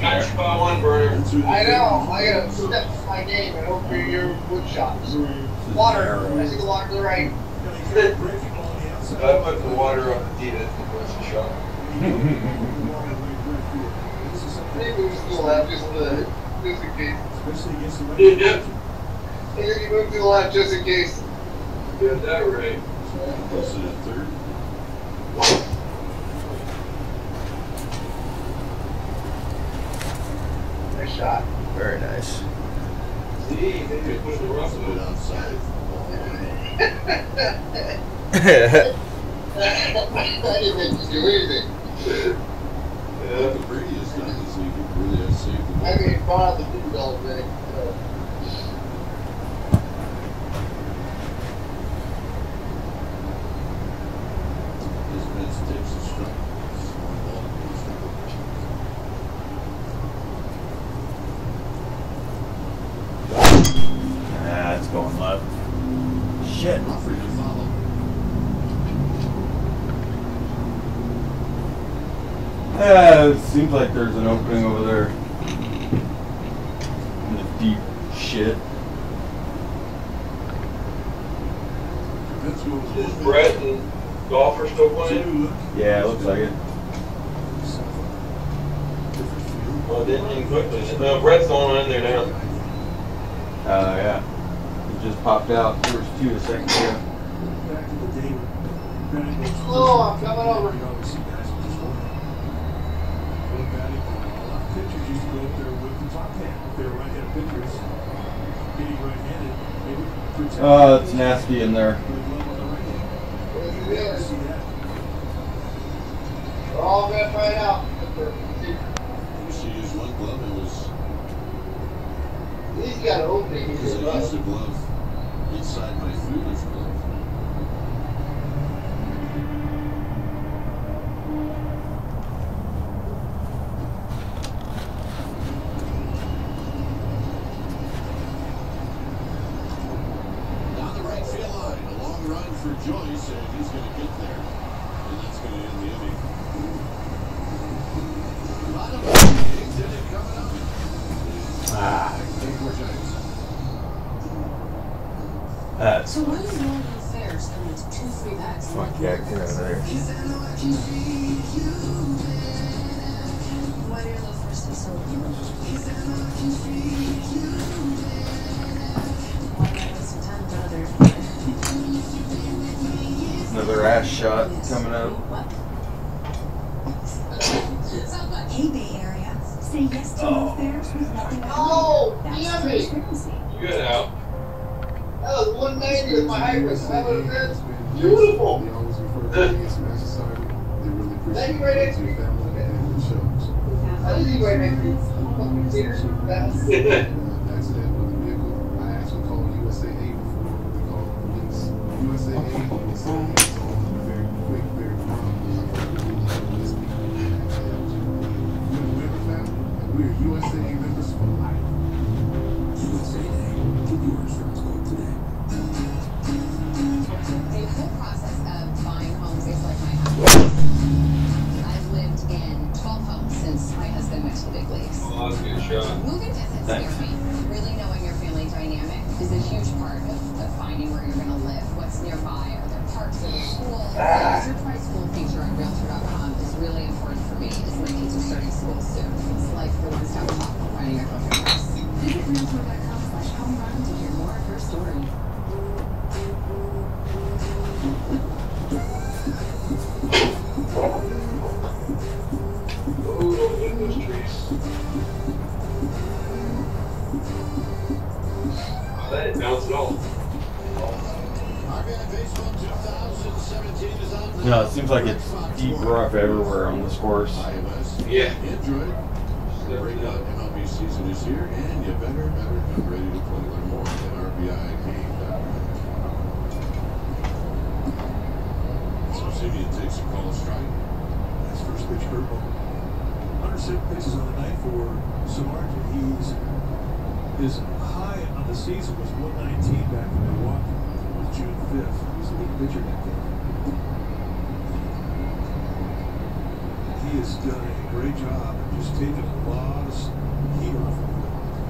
Got you by one burner. I know. I gotta step my game and hope for your wood shots. Water. I see the water to the right. I put the water up the tee. That's the first shot. Maybe we still have just in case. Especially against the Dude, Maybe you move to the left just in case. Get that right. Wilson at third. Nice shot. Very nice. See, maybe push the rough Put it outside. I didn't make you do anything. What the Brady has done is he really has saved the I ball. mean, he brought out the food bell thing. His Mets takes a strike. One ball to one strike. Ah, it's going left. Shit. Humphrey to follow. It seems like there's an opening over there. In the deep shit. Is Brett and Golfer still playing? Yeah, it looks like it. Well, it didn't end quickly. No, Brett's the only one in there now. Yeah. It just popped out. There was 2 a second ago. back to the day when Bennett was Oh, I'm coming over. You always see guys who just won't. Well, batting, a lot of pitchers used to go up there with the top hand. If they were right-handed pitchers, being right-handed, they would protect. Oh, it's nasty in there. With a glove on the right hand. Yes, You it never is. see that. We're all gonna try it out. Used to use one glove. It was He's got an opening. He's because I got used the glove inside my fielder's glove. Down the right field line, a long run for Joyce, and he's going to get there, and that's going to end the inning. Bottom of the inning, That's So why is no one fares come with 2 free bags? fuck yeah, get out of there. Why do you love first and solo? Why not waste some time, brother? Another ass shot coming up. Hey, Bay Area. Say yes to no fares with nothing but Oh, That's damn it. transparency. You good out? That was 190 with my hybrid. That would have been beautiful. They always refer to me as Smash Society. They really appreciate Thank you very much. your family and the shows. I didn't even wait next to you. That's Accident with the vehicle. I actually called USAA before we called the police. USAA is on very quick, very prompt. We're family, and we're USAA members for life. USAA. Get your insurance quote today. The whole process of buying homes is like my house. I've lived in 12 homes since my husband went to the big leagues. Oh, that's a good shot. Moving doesn't scare me. Really knowing your family dynamic is a huge part of finding where you're going to live, what's nearby, are there parks, are there schools. The surprise school feature on Realtor.com is really important for me as my kids are starting school soon. It's like the one-stop shop for finding a home for us. Visit realtor.com/homerun to hear more of her story. Oh, don't hit those trees. Oh, that didn't bounce at all. No, it seems like it's deep rough everywhere on this course. Yeah. Android. The breakout MLB season is here, and you better come ready to play. Learn more at RBIGame.com. So Simeon takes a call strike. That's first pitch curveball. 107 pitches on the night for Samardzija. His high on the season was 119 back in Milwaukee. It was June 5th. He was the lead pitcher that day. He has done a great job of just taking a lot of heat off of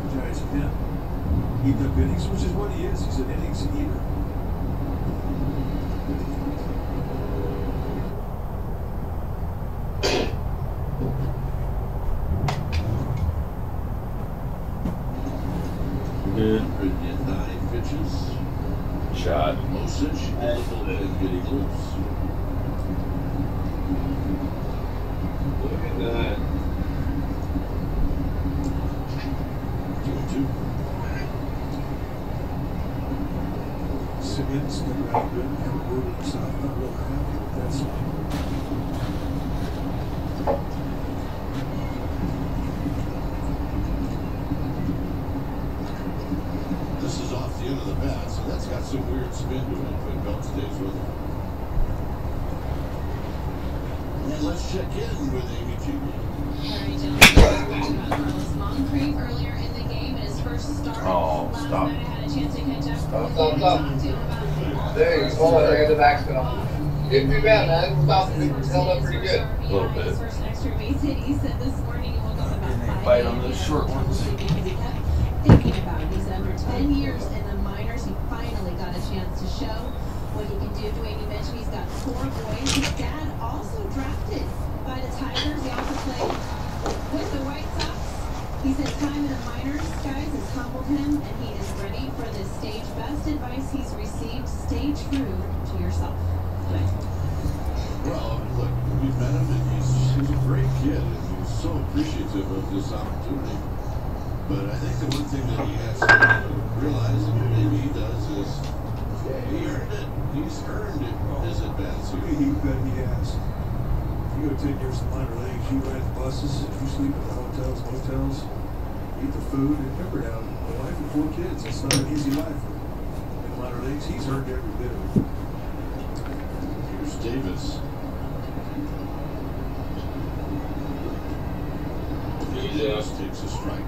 the Giants' pen. Eating up innings, which is what he is. He's an innings eater. Good 109 pitches. shot. Osich and getting loose. Look at that. 2-2. Simmons got around good and had a word with himself. Not real happy with that swing. This is off the end of the bat, so that's got some weird spin to it, but Belt stays with it. And let's check in with Amy G. Harry Jones talked about Carlos Moncrief earlier in the game in his first start. Oh, Last stop. night I had a chance to catch up with him Stop. and talk to him about There you go. There in the backfield. Didn't do bad, man. Stop. It held up pretty good. A little bit. His first extra base hit, he said this morning he woke up about 5 Bite on a.m. those short ones. Because he kept thinking about it. He said after 10 years in the minors, he finally got a chance to show what he can do. Dwayne, you mentioned he's got 4 boys. His dad also drafted by the Tigers. He also played with the White Sox. He said time in the minors, guys, has humbled him, and he is ready for this stage. Best advice he's received, stay true to yourself. Well, look, we've met him, and he's a great kid, and he's so appreciative of this opportunity. But I think the one thing that he has to realize, and maybe he does, is he earned it. He's earned it, his advance here. You bet he has. If you go 10 years in minor leagues, you ride the buses, you sleep in the hotels, motels, eat the food, and remember now, a wife and 4 kids, it's not an easy life in the minor leagues. He's earned every bit of it. Here's Davis. Davis takes a strike.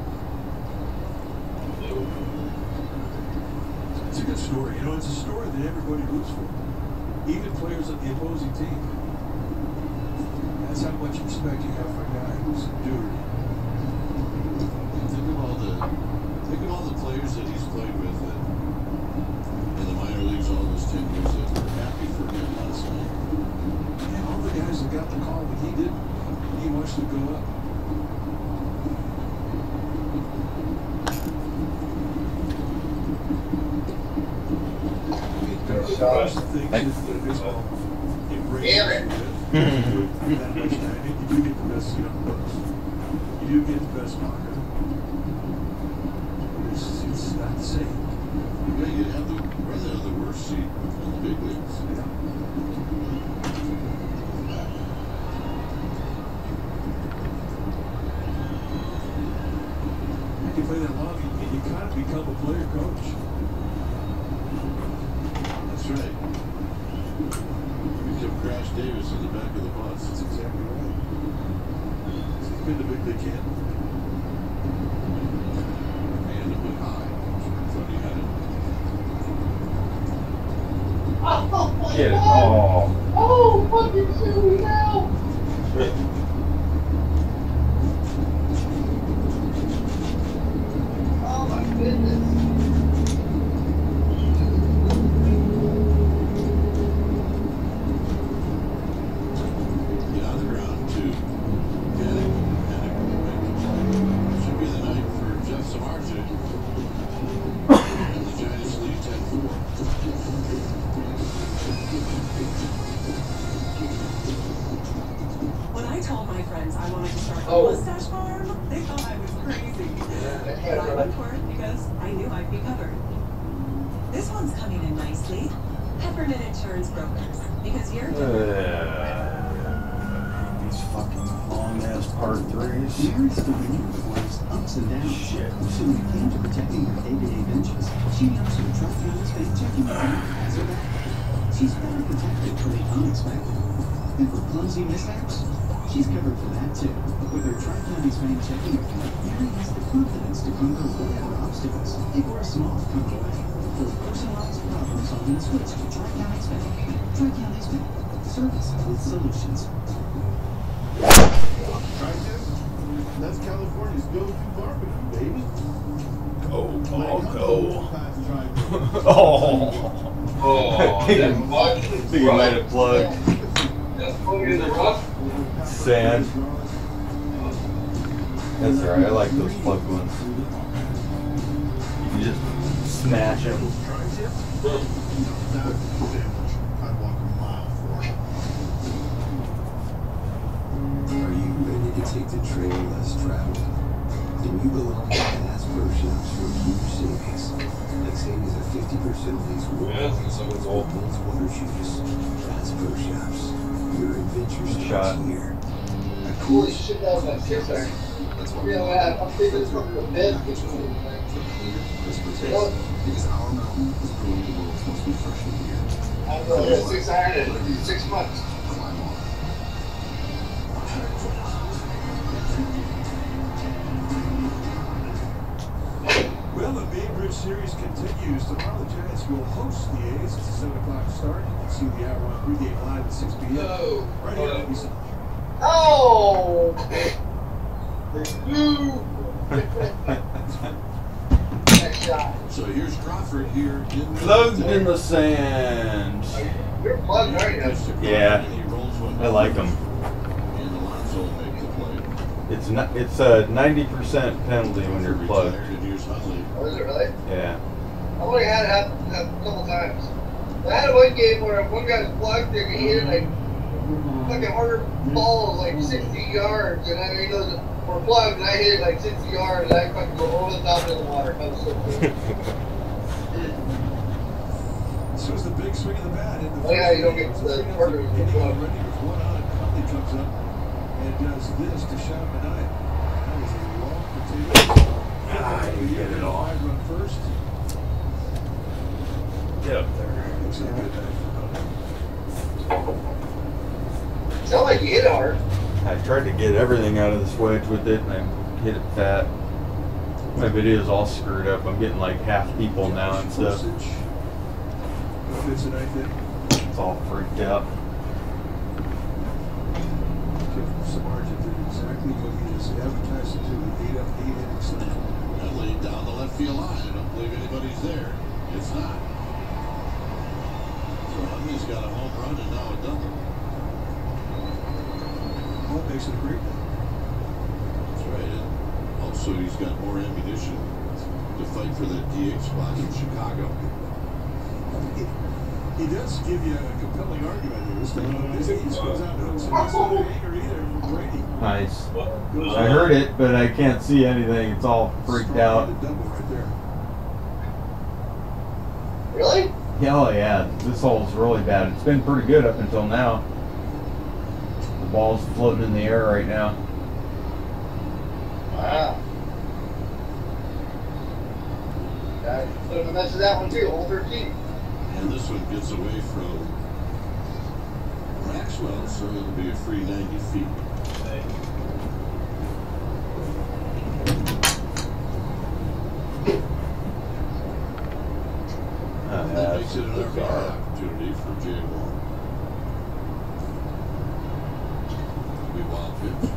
It's a good story. You know, it's a story that everybody roots for. Even players on the opposing team. That's how much respect you have for a guy who's endured. Think of all the players that he's played with in the minor shot. Thanks. Damn it. You do get the best seat on the bus. You do get the best marker. It's not the same. Yeah, you have rather have the worst seat in the big leagues. Yeah. You play that long, and you kind of become a player coach. That's right. You become Crash Davis in the back of the bus. That's exactly right. He's been the big league kid. And a bit high. Thought he had it. Oh, my Get it. God. Oh. Oh, fucking shoot me now. Oh, my goodness. Get on the ground, too. Panic. Should be the night for Jeff Samardzich. And the Giants lead 10-4. When I told my friends I wanted to start a mustache farm, they thought I was crazy. But I went for it because I knew I'd be covered. This one's coming in nicely. Peppermint Insurance Brokers. Because you're These fucking long ass part threes. Mary's the winner of life's ups and downs. Shit. So when it came to protecting her day-to-day ventures, she knows her Tri-County's bank checking account has her back. She's better protected from the unexpected. And for clumsy mishaps, she's covered for that too. With her Tri-County's bank checking account, Mary has the confidence to conquer whatever obstacles, big or small, come her way. For personalized problem solving, switch to Tri-County's bank. Tri-County's bank. Service with solutions. Tri-Tip? That's California's go-to barbecue, baby. Go, When it comes to go. past Tri-Tip, Oh. Oh, that mud. I think you might have plugged That's probably in the rough. sand. That's alright, I like those plugged ones. You can just smash them. Tri-Tip? That sandwich, I'd walk a mile for it. Are you ready to take the trail less traveled? Then you belong to Casper Shops for huge savings. Like savings of 50% on these world-class old men's water shoes. Casper Shops. Your adventure starts here. Holy shit, that was my six-pack. That's why You know, I'm thinking it's from the bed. for clear, crisper taste. Because our mountain is brewing the world's most refreshing beer. I don't know, I got 6 iron in 6 months. Climb on. Well, the Bainbridge series continues. Tomorrow the Giants will host the A's. It's a 7 o'clock start. You can see the hour-long pregame live at 6 p.m. No. Right here on NBC. Oh! There's blue! Next shot. So here's Crawford here in the Plugged in the sand. You're plugged, aren't you? Yeah, And he rolls one. I like them. And Alonso will make the play. It's not. It's a 90% penalty when you're plugged. Retired, and here's Huntley. Oh, is it really? Yeah. I only had it happen a couple times. I had one game where one guy was plugged and he hit it like a harder ball was like 60 yards, and then he goes, we're plugged, and I hit it like 60 yards, and I fucking go over the top of the water. That was so cool. This was the big swing of the bat in the Oh, yeah, you don't get first the inning. partner Inning to go. already with one on. Huntley comes up and does this to Sean Manaea. That was a long potato. You get it all. 5-run first. Get up there. Looks like a good night for Huntley. Sound like you hit it hard. I tried to get everything out of the switch with it, and I hit it fat. My video's all screwed up. I'm getting like half people now and stuff. Fits a night then. It's all freaked out. Samardzich did exactly what he was advertised to do. 8 up, 8 innings. That laid down the left field line. I don't believe anybody's there. It's not. So Huntley's got a home run and now a double. What makes it a great night? That's right. And also, he's got more ammunition to fight for that DH spot in Chicago. He does give you a compelling argument here. This East goes out to so that's not an anger either from Brady. Nice. I heard it, but I can't see anything. It's all freaked out. Double right there. Really? Hell yeah, this hole's really bad. It's been pretty good up until now. The ball's floating in the air right now. Wow. Got put in the mess of that one too, hole 13. And this one gets away from Maxwell, so it'll be a free 90 feet. That makes it an RBI opportunity for Jay Wall. We wild pitch.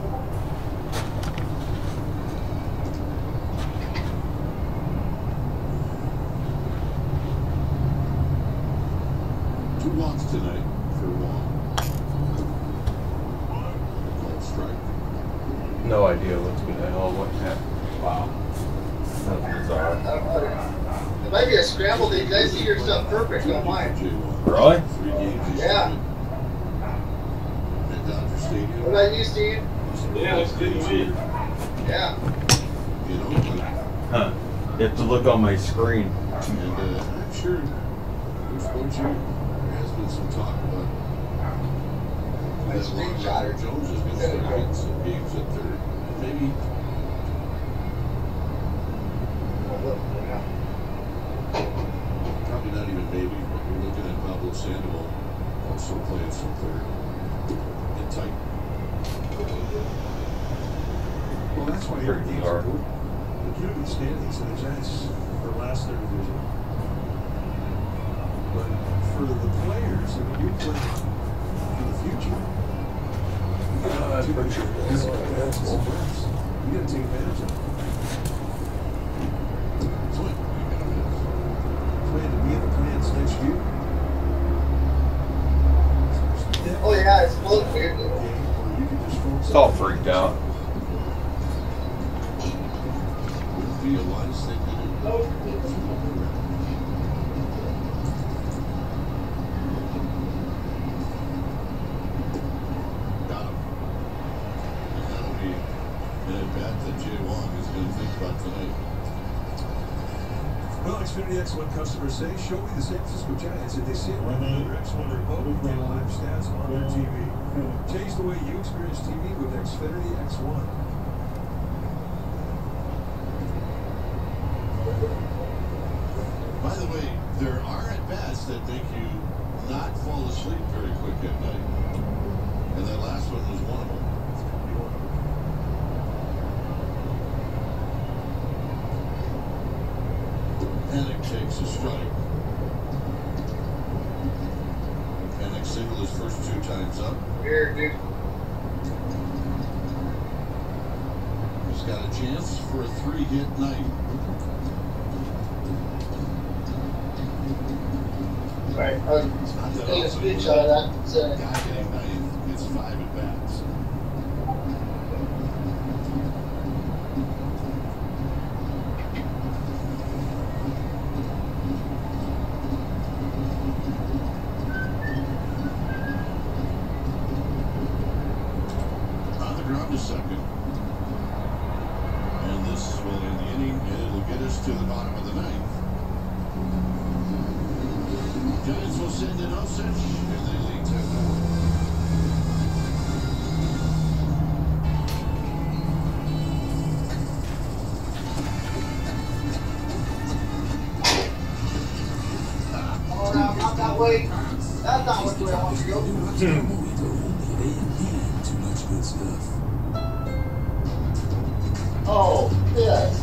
Two walks tonight for Wall. Called strike. No idea what's going to hell what happened. Wow. That's bizarre. It might be a scramble thing. I see your stuff perfect on mine. Really? 3 games he's Yeah. started at Dodger Stadium. What about you, Steve? Yeah, it's good to see. Yeah. You know, but, Huh. You have to look on my screen. and I'm sure Coach Butcher has been some talk about that Roger Jones is going to start getting some games at third. And maybe probably not even maybe, but we're looking at Pablo Sandoval also playing some third. Get tight. Well, that's why your Pretty games hard. are important. Look at the standings and the Giants for last third division. But for the players, I mean, you're playing for the future. You got to take advantage of it. Plan to be in the plans next year. Oh yeah, it's floating weird. Or you can just focus It's all freaked out. Would be a wise thing to do. Got him. And that'll be an at-bat that Jay Wong is going to think about tonight. Well, Xfinity X1 customers say, show me the San Francisco Giants if they see it right on their X1 remote and live stats on their TV. Change the way you experience TV with Xfinity X1. By the way, there are at-bats that make you not fall asleep very quick at night. And that last one was one of them. Hennick takes a strike. Hennick singled his first 2 times up. Weird, dude. He's got a chance for a 3-hit night. Right. I was taking a screenshot of that. So, Guy getting 9th gets 5 at-bats. On the ground to second. And this will end the inning, and it'll get us to the bottom of the 9th. Giants will send in Osich, and they lead 10-0. oh no, not that way. That's not which way I want to go. Oh, yes.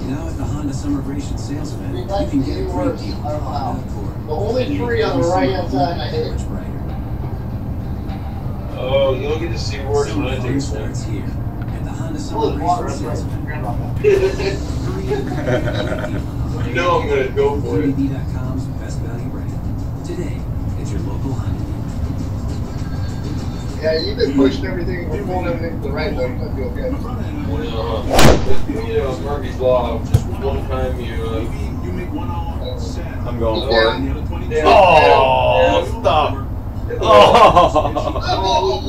Now at the Honda Celebration sales event, you That's can get a even great worse. deal I on don't know how. Honda Accord. The only 3 on the right hand side, I hit it. Much brighter. Oh, you don't get to see words when I Summer take fun a starts here at the Honda Oh, the water. Celebration That's right. sales event. Forget about that. You know I'm gonna go for it. LED.com's best value brand. Today, at your local Honda dealer. Yeah, you've been pushing everything, we're pulling everything to the right, though. I feel good. You know, Murphy's Law, just one time you I'm going for it. Yeah. Oh, stop. Oh,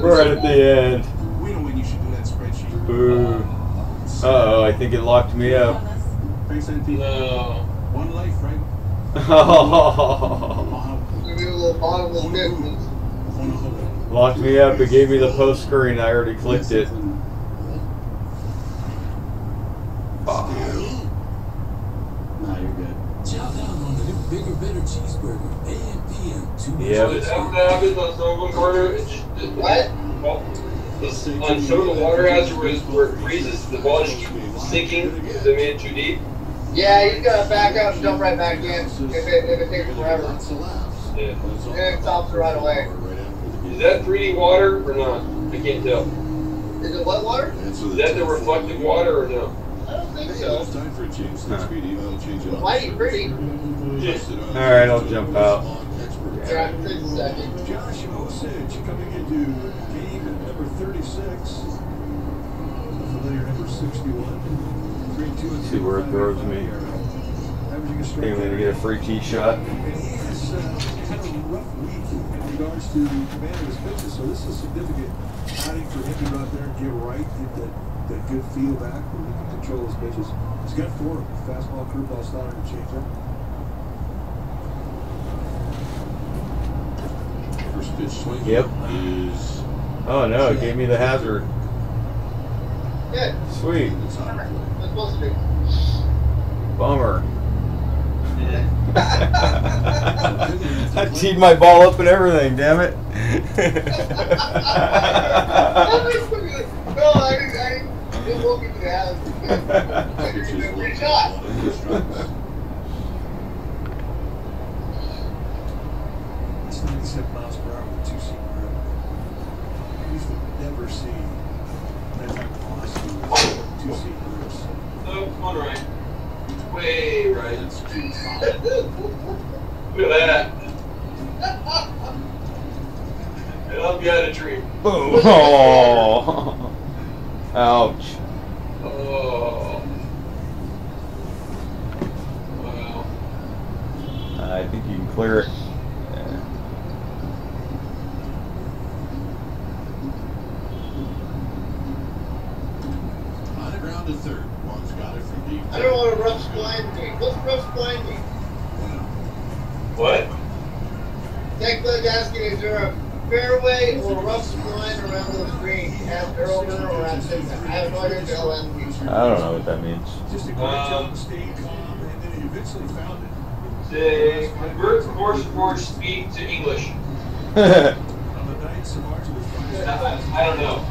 right at the end. We know when you should do that spreadsheet. Boo. Uh-oh, I think it locked me up. Thanks, NP. No. One life, right? Give you a little bottomless pit. Locked me up. It gave me the post screen. I already clicked it. Now you're good. Chow down on the new bigger, better cheeseburger. A&P and 2 Yep. Is that what happens on some of them, Carter? What? On some of the water hazards where it freezes, the ball just keeps sinking because they made it too deep. Yeah, you gotta back up and jump right back in if it takes forever. Yeah. And it stops it right away. Is that 3D water or not? I can't tell. Is it what water? Is that the reflective water or no? I don't think so. It's time for a change. Next Speedy, that'll change it up. Mighty pretty. Alright, I'll jump out. Yeah, 6 seconds. Josh Osage coming into game number 36. Familiar number 61. 3, 2, and See where it throws me. Maybe I'm gonna get a free tee shot. And he has had a rough week in regards to command of his pitches, so this is significant outing for him to go out there and get right, get that good feel back where he can control his pitches. He's got 4: fastball, curveball, slider, and changeup. First pitch swing Yep. is Oh no, it gave me the hazard. Good. Sweet. it's out of play. That's supposed to be. Bummer. I teed my ball up and everything, damn it. No, I didn't look into the house. Free shot. It's 97 miles per hour with 2-seat grip. We've never seen that type of velocity with 2-seat grips. Oh, one right. Way right. It's too far. Look at that. And I'll be out of tree. Boom. Oh. Ouch. Oh. Wow. I think you can clear it. On the ground to third. One's got it from deep. I don't want a rough spline mean. What's rough spline mean? What? Technically asking, is there a fairway or a rough spline around the screen? At Earlman or at Simpson? I have no idea what the LM means. I don't know what that means. Just a great job of staying calm, and then he eventually found it. Say, convert course for speak to English. On the nights of March with I don't know.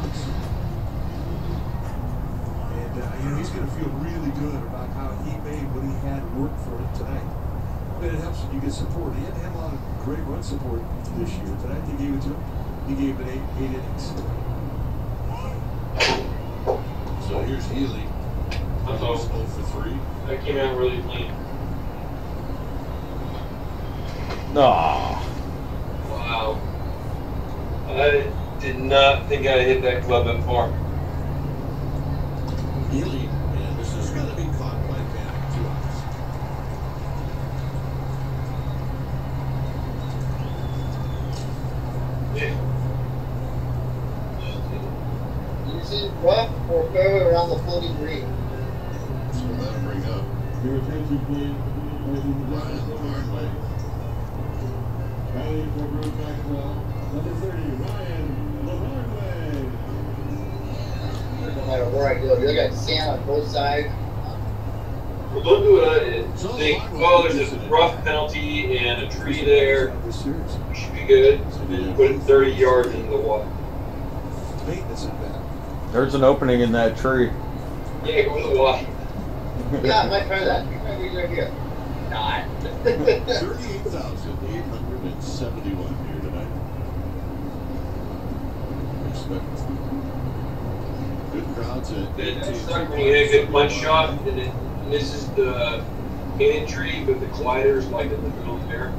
And he's going to feel really good about how he made what he had work for him tonight. But it helps when you get support. He hadn't had a lot of great run support this year. Tonight they gave it to him. He gave it 8 innings. So here's Healy. Uh-oh. He's 0 for 3. That came out really clean. Aw. Wow. I did not think I'd hit that club that far. Healy, and this is going to be caught by Cam. 2 outs. Yeah. Is it rough or fairway around the floating green? So that'll bring up Your attention, please. Ryan Barnway. Batting for Bruce Maxwell. Number 30, Ryan Lavarnway. No matter where I go, I got sand on both sides. Well, don't do what I did. Think, oh, there's a rough penalty and a tree there. This series. We should be good. Put it 30 yards into the water. Maintenance at that. There's an opening in that tree. Yeah, go to the water. Yeah, I might try that. You might be a good idea. Not. 38,871 here tonight. Respect. Good crowds at It's like when you hit a good punch shot and it misses the painted tree, but the collider's like in the middle there.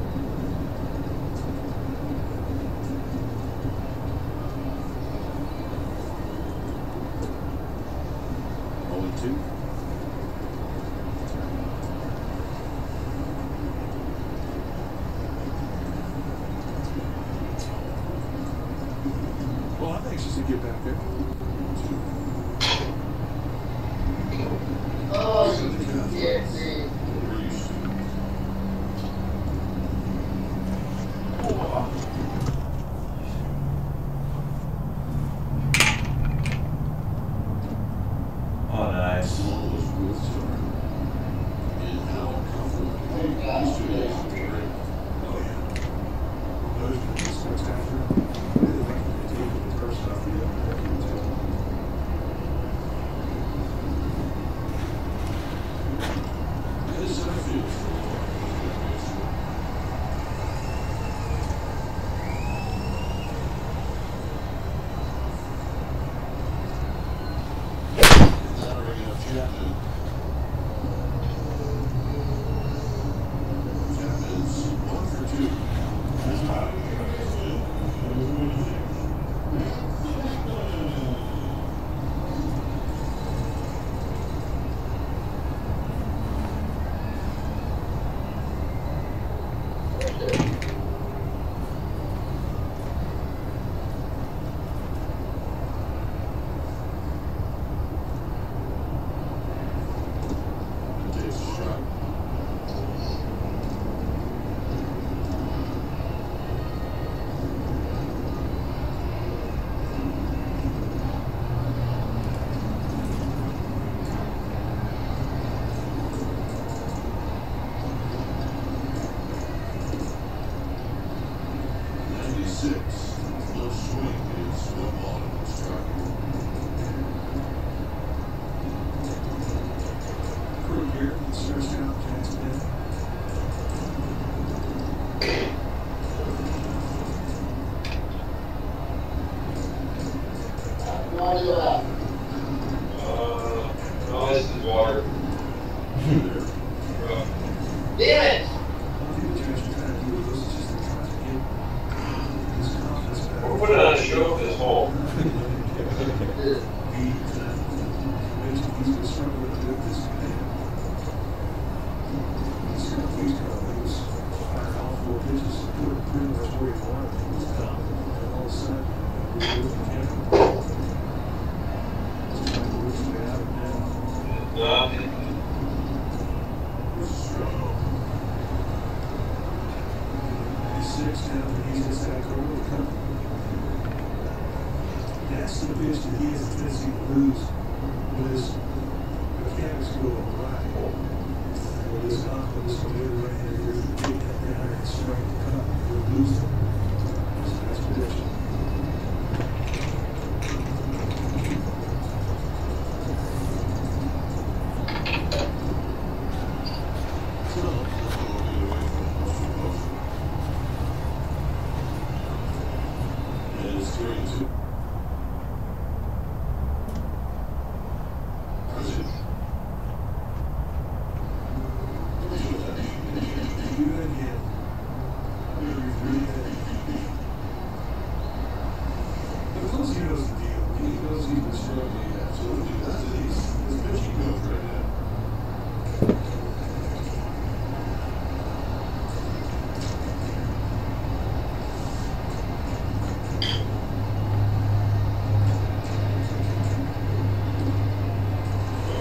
Nice. smallest growth start. And how comfortable these 2 days are great. Oh, yeah. Those are just spectacular. Really like the tape of the first off the other too. This is how it feels. That'll bring up Chapman. Chapman's 1 for 2. That's hot. Takes a shot. No swing is no ball in the strike. Crew here, stretched out, Jackson in. No, this is water. Damn it! I think what Jackson trying to do with this is just they're trying to get his confidence back. We're putting on a show for this hole. He's been struggling to do this command. He's got these problems. Fired all 4 pitches, put it pretty much where he wanted it. He was dominant. And all of a sudden, we're doing it again. He's trying to work his way out of it now. Six down, and he's just got to go really cut. That's the pitch that he has a tendency to lose with his mechanics go awry. With his confidence on the other right hand, you're getting that down and strike the cut. You'll lose it. So that's pitch. And it's 3-2. Do that again. You're really good. But close, he knows the deal. He knows he's been struggling. Absolutely. That's it. His pitching coach right now.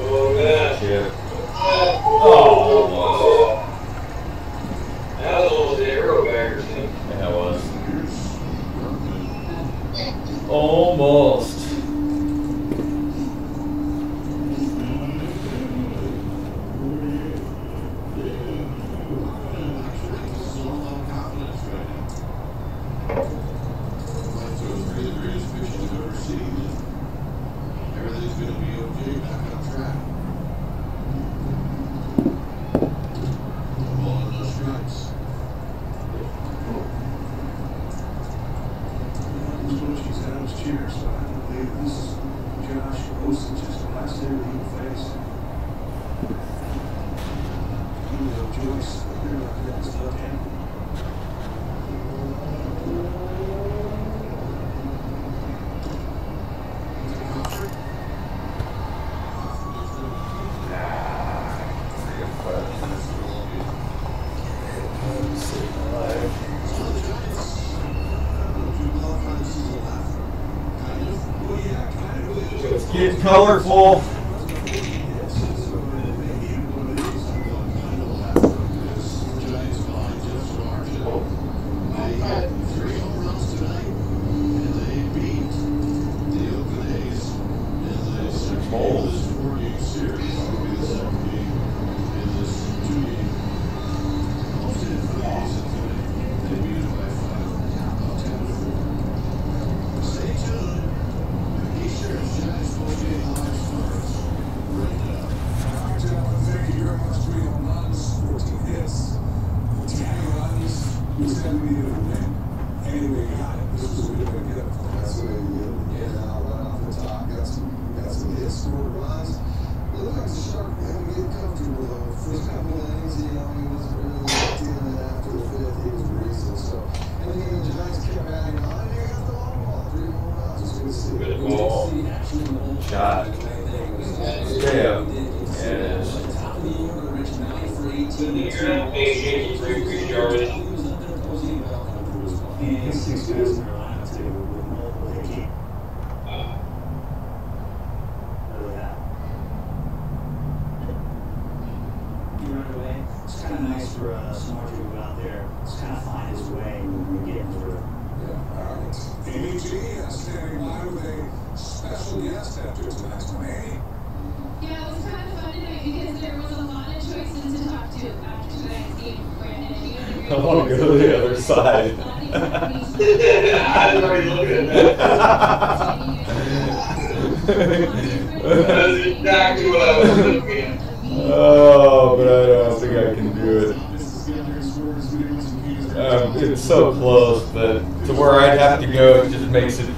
Oh, man. Shit. Oh. That was a little arrow bagger thing. Yeah, it was. Almost. Everything's going to be okay, back on track. No ball and no strikes. This coach, he's out of his chair, so I don't believe this is Josh Osich's last year he will face. Julio Joyce, they're like that, it's left hand. It's getting colorful. Series, probably the second game in this 2-game. Hosted in 5 days of play. They beat it by 5, 10-4. Stay tuned. Be sure to chat OGT Live first. Right now. All right, gentlemen, thank you very much for your runs, 14 hits, 10 runs. Who's going to be able to win? Anyway, you got it. This is the way to get it. That's the way you get it. Yeah, now right off the top, got some hits, scored runs. It looked like the Shark had to get comfortable though. First couple of innings, he wasn't really dealing after the fifth. He was breezing. So, and then the Giants kept adding on. And they got the long ball, 3 more runs. It's good to see. Good ball. Shot. Yeah. Yes. And 6 guys in their lineup today with multiple hit keep. Look at that. You run away. It's kind of nice for Smart to go out there. Just kind of find his way when we get into it. Yeah, all right. JNPG standing by with a special guest after tonight's game. Yeah, it was kind of fun tonight because there was a lot of choices to talk to after tonight's game, Brandon. And you agree? I want to go to the other side. I was already looking at that. That's exactly what I was looking at. Oh, but I don't think I can do it. It's so close, but to where I'd have to go, it just makes it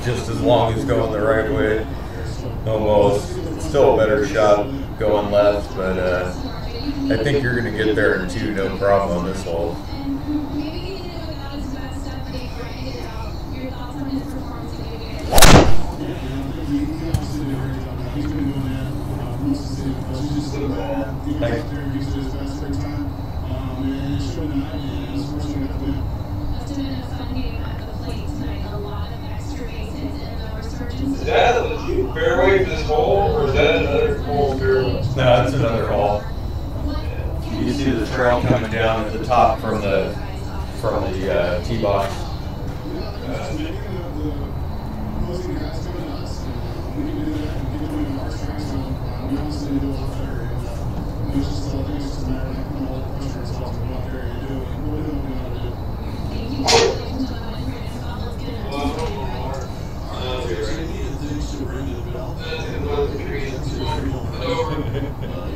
just as long as going the right way. Almost. Still a better shot going left, but I think you're going to get there in 2, no problem on this hole. Is that a legit fairway for this hole, or is that another hole fairway? No, that's another hole. You can see the trail coming down at the top from the tee box.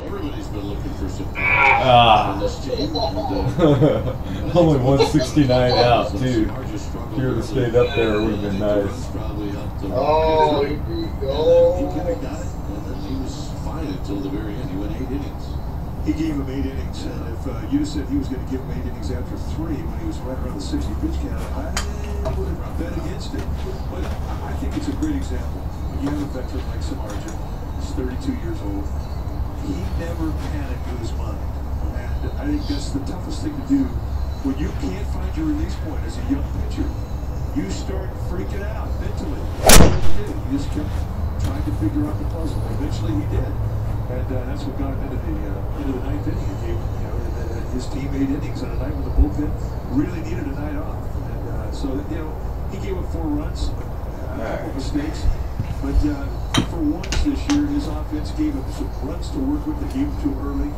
Everybody's been looking for some Ah. Only 169 out, too. If you would have stayed up there, it would have been nice. Oh, He kind of got it, and then he was fine until the very end. He went 8 innings. He gave him 8 innings, and if you said he was going to give him 8 innings after 3 when he was right around the 60 pitch count, I would have bet against it. But I think it's a great example. When you have a veteran like Samardzija, he's 32 years old, he never panicked with his mind. And I think that's the toughest thing to do. When you can't find your release point as a young pitcher, you start freaking out mentally. He just kept trying to figure out the puzzle. Eventually he did. And that's what got him into the 9th inning. It gave, his team 8 innings on a night when the bullpen really needed a night off. And so, he gave up 4 runs, a couple mistakes. But for once this year, his offense gave him some runs to work with. They gave him to him early.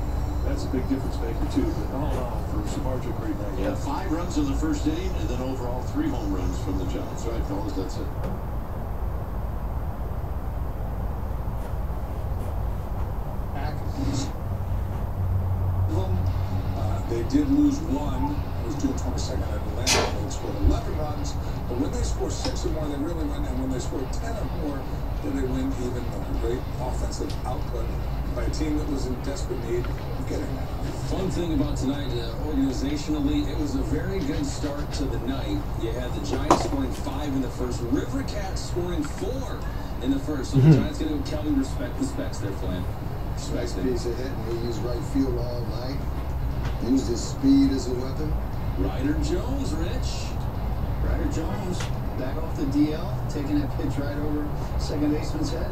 That's a big difference maker, too. But all in all, for Samardzija, great night. Yeah, 5 runs in the first inning, and then overall 3 home runs from the Giants. Right, fellas, that's it. They did lose 1. It was June 22nd at Atlanta. They scored 11 runs. But when they score 6 or more, they really win. And when they score 10 or more, then they win even more. Great offensive output by a team that was in desperate need of getting that. Fun thing about tonight, organizationally, it was a very good start to the night. You had the Giants scoring 5 in the first, River Cats scoring 4 in the first. So the Giants going to Kelly respect the specs there, Flan. Nice piece of hitting. He used right field all night. Used his speed as a weapon. Ryder Jones, Rich. Ryder Jones back off the DL, taking that pitch right over second baseman's head.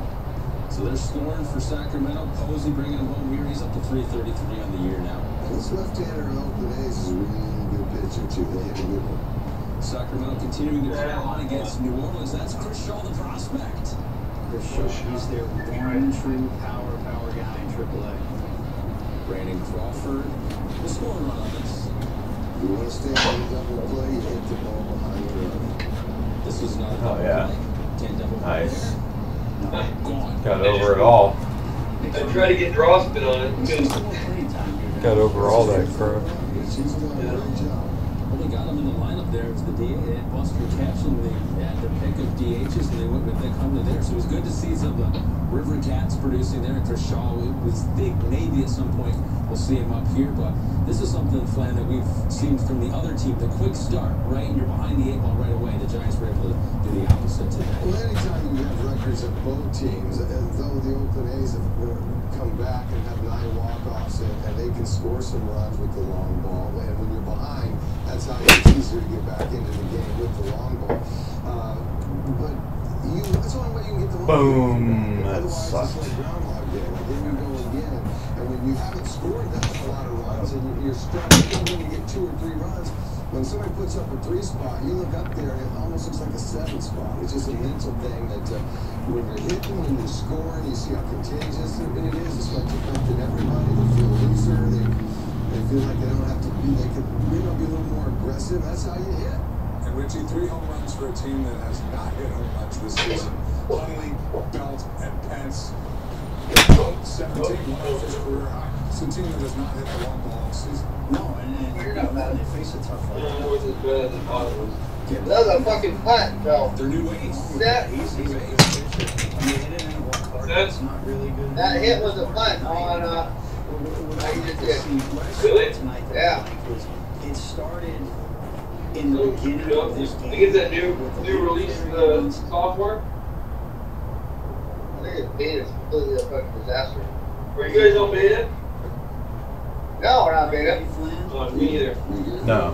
So they're scoring for Sacramento. Posey bringing him home here. He's up to 333 on the year now. This left-hander in Oakland A's is a really good pitcher, too. They hit a good one. Sacramento continuing to come on against New Orleans. That's Chris Shaw, the prospect. Chris Shaw, he's their one true power guy. play. Brandon Crawford will score a run on this. You want to stay on the double play, hit the ball behind the arm. This was not a Oh, double yeah. play. 10 double play Nice. there. Gone. Got over it all. I tried to get draw spin on it. Got over all that crap. She's doing a great job. Well, they got him in the lineup there. It was the DH and Buster catch, and they had the pick of DHs, and they went with Nick Humley there. So it was good to see some of the River Cats producing there. And Chris Shaw, it was big. Maybe at some point we'll see him up here, but this is something, Flan, that we've seen from the other team. The quick start, right? And you're behind the 8 ball right away. The Giants were able to do the opposite today. Well, anytime you have records of both teams, and though the Oakland A's have come back and have 9 walk-offs, and they can score some runs with the long ball, and when you're behind, that's how it's easier to get back into the game with the long ball. But that's the only way you can get the long ball. Boom. That Otherwise, sucked. it's like Groundhog Day. Like, here we go again. And when you haven't scored that a lot of runs, and you're struggling when you get 2 or 3 runs, when somebody puts up a 3 spot, you look up there and it almost looks like a 7 spot. It's just a mental thing that when you're hitting, when you're scoring, you see how contagious it is. It's like affecting everybody. They feel looser. They feel like they don't have to be. They could be a little more aggressive. That's how you hit. And Richie, 3 home runs for a team that has not hit home runs this season. Hunley, Belt, and Pence. 17, one of his career high. It's a team that has not hit a long ball all season. No, and when they face a tough fight. That was a fucking punt, Phil. Their new ace. That, He's a good pitcher. I mean, it didn't walk hard. That's not really good. that hit was a punt on, What I you did just see, did. what I saw tonight that Yeah. I liked was it started in the beginning of this I game. think it's that new release software. I think it's beta is completely a fucking disaster. Were you guys on beta? No, we're not beta. Oh, me either. No.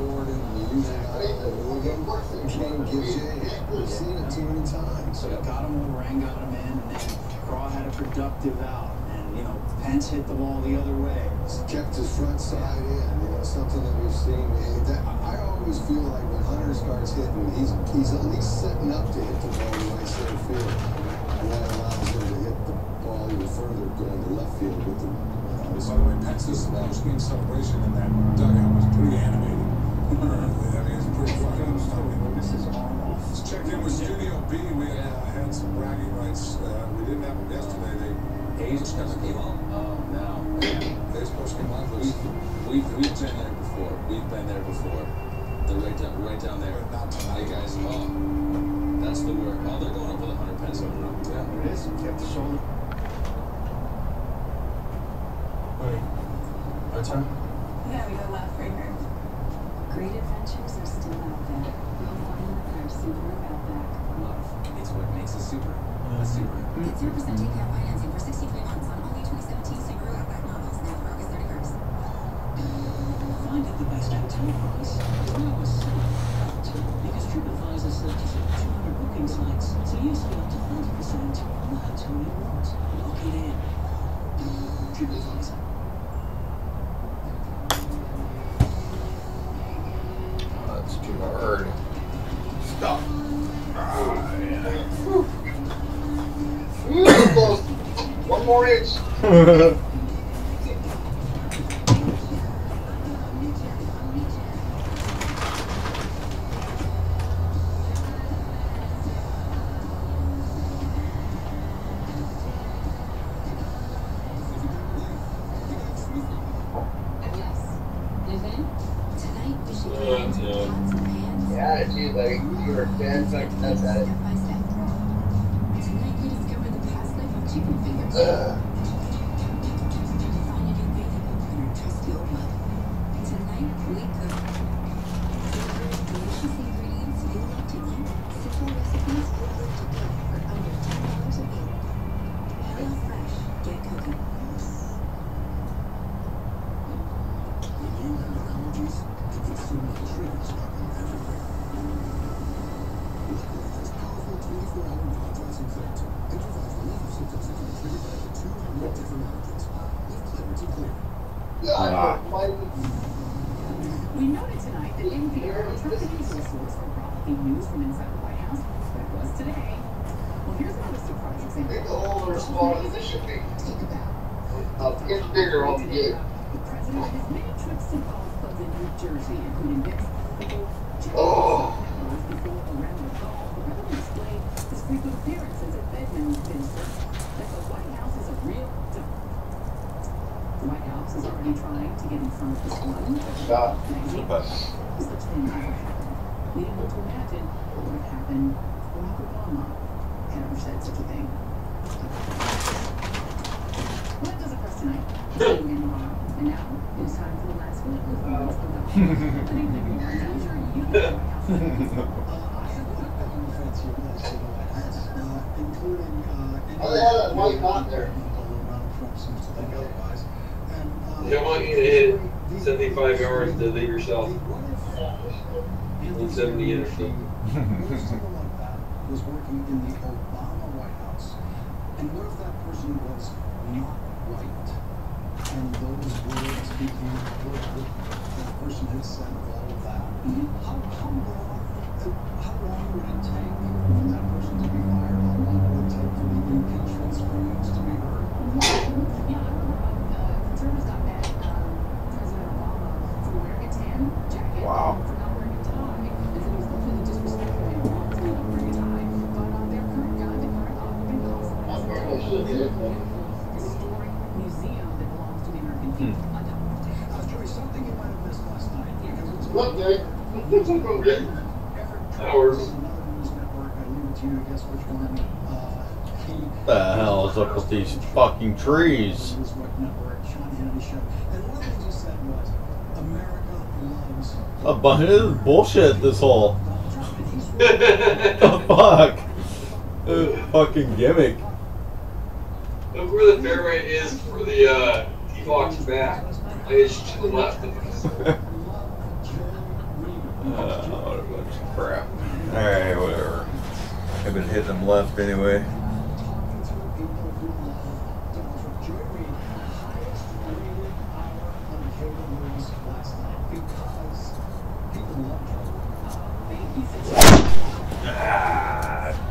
Game gives you a hit. We've seen it too many times. So got him over and got him in, and then Craw had a productive out. And, you know, Pence hit the ball the other way. He's kept his front side in, something that we've seen. I always feel like when Hunter starts hitting, he's at least setting up to hit the ball in right center field. And that allows him to hit the ball even further going to left field with the... By the way, Pence's post-game celebration in that dugout was pretty animated. I mean, it's pretty funny. Let's check in with Studio B. We had some bragging rights. We didn't have them yesterday. A's never came on. Oh, no. A's post-game live was... We've been there before. We've been there before. They're right down there. Not tonight. Hey, guys. Oh, that's the word. Oh, they're going up with 100 pence over them. Yeah, there it is. Kept the shoulder. Our turn? Yeah, we got left right here. Great adventures are still out there. You'll find them in our Subaru Outback. Love. It's what makes a super. A super. Get 0% APR financing for 63 months on all new 2017 Subaru Outback models now through August 31st. Find it the best hotel price. Now a safe factor. Because TripAdvisor searches over 200 booking sites, so you save up to 30% on the hotel you want. Lock it in. TripAdvisor. That's too hard. Stop. Ooh, close. One more inch. Tonight we should get into pots and pans. Yeah, geez, like you were 10 seconds at it. Step by step. Tonight we discover the past life of chicken fingers. Find a new way that we put our trusty old mug. Tonight we cook. Delicious ingredients you love to eat. Simple recipes you love to cook for under $10 a week. Real fresh. Get cooking. When you have allergies, you can feel the triggers popping everywhere. Luckily, there's powerful 24-hour non-drowsy claritin. It provides relief of symptoms that can be triggered by up to 200 different allergens. Leave clarity clear. We noted tonight that NPR is not the usual source for prophecy news from inside the White House. That was today. Well, here's another surprise example. Take the whole response. This should be. Take a bow. Get bigger on the The president has many trips to golf clubs in New Jersey, including Dick's Oh. before a round of golf. The president displayed his frequent appearances at Bedmin's been said that the White House is a real dump. The White House is already trying to get in front of this one. Magazine. Such thing never happened. Leading them to imagine what would have happened if Barack Obama had ever said such a thing. Well, that does it for us tonight. See you again tomorrow. And now it's time for the last minute with Lawrence O'Donnell. Good evening, everyone. I'm sure you know the White House. I have not been on the fence here as to the White House, including How the hell that White got there? although Donald Trump seems to think otherwise. And They don't want you to hit 75 yards to leave yourself. 170 in or something. What if someone like that was working in the Obama White House? And what if that person was not right? And those words became public, that person had said all of that. How long would it take for that person to be fired? How long would it take for the impeachment screams to be heard? Yeah, I remember conservatives got mad at President Obama for wearing a tan jacket, Wow. for not wearing a tie, and said he was completely disrespectful and wrong for not wearing a tie. But their current guy, the current Republican House, historic museum that belongs to the American people. Joey, something you might have missed last night. Because it was Look, Dave. That works. another news network. I leave it to you to guess which one. What the hell is up with these fucking trees? News network, Sean Hannity show. And one of the things he said was, America loves A bunch of bullshit, this whole. The fuck? Fucking gimmick. Look where the fairway is for the tee box back. Like it's to the left of us. What a bunch of crap. Alright, whatever. I've been hitting them left anyway.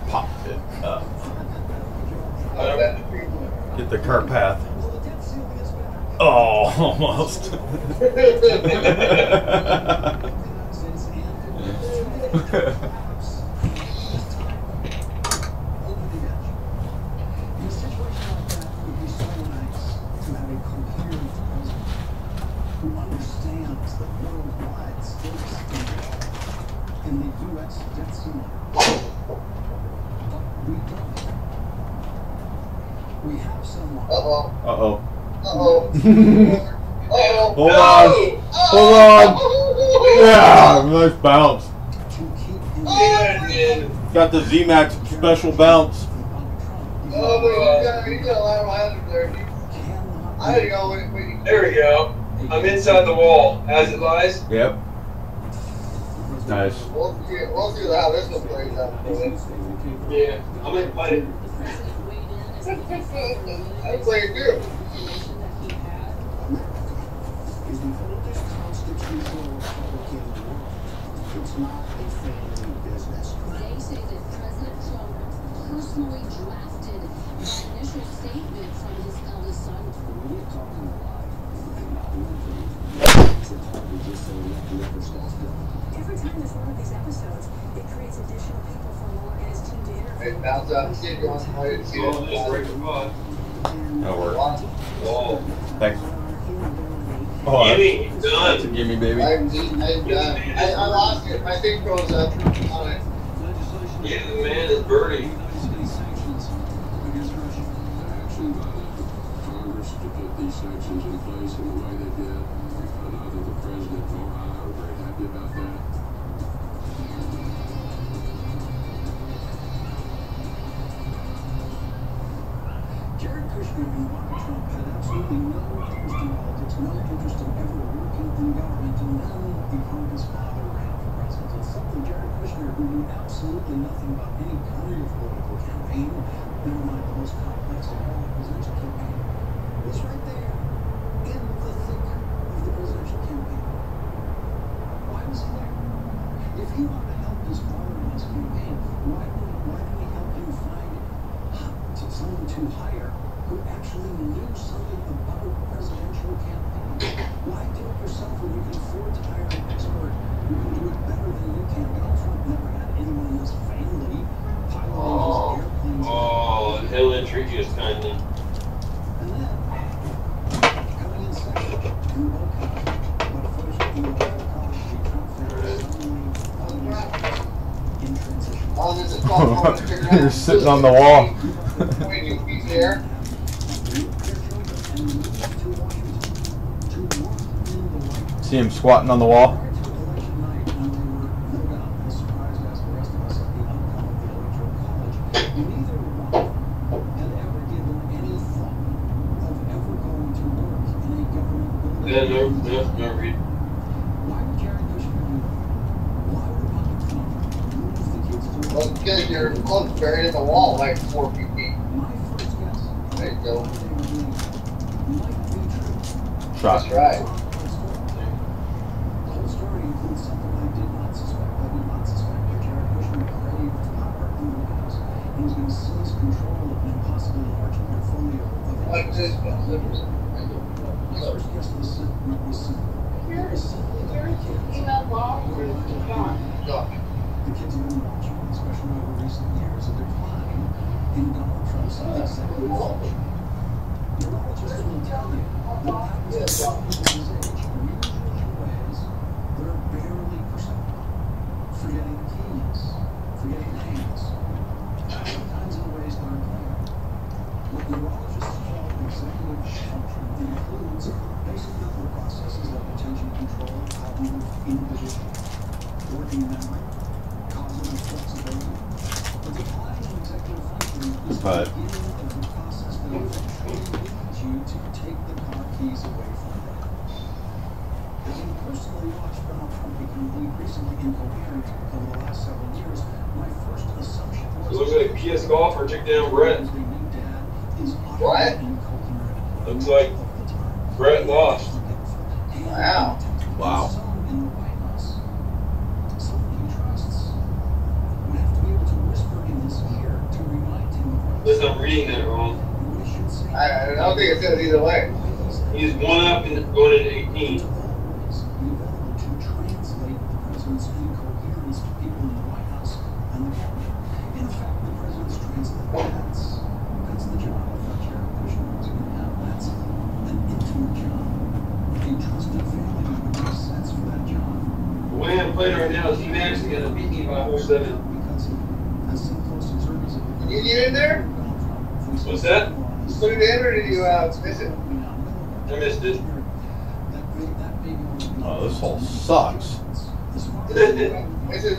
Popped it up. Get the cart path. Oh, almost. Uh-oh. Hold on. Hold on. Yeah, nice bounce. Got the Z-Max special bounce. Oh, but you got a lateral hazard there. I had to go when There we go. I'm inside the wall. As it lies. Yep. Nice. We'll see how this one plays out. Yeah. I'm gonna fight it. I play it too. Is the oldest constitutional republic in the world. It's not a family business. They say that President Trump personally drafted the initial statement from his eldest son. We're talking a lot and not one thing. It's hard to just say let the other stuff go. Every time there's one of these episodes, it creates additional people for Laura and his team to interview. Hey, bounce out. See it going right. See Oh, just it. break the pod. That'll work. Oh. Thanks. Oh, Gimme, that's done. a gimme, baby. I lost it. My thing froze up on it. Yeah, the man is Birdie. Action by the Congress to put these sanctions in place in the way they did. Neither the president nor I are very happy about that. Jared Kushner and Ivanka Trump had absolutely no interest in politics, no interest in ever working in government, and then Ivanka's father ran for president. It's something Jared Kushner, who knew absolutely nothing about any kind of political campaign, never mind the most complex of all presidential campaign, was right there in the thick of the presidential campaign. Why was he there? If he wanted to help his father in his campaign, why didn't he help him find someone to hire who actually knew something about You're sitting on the wall. 22 feet there. See him squatting on the wall? Yeah, no read. Well, because your clothes buried in the wall like 4 feet deep. There you go. Shot. That's right. Like this, The kids have been watching, especially over recent years, a decline in Donald Trump's executive function. Neurologists will tell you that happens to some people his age, usually in ways that are barely perceptible. Forgetting keys, forgetting names, sometimes in ways that are clear. What neurologists call executive function includes basic mental processes like attention control, cognitive inhibition, working memory, cognitive flexibility. The decline in executive function is the beginning of the process that eventually leads you to take the car keys away from them. Having personally watched Donald Trump become increasingly incoherent over the last several years, my first assumption was... It looks like PS Golfer took down Brett. What? Looks like Brett lost. Wow. Wow. Listen, I'm reading that wrong. I don't think it says either way. He's 1 up and going into 18. The way I'm playing right now is Max is going to beat me by a whole 7. Did you get in there? What's that? You put it in or did you miss it? I missed it. Oh, this hole sucks. This is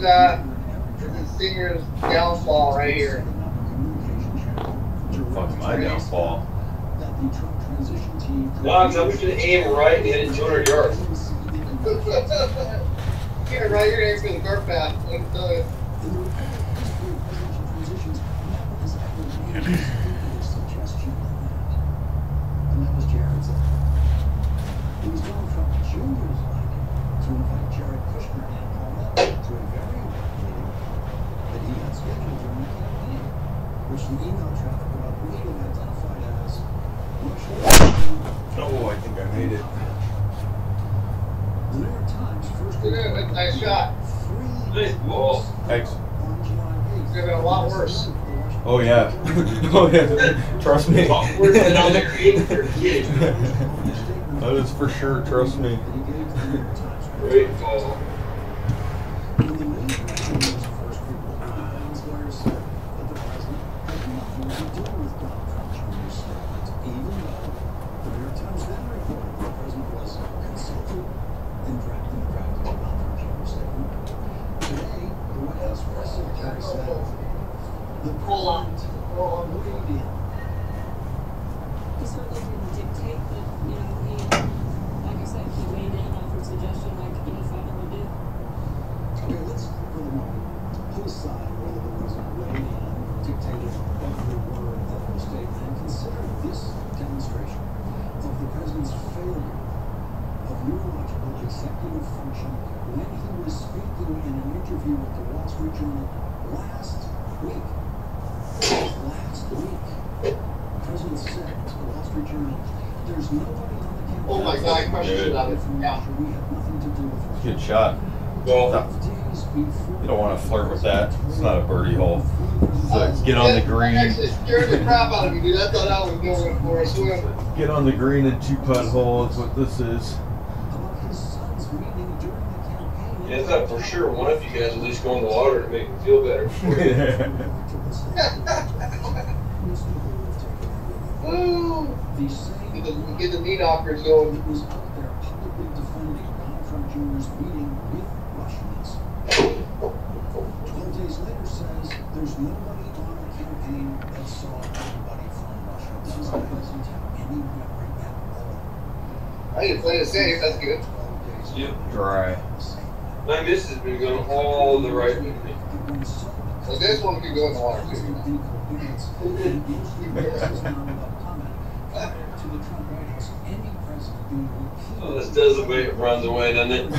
Singer's downfall right here. Fuck my downfall. Knox, I'm just going to aim right and hit it 200 yards. Here, right here, aim for the car path. Let me tell you. And that was Jared's idea. It was Donald Trump Jr.'s idea to invite Jared Kushner and Paul to a very important meeting that he had scheduled during the campaign, which the email traffic about Kushner identified as Russia. Oh, I think I made it. The New York Times first reported nice shot. Nice ball. Thanks. It's gonna be a lot worse. Oh yeah. Oh yeah. Trust me. Worse than on the creator kid. That is for sure. Trust me. Great ball. He certainly didn't dictate, but, you know, he, like I said, he weighed in, offered suggestion like any father would do. Okay, let's, for the moment, put aside whether the president weighed in or dictated every word of the statement and consider this demonstration of the president's failure of neurological executive function when he was speaking in an interview with the Wall Street Journal last week. Last week. The president said to the Wall Street Journal, there's nobody on the campaign. Oh my God, I crushed it out of it. Yeah. We have nothing to do with it. Good shot. Well, you don't want to flirt with that. It's not a birdie hole. So get on the green. Actually scared the crap out of me, dude. I thought I was going for a swim. Get on the green and 2-putt hole is what this is. Yeah, I thought for sure one of you guys at least go in the water to make me feel better. Woo! Get the knee knockers going. It was out there publicly defending Donald Trump Jr.'s meeting with Russians. 12 days later says there's nobody on the campaign that saw anybody from Russia. Does the president have any memory at all? I can play it safe, that's good. Yep. Dry. My missus has been going all the right with me. So this one could go in the water too. Oh, this does the way it runs away, doesn't it?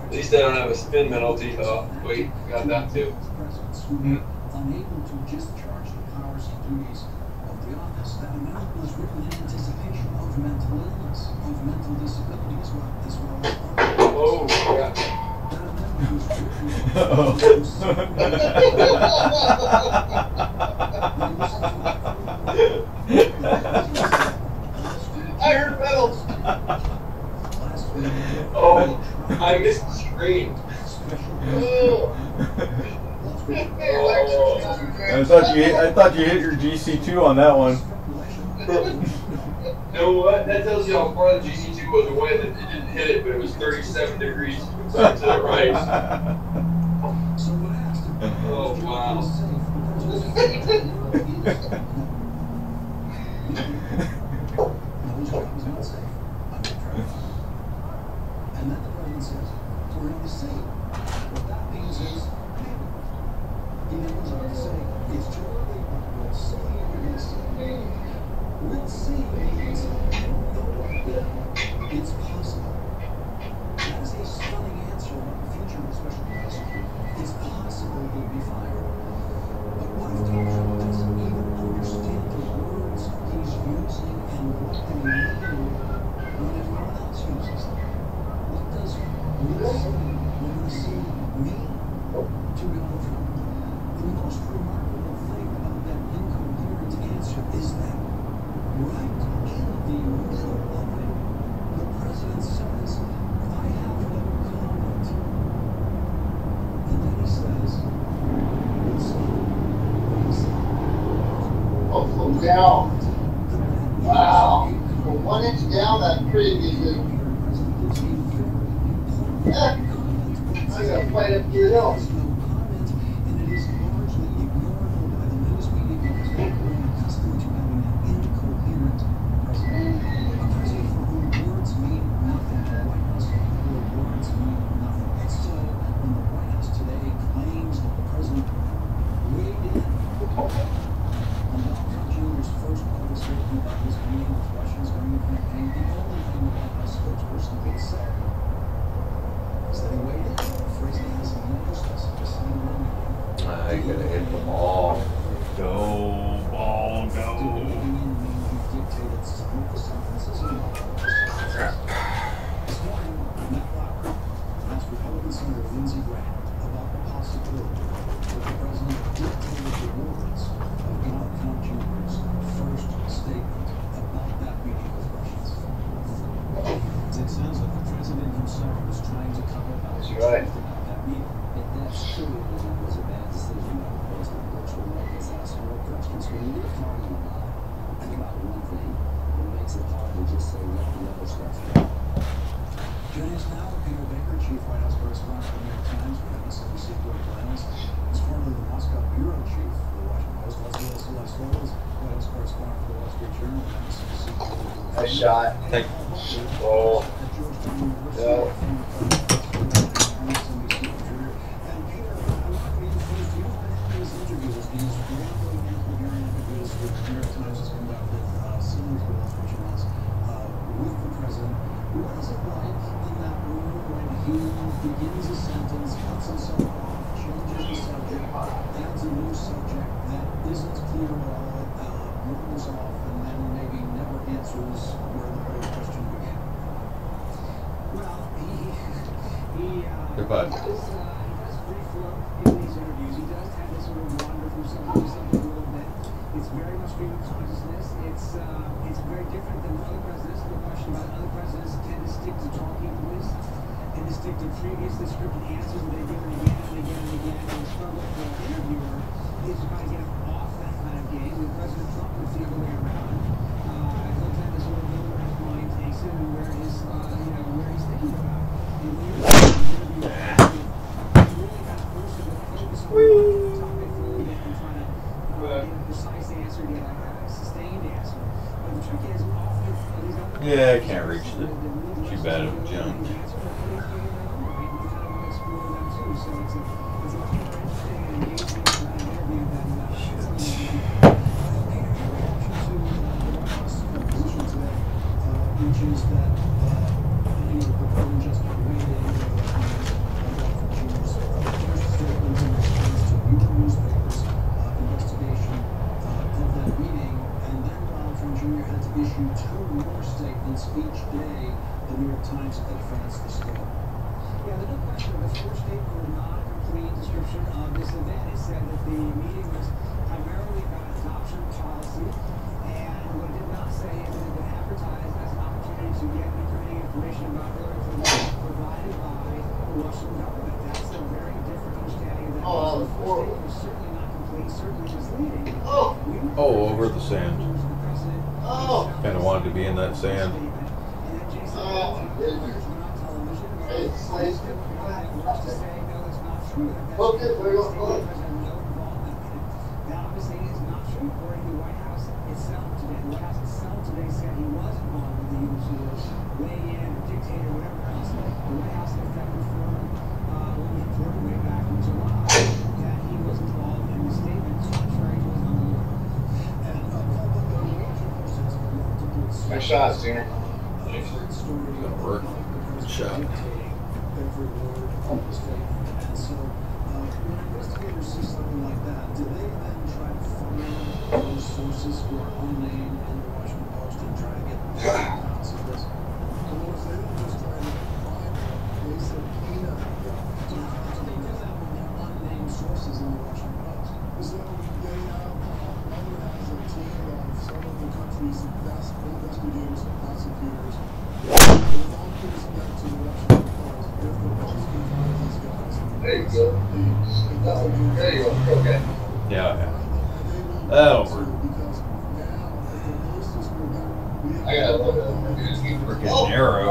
At least I don't have a spin penalty. Oh, wait, got that too. Unable to discharge the powers and duties of the office. That amendment was written in anticipation of mental illness, of mental disability as well as Oh, yeah. that amendment was I heard pedals. Oh, I missed the screen. I thought you hit your GC2 on that one. You know what? That tells you how far the GC2 was away. That it didn't hit it, but it was 37 degrees to the right. Oh, wow. And then the president says, we're going to see. What that means is, he then goes on to say, it's too early, but we'll see, we're going to see. We'll see means, no way. It's possible. That is a stunning answer about the future of the special prosecutor. It's possible he'll be fired. But what if Donald Trump doesn't even understand the words he's using and what they mean when everyone else uses them? What does we'll see mean to Donald Trump? The most remarkable thing about that incoherent answer is that right in the middle of it, the president says, I have no comment. And then he says, we'll see. Oh, slow down. Wow. For 1 inch down, that's pretty good. I gotta fight up your hill. I gotta hit the ball. Go, ball, go. Crap. This morning, Matt Lauer asked Republican Senator Lindsey Graham about the possibility that the president dictated the words of Donald Trump Jr.'s first statement about that meeting with Russians. It sounds like the president himself was trying to cover up That's right. about that meeting. If that's true, then it was a bad decision based on virtual White House more questions. When you're talking about, think about one thing, it makes it hard to just say let the other stuff go. Joining us now, Peter Baker, Chief White House Correspondent for the New York Times, with MSNBC political analyst. He's formerly the Moscow Bureau Chief for the Washington Post. Let's go to Celeste Holmes, White House Correspondent for the Wall Street Journal, and MSNBC political analyst. Nice shot. Thank Oh. Yeah. Begins a sentence, cuts himself off, changes the subject, adds a new subject that isn't clear at all, moves off, and then maybe never answers where the whole question began. Well, Goodbye. he does free flow in these interviews. He does have this sort of wander from subject to subject a little bit. It's very much stream of consciousness. It's very different than other presidents. No question about it. Other presidents tend to stick to talking points and to stick to previously scripted answers that they've given again and again and again. And the struggle for an interviewer is to kind of get off that kind of game. With President Trump, it's the other way around. He'll tend to sort of know where his mind takes him and where his, where he's thinking about. And when you're an interviewer, you really got a person to focus on the topic for a little bit and try to get a precise answer, get a sustained answer. But the trick is often these other Yeah, I can't reach it. Too bad it jumped. So it's a much more interesting and engaging interview than which is that the program just waited statements in response to your newspaper's investigation of that meeting, and then Donald Trump Jr. had to issue 2 more statements each day. The New York Times advanced the story. Yeah, there's no question that the first statement was not a complete description of this event. It said that the meeting was primarily about adoption policy, and what it did not say is that it had been advertised as an opportunity to get incriminating information about earlier information provided by the Russian government. That's a very different understanding of that. The first statement was certainly not complete, certainly misleading. Oh, over the sand. Kind of wanted to be in that sand. That obviously is not true according to the White House itself today. The White House itself today said he was involved with the use of weigh-in or dictate or whatever else. The White House in fact confirmed when we reported way back in July that he was involved in the statement contrary to his own word. Nice shot, Singer. Gonna work. Good shot. Every word of the statement. And so, when investigators see something like that, do they then try to find those sources who are unnamed in the Washington Post and try to get accounts of this? Of course, they don't just try to find them. They subpoena them. So how do they do that when they're unnamed sources in the Washington Post? So they have, Mueller has a team of some of the country's best investigators and prosecutors. With all due respect to the Washington Post, if the Post can find these guys, there you go. There you go. Okay. Yeah. That'll work. I got a Freaking arrow.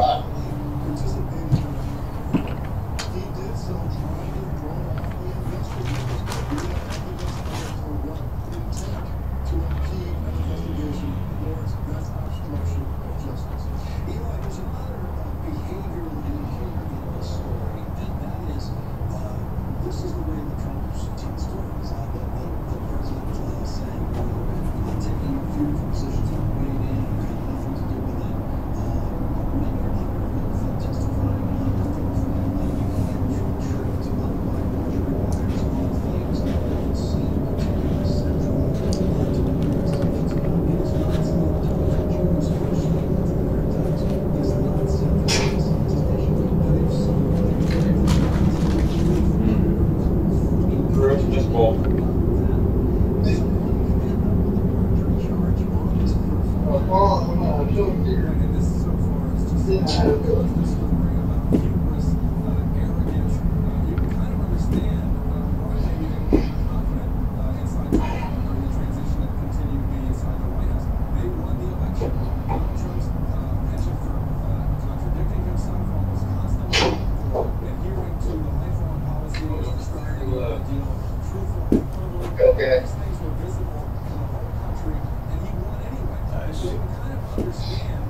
He did so trying to draw off the investigators. We have evidence for what it would take to impede an investigation. Lawrence, that's obstruction of justice. Eli, there's another behavioral indicator in this story, and that is this is the way the Trump team story is. The president saying taking a few positions on weighing in, had nothing to do with it. When you're under oath testifying under oath, you can get tricked by jury wires on things that don't seem particularly central to the investigations. It is not central to the Jews' first statement to the New York Times. It's not central to this investigation. But if someone Just ball. And this so far is just the story about hubris, arrogance. You can kind of understand why maybe they were confident inside during the transition that continued to be inside the White House. They won the election. Donald Trump's penchant for contradicting himself almost constantly, for adhering to the lifelong policy of striving to deal truthful equivalent. Okay. These things were visible to the whole country, and he won anyway. Nice. So you can kind of understand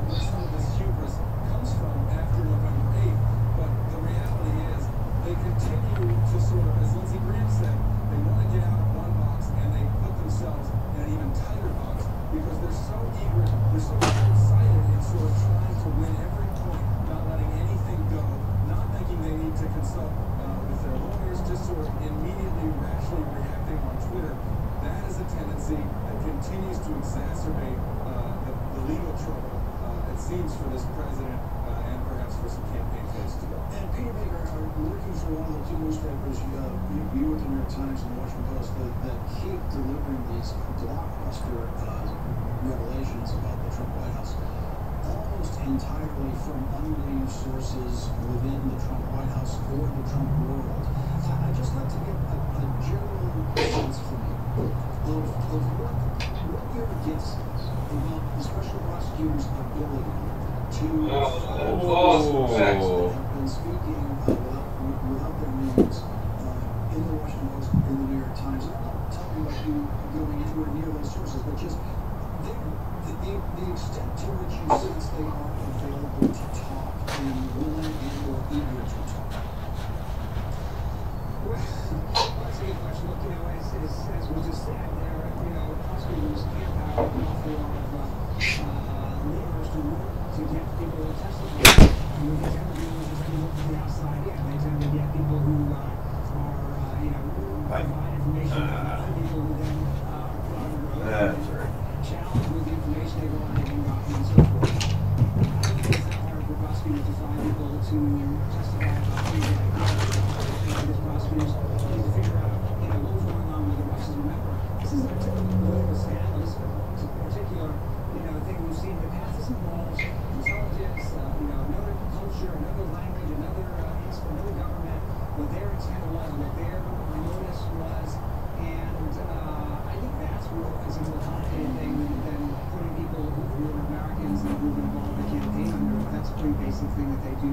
where some of this hubris comes from after November 8th, but the reality is they continue to sort of, as Lindsey Graham said, they want to get out of one box and they put themselves in an even tighter box because they're so eager, they're so short-sighted in sort of trying to win every point, not letting anything go, not thinking they need to consult with their lawyers, just sort of immediately rationally reacting on Twitter. That is a tendency that continues to exacerbate the legal trouble, it seems, for this president and perhaps chance for some campaign phase to go. And Peter Baker, working for one of the two newspapers, you with the New York Times and the Washington Post, that keep delivering these blockbuster revelations about the Trump White House, almost entirely from unnamed sources within the Trump White House or the Trump world. I'd just like to get a general sense from you of what your guess is about the special prosecutor's ability to have been speaking without their names in the Washington Post, in the New York Times. I'm not talking about you going anywhere near those sources, but just the extent to which you sense they are available to talk and willing and or eager to talk. Well, that's a good question. Look, as we just said, prosecutors camp out an awful lot of levers to work to get people to testify. And with these interviews, if you look from the outside in, they tend to get people who are, provide information about other people who then are put on the road. Challenge with the information they go on and gotten and so forth. I don't think it's that hard for prosecutors to find people to testify about things like this. I think prosecutors need to figure out, what was going on with the Russians. Remember, this is a typical political scandal. This is a particular, thing we've seen in the past. This involves intelligence, another culture, another language, another government, what their intent was, what their motives was, and I think that's more is a more complicated thing than putting people who were Americans and who were involved in the campaign under. That's a pretty basic thing that they do,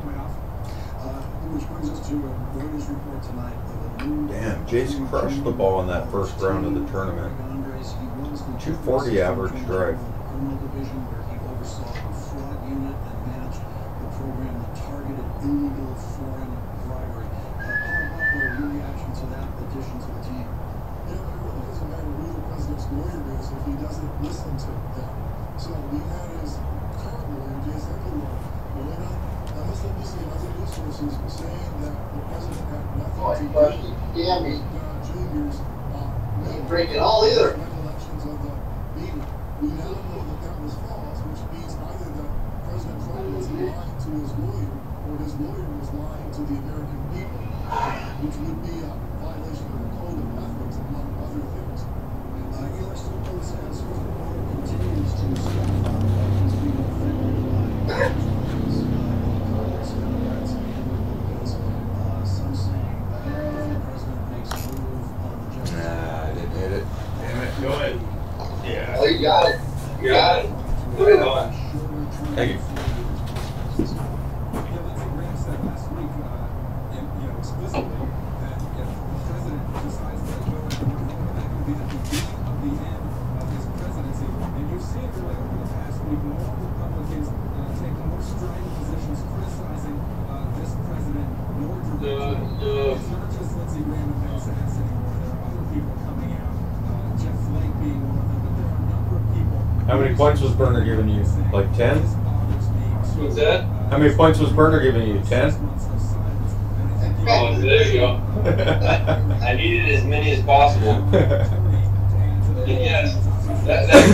quite often. Which brings us to a Reuters report tonight of a new... Damn, Jace crushed the ball in that first round of the tournament. 240 average drive. Criminal division where he oversaw a fraud unit and managed the program that targeted illegal foreign bribery. What are your reaction to that addition to the team? It really doesn't matter who the president's lawyer is if he doesn't listen to them. So we had his current lawyer, Jason Ekelor, going on MSNBC and other news sources saying that the president had nothing to do with Junior's break it all either. recollections of the meeting. We now know that that was false, which means either that President Trump was lying to his lawyer or his lawyer was lying to the American people, which would be a violation of the code of ethics, among other things. Eli Stone's as continues to step up. He's being offended by Congress, Democrats, and Republicans. Some saying that if the president makes a move on the justice. I didn't hit it. Damn it. Go ahead. Yeah. Oh, you got it. You got it. Right on. Thank you. Lindsey Graham said last week, explicitly, that if the president decides to go into the war, that could be the beginning of the end of his presidency. And you've seen really over the past week more Republicans taking more strident positions criticizing this president more directly. It's not just Lindsey Graham and Ben Sasse anymore. There are other people coming out, Jeff Flake being one of them, but there are a number of people. How many points was Berner giving you? Like 10? What's that? How many points was Berner giving you? 10? Oh, there you go. I needed as many as possible. Yes, that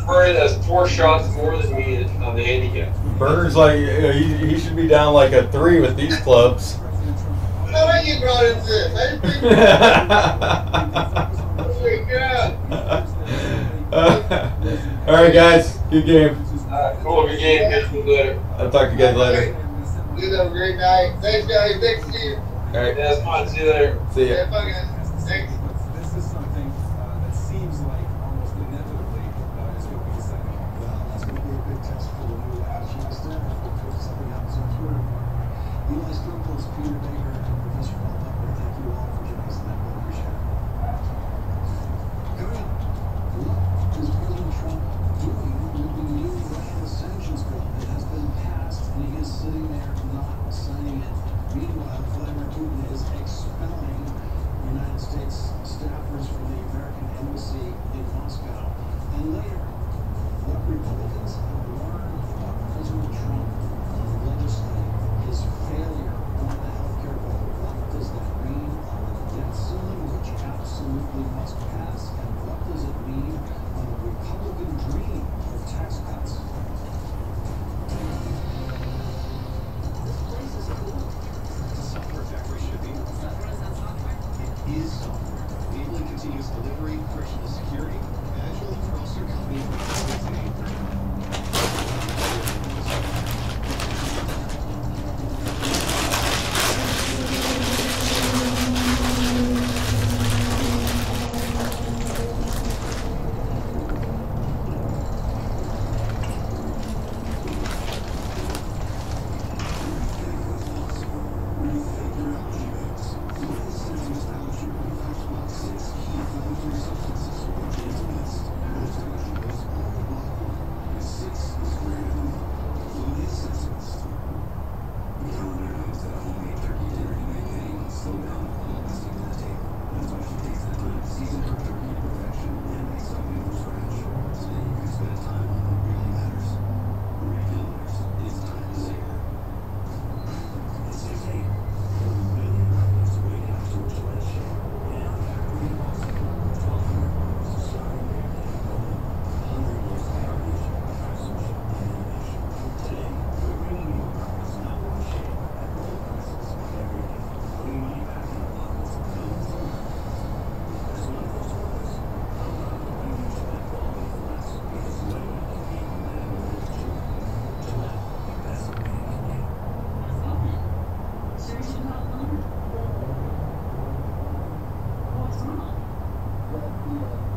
Berner has 4 shots more than me on the handicap. Berner's like, he should be down like a 3 with these clubs. How are you brought into this? I didn't think All right, guys. Good game. Cool. Good game. Catch you later. I'll talk to you guys later. You have a great night. Thanks, guys. Thanks, Steve. All right. Yeah, it's fun. See you later. See ya. Yeah, bye, guys. Thanks. This is something that seems like almost inevitably is going to be decided. Well, that's going to be a big test for the new Washington staff. If something happens on Twitter. Eli Scramble, Peter Baker, and Professor Paul Tucker, thank you all for joining us tonight. We appreciate it. Coming up, what is President Trump doing with the new Russia sanctions bill? It has been passed, and he is sitting there not signing it. Meanwhile, Vladimir Putin is expelling United States staffers from the American embassy in Moscow. And later, what Republicans have learned about President Trump legislating his failure on the healthcare bill. What does that mean on the debt ceiling, which absolutely must pass? And what does it mean on the Republican dream of tax cuts? delivery, frictionless security, agile across your company. What's wrong?